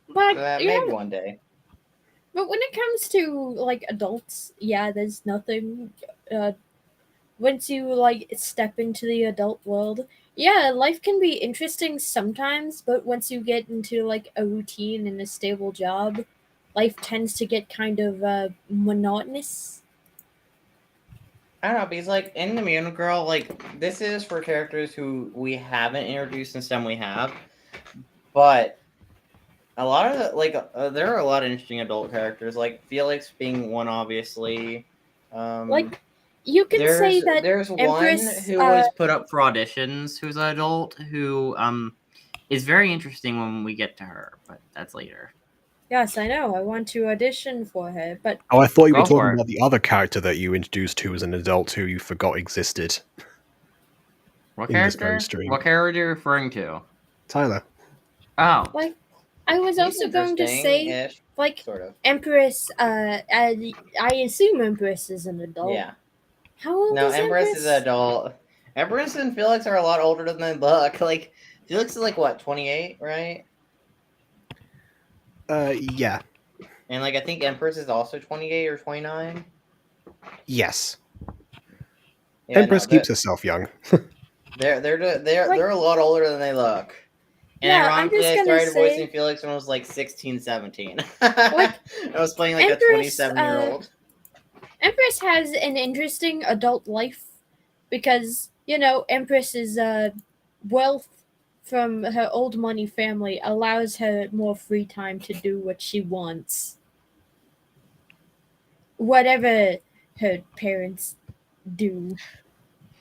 But maybe one day. But when it comes to like adults, yeah, there's nothing. Once you like step into the adult world, yeah, life can be interesting sometimes. But once you get into like a routine and a stable job, life tends to get kind of monotonous. I don't know, because like in the Mutant Girl, like this is for characters who we haven't introduced and some we have, but a lot of there are a lot of interesting adult characters, like Felix being one, obviously. You can say that there's Empress, one who was put up for auditions who's an adult who is very interesting when we get to her, but that's later. Yes, I know. I want to audition for her, but I thought you were Go for talking it. about the other character that you introduced who was an adult who you forgot existed. What in this character? very stream. What character are you referring to? Tyler. Oh, like, I was he's also going to say, interesting-ish, like, sort of. Empress, I assume Empress is an adult. Yeah. How old No, is Empress is an adult. Empress and Felix are a lot older than they look. Like, Felix is like, what, 28, right? Yeah. And, like, I think Empress is also 28 or 29. Yes. Yeah, Empress keeps herself young. They're a lot older than they look. And Yeah, I'm ironically, just I gonna started say- voicing Felix when I was like 16, 17. Like, I was playing like Empress, a 27-year-old. Empress has an interesting adult life because, Empress's wealth from her old money family allows her more free time to do what she wants. Whatever her parents do.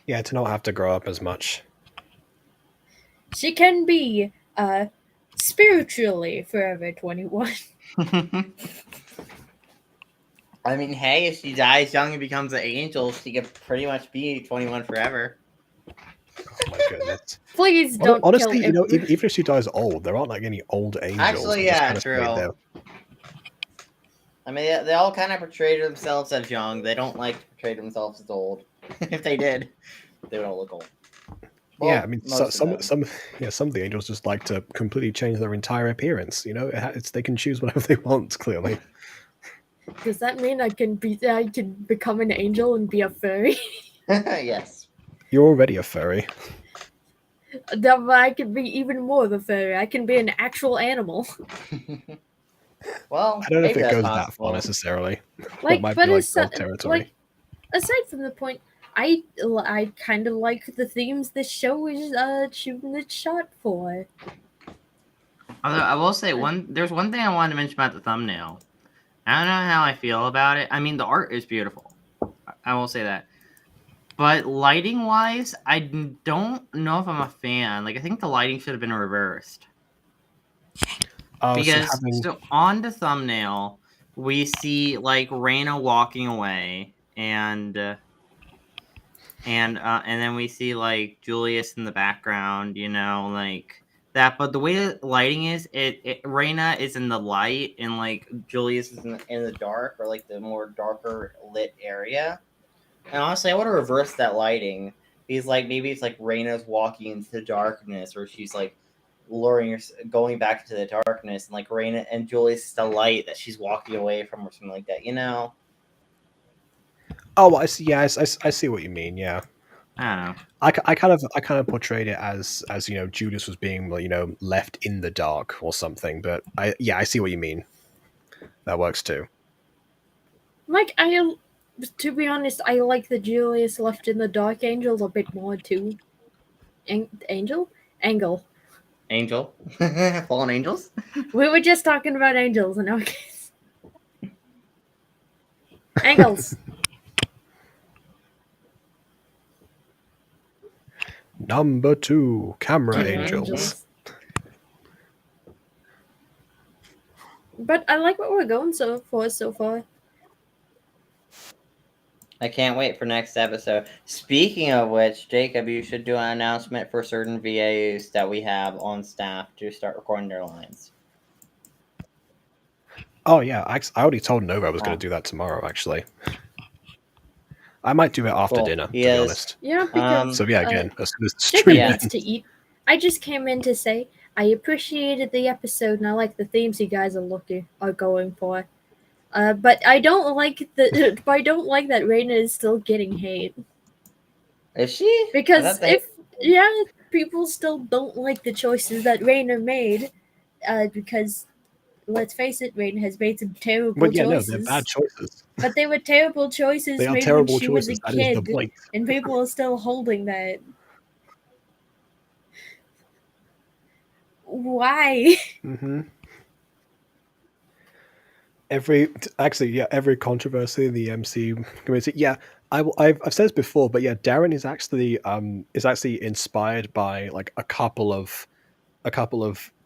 Yeah, to not have to grow up as much. She can be spiritually forever 21. I mean, hey, if she dies young and becomes an angel, she could pretty much be 21 forever. Oh my goodness. Please don't Honestly, kill Empress. even if she dies old, there aren't like any old angels. Actually, They're just yeah, kinda true. straight there. I mean, they all kind of portray themselves as young. They don't like to portray themselves as old. If they did, they would all look old. Well, yeah, I mean, some of the angels just like to completely change their entire appearance. They can choose whatever they want. Clearly. Does that mean I can become an angel and be a furry? Yes. You're already a furry. No, but I can be even more of a furry. I can be an actual animal. Well, I don't know if maybe it that's goes that possible. far necessarily. Like, might but be like dog territory. aside from the point, I kind of like the themes this show is shooting its shot for. Although I will say there's one thing I wanted to mention about the thumbnail. I don't know how I feel about it. I mean, the art is beautiful. I will say that. But lighting wise, I don't know if I'm a fan. Like, I think the lighting should have been reversed. Because so on the thumbnail, we see like Raina walking away, and then we see like Julius in the background, like that. But the way that lighting is, Raina is in the light, and like Julius is in the dark, or like the more darker lit area. And honestly, I want to reverse that lighting. Because like maybe it's like Raina's walking into the darkness, or she's like going back into the darkness, and like Raina and Julius is the light that she's walking away from, or something like that. Oh, I see. Yeah, I see what you mean. Yeah. I don't know. I kind of portrayed it as Judas was being left in the dark or something. But I see what you mean. That works too. Like, to be honest, I like the Julius left in the dark angel a bit more too. Angle. Fallen angels. We were just talking about angels in our case. Angles. Number 2, camera angels. But I like what we're going so far. I can't wait for next episode. Speaking of which, Jacob, you should do an announcement for certain VAs that we have on staff to start recording their lines. Oh yeah, I already told Nova I was going to do that tomorrow. Actually, I might do it after dinner. To be honest. Yeah, because so yeah, again, as soon as the Jacob stream needs to eat. I just came in to say I appreciated the episode and I like the themes you guys are going for. But I don't like that Raina is still getting hate. Is she? Because people still don't like the choices that Raina made. Because let's face it, Raina has made some terrible choices. No, they're bad choices. But they were terrible choices they are made terrible when she choices. was a That kid, is the point. and people are still holding that. Why? Mm-hmm. Every controversy in the MC community. Yeah, I've said this before, but yeah, Darren is actually inspired by like a couple of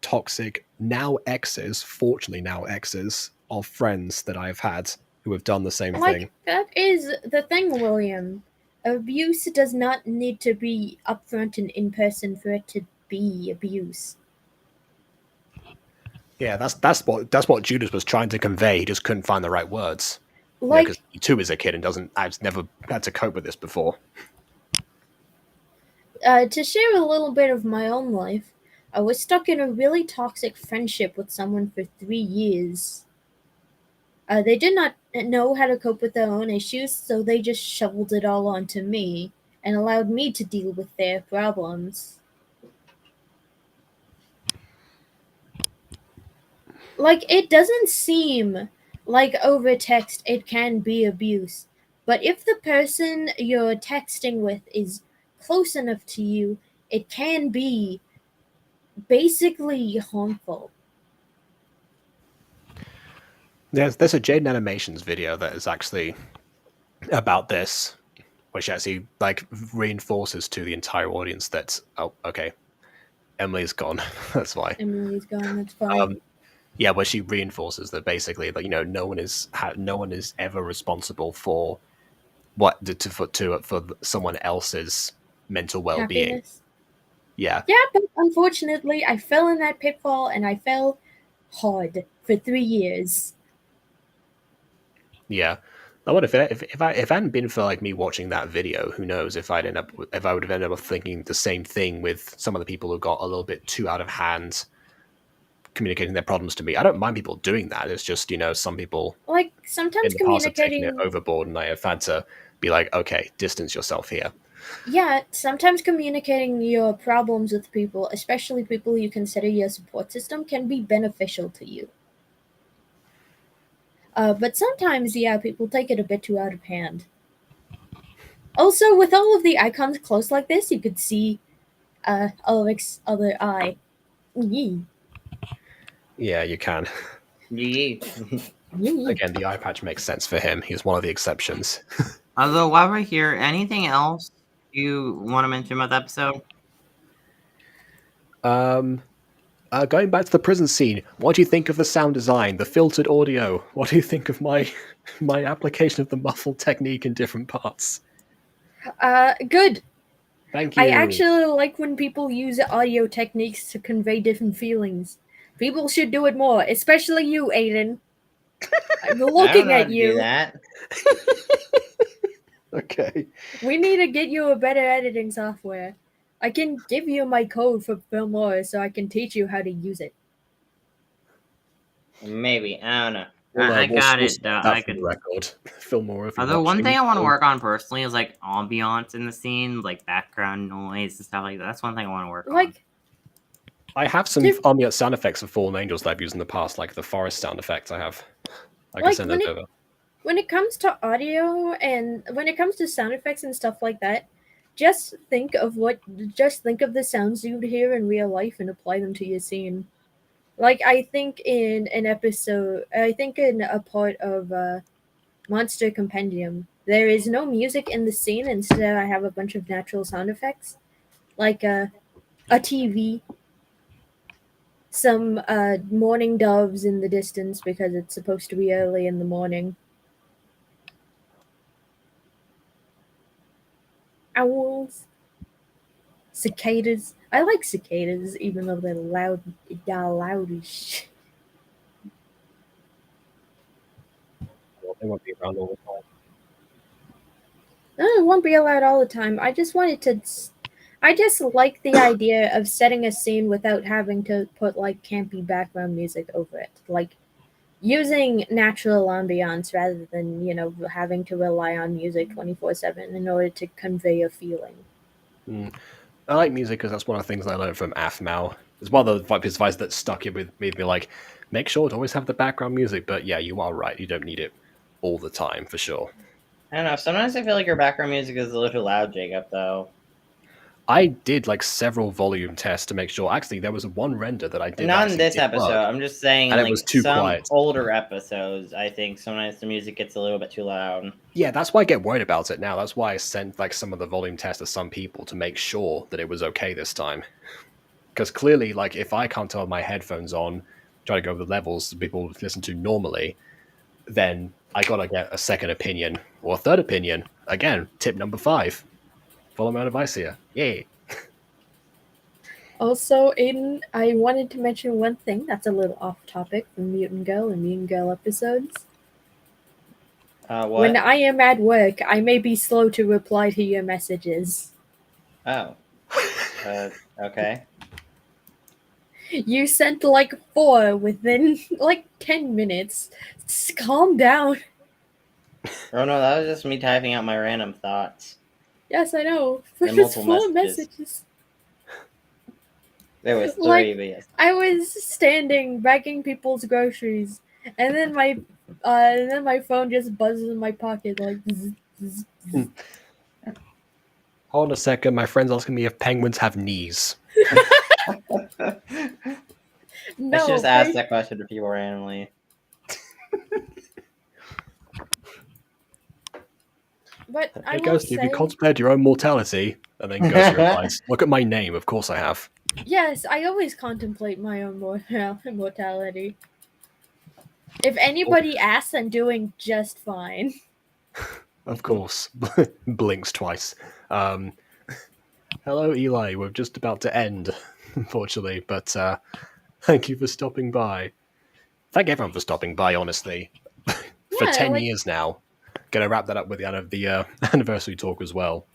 toxic fortunately now exes of friends that I've had who have done the same thing. That is the thing, William. Abuse does not need to be upfront and in person for it to be abuse. Yeah, that's what Judas was trying to convey. He just couldn't find the right words. Like, because he too is a kid and I've never had to cope with this before. To share a little bit of my own life, I was stuck in a really toxic friendship with someone for 3 years. They did not know how to cope with their own issues, so they just shoveled it all onto me and allowed me to deal with their problems. Like, it doesn't seem like over text it can be abuse, but if the person you're texting with is close enough to you, it can be basically harmful. There's a Jaden Animations video that is actually about this, which actually like reinforces to the entire audience that Emily's gone. That's why. Emily's gone. That's fine. Yeah, but she reinforces that basically, like, no one is ever responsible for for someone else's mental well-being. Happiness. Yeah. Yeah, but unfortunately, I fell in that pitfall, and I fell hard for 3 years. Yeah. I wonder if I hadn't been for like me watching that video, who knows if I would have ended up thinking the same thing with some of the people who got a little bit too out of hand communicating their problems to me. I don't mind people doing that. It's just, some people like sometimes in the past have taken it overboard, and I have had to be like, okay, distance yourself here. Yeah, sometimes communicating your problems with people, especially people you consider your support system, can be beneficial to you. But sometimes, yeah, people take it a bit too out of hand. Also, with all of the icons close like this, you could see Ulrich's other eye. Yee. Yeah, you can. Yee. Again, the eye patch makes sense for him. He's one of the exceptions. Although, while we're here, anything else you want to mention about the episode? Going back to the prison scene, what do you think of the sound design, the filtered audio? What do you think of my application of the muffled technique in different parts? Good. Thank you. I actually like when people use audio techniques to convey different feelings. People should do it more, especially you, Aiden. I'm looking at you. Do that. Okay. We need to get you a better editing software. I can give you my code for Filmora so I can teach you how to use it. Maybe. I don't know. I got it. I could record Filmora. Although one thing I want to work on personally is like ambiance in the scene, like background noise and stuff like that. That's one thing I want to work on. I have some ambient sound effects for Fallen Angels that I've used in the past, like the forest sound effects I have. I can send those over. When it comes to audio and when it comes to sound effects and stuff like that, just think of the sounds you'd hear in real life and apply them to your scene. Like, I think in a part of Monster Compendium, there is no music in the scene. Instead, I have a bunch of natural sound effects, like a TV, some mourning doves in the distance because it's supposed to be early in the morning. Owls, cicadas. I like cicadas, even though they're loud as shit. Well, they won't be around all the time. No, it won't be allowed all the time. I just like the idea of setting a scene without having to put like campy background music over it. Like using natural ambiance rather than, having to rely on music 24/7 in order to convey a feeling. I like music because that's one of the things I learned from Afmao. It's one of the advice that stuck with me, like, make sure to always have the background music, but yeah, you are right. You don't need it all the time, for sure. I don't know. Sometimes I feel like your background music is a little loud, Jacob, though. I did like several volume tests to make sure. Actually, there was one render that I did. Not in this did episode. work, I'm just saying, and like, it was too some quiet. older episodes, I think sometimes the music gets a little bit too loud. Yeah, that's why I get worried about it now. That's why I sent like some of the volume tests to some people to make sure that it was okay this time. Because clearly, like, if I can't turn my headphones on, try to go over the levels that people listen to normally, then I gotta get a second opinion or a third opinion. Again, tip number 5. Follow my advice here. Yay. Also, Aiden, I wanted to mention one thing that's a little off topic from Mutant Girl and Mutant Girl episodes. What? When I am at work, I may be slow to reply to your messages. Oh. Okay. You sent like 4 within like 10 minutes. Just calm down. Oh no, that was just me typing out my random thoughts. Yes, I know. And There's multiple 4 messages. messages. There was 3, Like, but yes. I was standing bagging people's groceries, and then my phone just buzzes in my pocket like. Zzz, zzz, zzz. Hold on a second. My friend's asking me if penguins have knees. No, I should just ask that question to people randomly. But I Hey, will Ghost, have you say, contemplated your own mortality? And then Ghost replies, "Look at my name. Of course I have." yes, I always contemplate my own mortality. If anybody asks, I'm doing just fine. Of course. Blinks twice. Hello, Eli. We're just about to end, unfortunately, but thank you for stopping by. Thank everyone for stopping by, honestly. For 10 years now. Gonna wrap that up with the anniversary talk as well.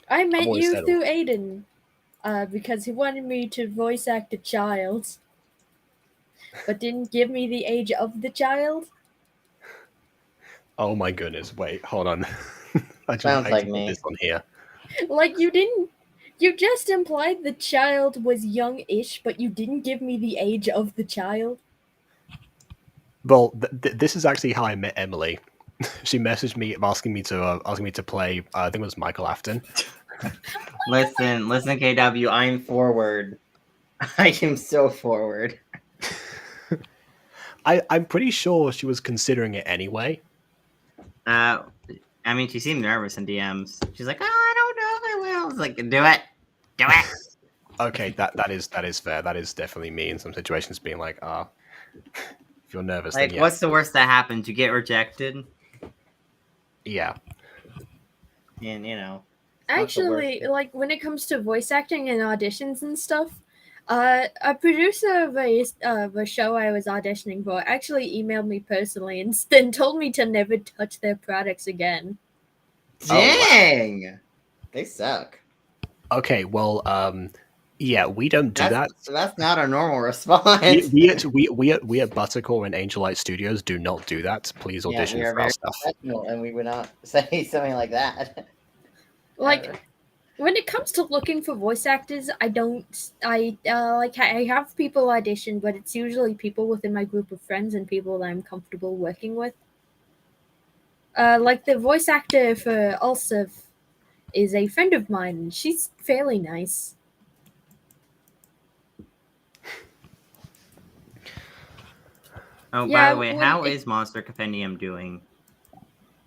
I met you through Aiden, because he wanted me to voice act a child, but didn't give me the age of the child. Oh my goodness! Wait, hold on. Sounds like me. This on here. Like you didn't. You just implied the child was young-ish, but you didn't give me the age of the child. Well, this is actually how I met Emily. She messaged me asking me to play. I think it was Michael Afton. Listen, KW. I'm forward. I am so forward. I'm pretty sure she was considering it anyway. I mean, she seemed nervous in DMs. She's like, "Oh, I don't know if I will." I was like, "Do it." Okay, that is fair. That is definitely me in some situations, being like, if you're nervous, like, then yeah. What's the worst that happens? You get rejected. Yeah. And Actually, like when it comes to voice acting and auditions and stuff, a producer of a show I was auditioning for actually emailed me personally and then told me to never touch their products again. Dang! Oh, wow. They suck. Okay, well, yeah, we don't do that. That's not a normal response. We at Buttercore and Angel Light Studios do not do that. Please audition for our stuff. And we would not say something like that. Like, when it comes to looking for voice actors, I have people audition, but it's usually people within my group of friends and people that I'm comfortable working with. Like the voice actor for Ulsif is a friend of mine, and she's fairly nice. Oh, by the way, how is Monster Compendium doing?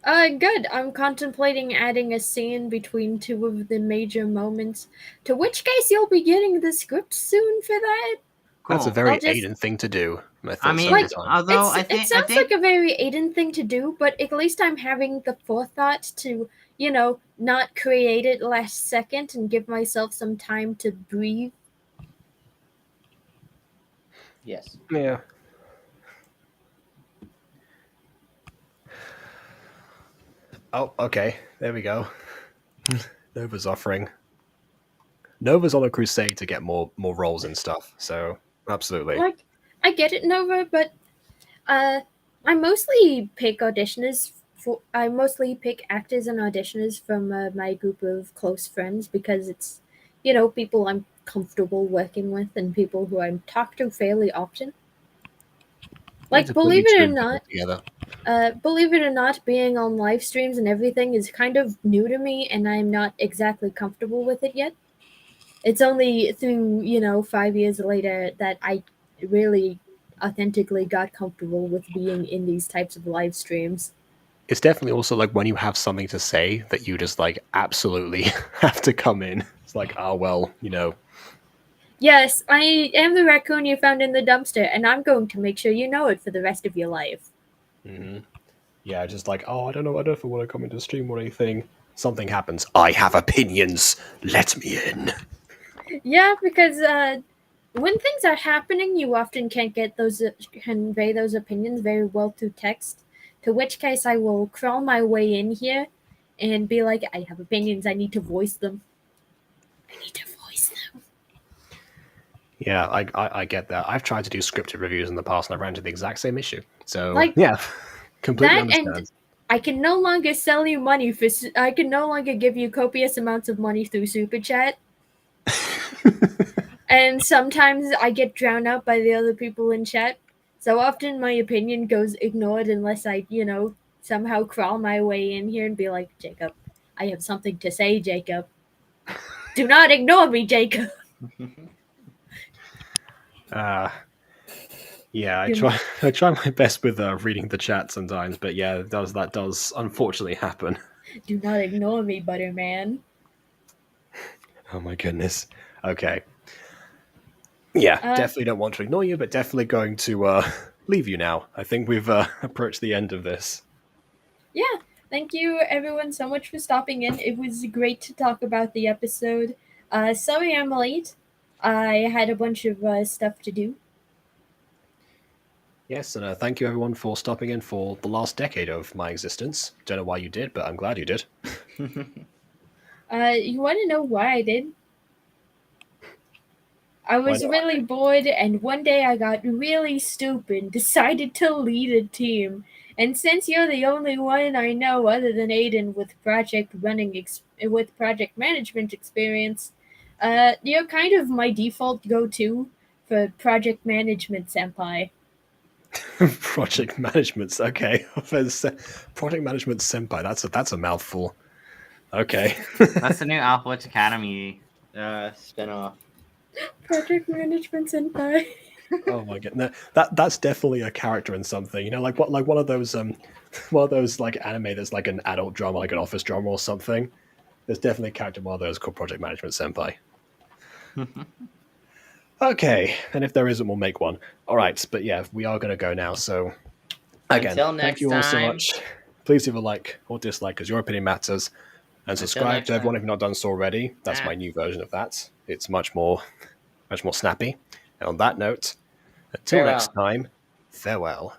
Good. I'm contemplating adding a scene between 2 of the major moments, to which case you'll be getting the script soon for that. Cool. That's a very Aiden thing to do. I mean, like, although it sounds like a very Aiden thing to do, but at least I'm having the forethought to, not create it last second and give myself some time to breathe. Yes. Yeah. Oh, okay. There we go. Nova's offering. Nova's on a crusade to get more roles and stuff, so absolutely. Like, I get it, Nova, but I mostly pick actors and auditioners from my group of close friends because it's, people I'm comfortable working with and people who I talk to fairly often. Like, believe it or not, being on live streams and everything is kind of new to me, and I'm not exactly comfortable with it yet. It's only through, 5 years later that I really authentically got comfortable with being in these types of live streams. It's definitely also like when you have something to say that you just like absolutely have to come in. It's like, oh, well, Yes, I am the raccoon you found in the dumpster, and I'm going to make sure you know it for the rest of your life. Mm-hmm. Yeah, just like, oh, I don't know if I want to come into stream or anything. Something happens. I have opinions. Let me in. Yeah, because when things are happening, you often can't convey those opinions very well through text. To which case, I will crawl my way in here and be like, I have opinions. I need to voice them. Yeah, I get that. I've tried to do scripted reviews in the past, and I ran into the exact same issue. So yeah, completely understand. And I can no longer sell you money I can no longer give you copious amounts of money through Super Chat. And sometimes I get drowned out by the other people in chat. So often my opinion goes ignored unless I, somehow crawl my way in here and be like, Jacob, I have something to say, Jacob. Do not ignore me, Jacob. Yeah, I try my best with reading the chat sometimes, but yeah, that does unfortunately happen. Do not ignore me, Butterman. Oh my goodness. Okay. Yeah, definitely don't want to ignore you, but definitely going to leave you now. I think we've approached the end of this. Yeah, thank you everyone so much for stopping in. It was great to talk about the episode. Sorry I'm late. I had a bunch of stuff to do. Yes, and thank you everyone for stopping in for the last decade of my existence. Don't know why you did, but I'm glad you did. You want to know why I did? I was really bored, and one day I got really stupid, decided to lead a team. And since you're the only one I know other than Aiden with project management experience, you're kind of my default go-to for project management senpai. Project management, okay. Project management senpai. That's a mouthful. Okay. That's the new Alpha Academy spinoff. Project management senpai. Oh my god, no, that's definitely a character in something. Like one of those like anime that's like an adult drama, like an office drama or something. There's definitely a character in one of those called Project Management Senpai. Okay, and if there isn't, we'll make one. All right, but yeah, we are going to go now. So again, thank you all so much. Please leave a like or dislike because your opinion matters, and subscribe to everyone if you've not done so already. That's my new version of that. It's much more snappy. And on that note, until next time, farewell.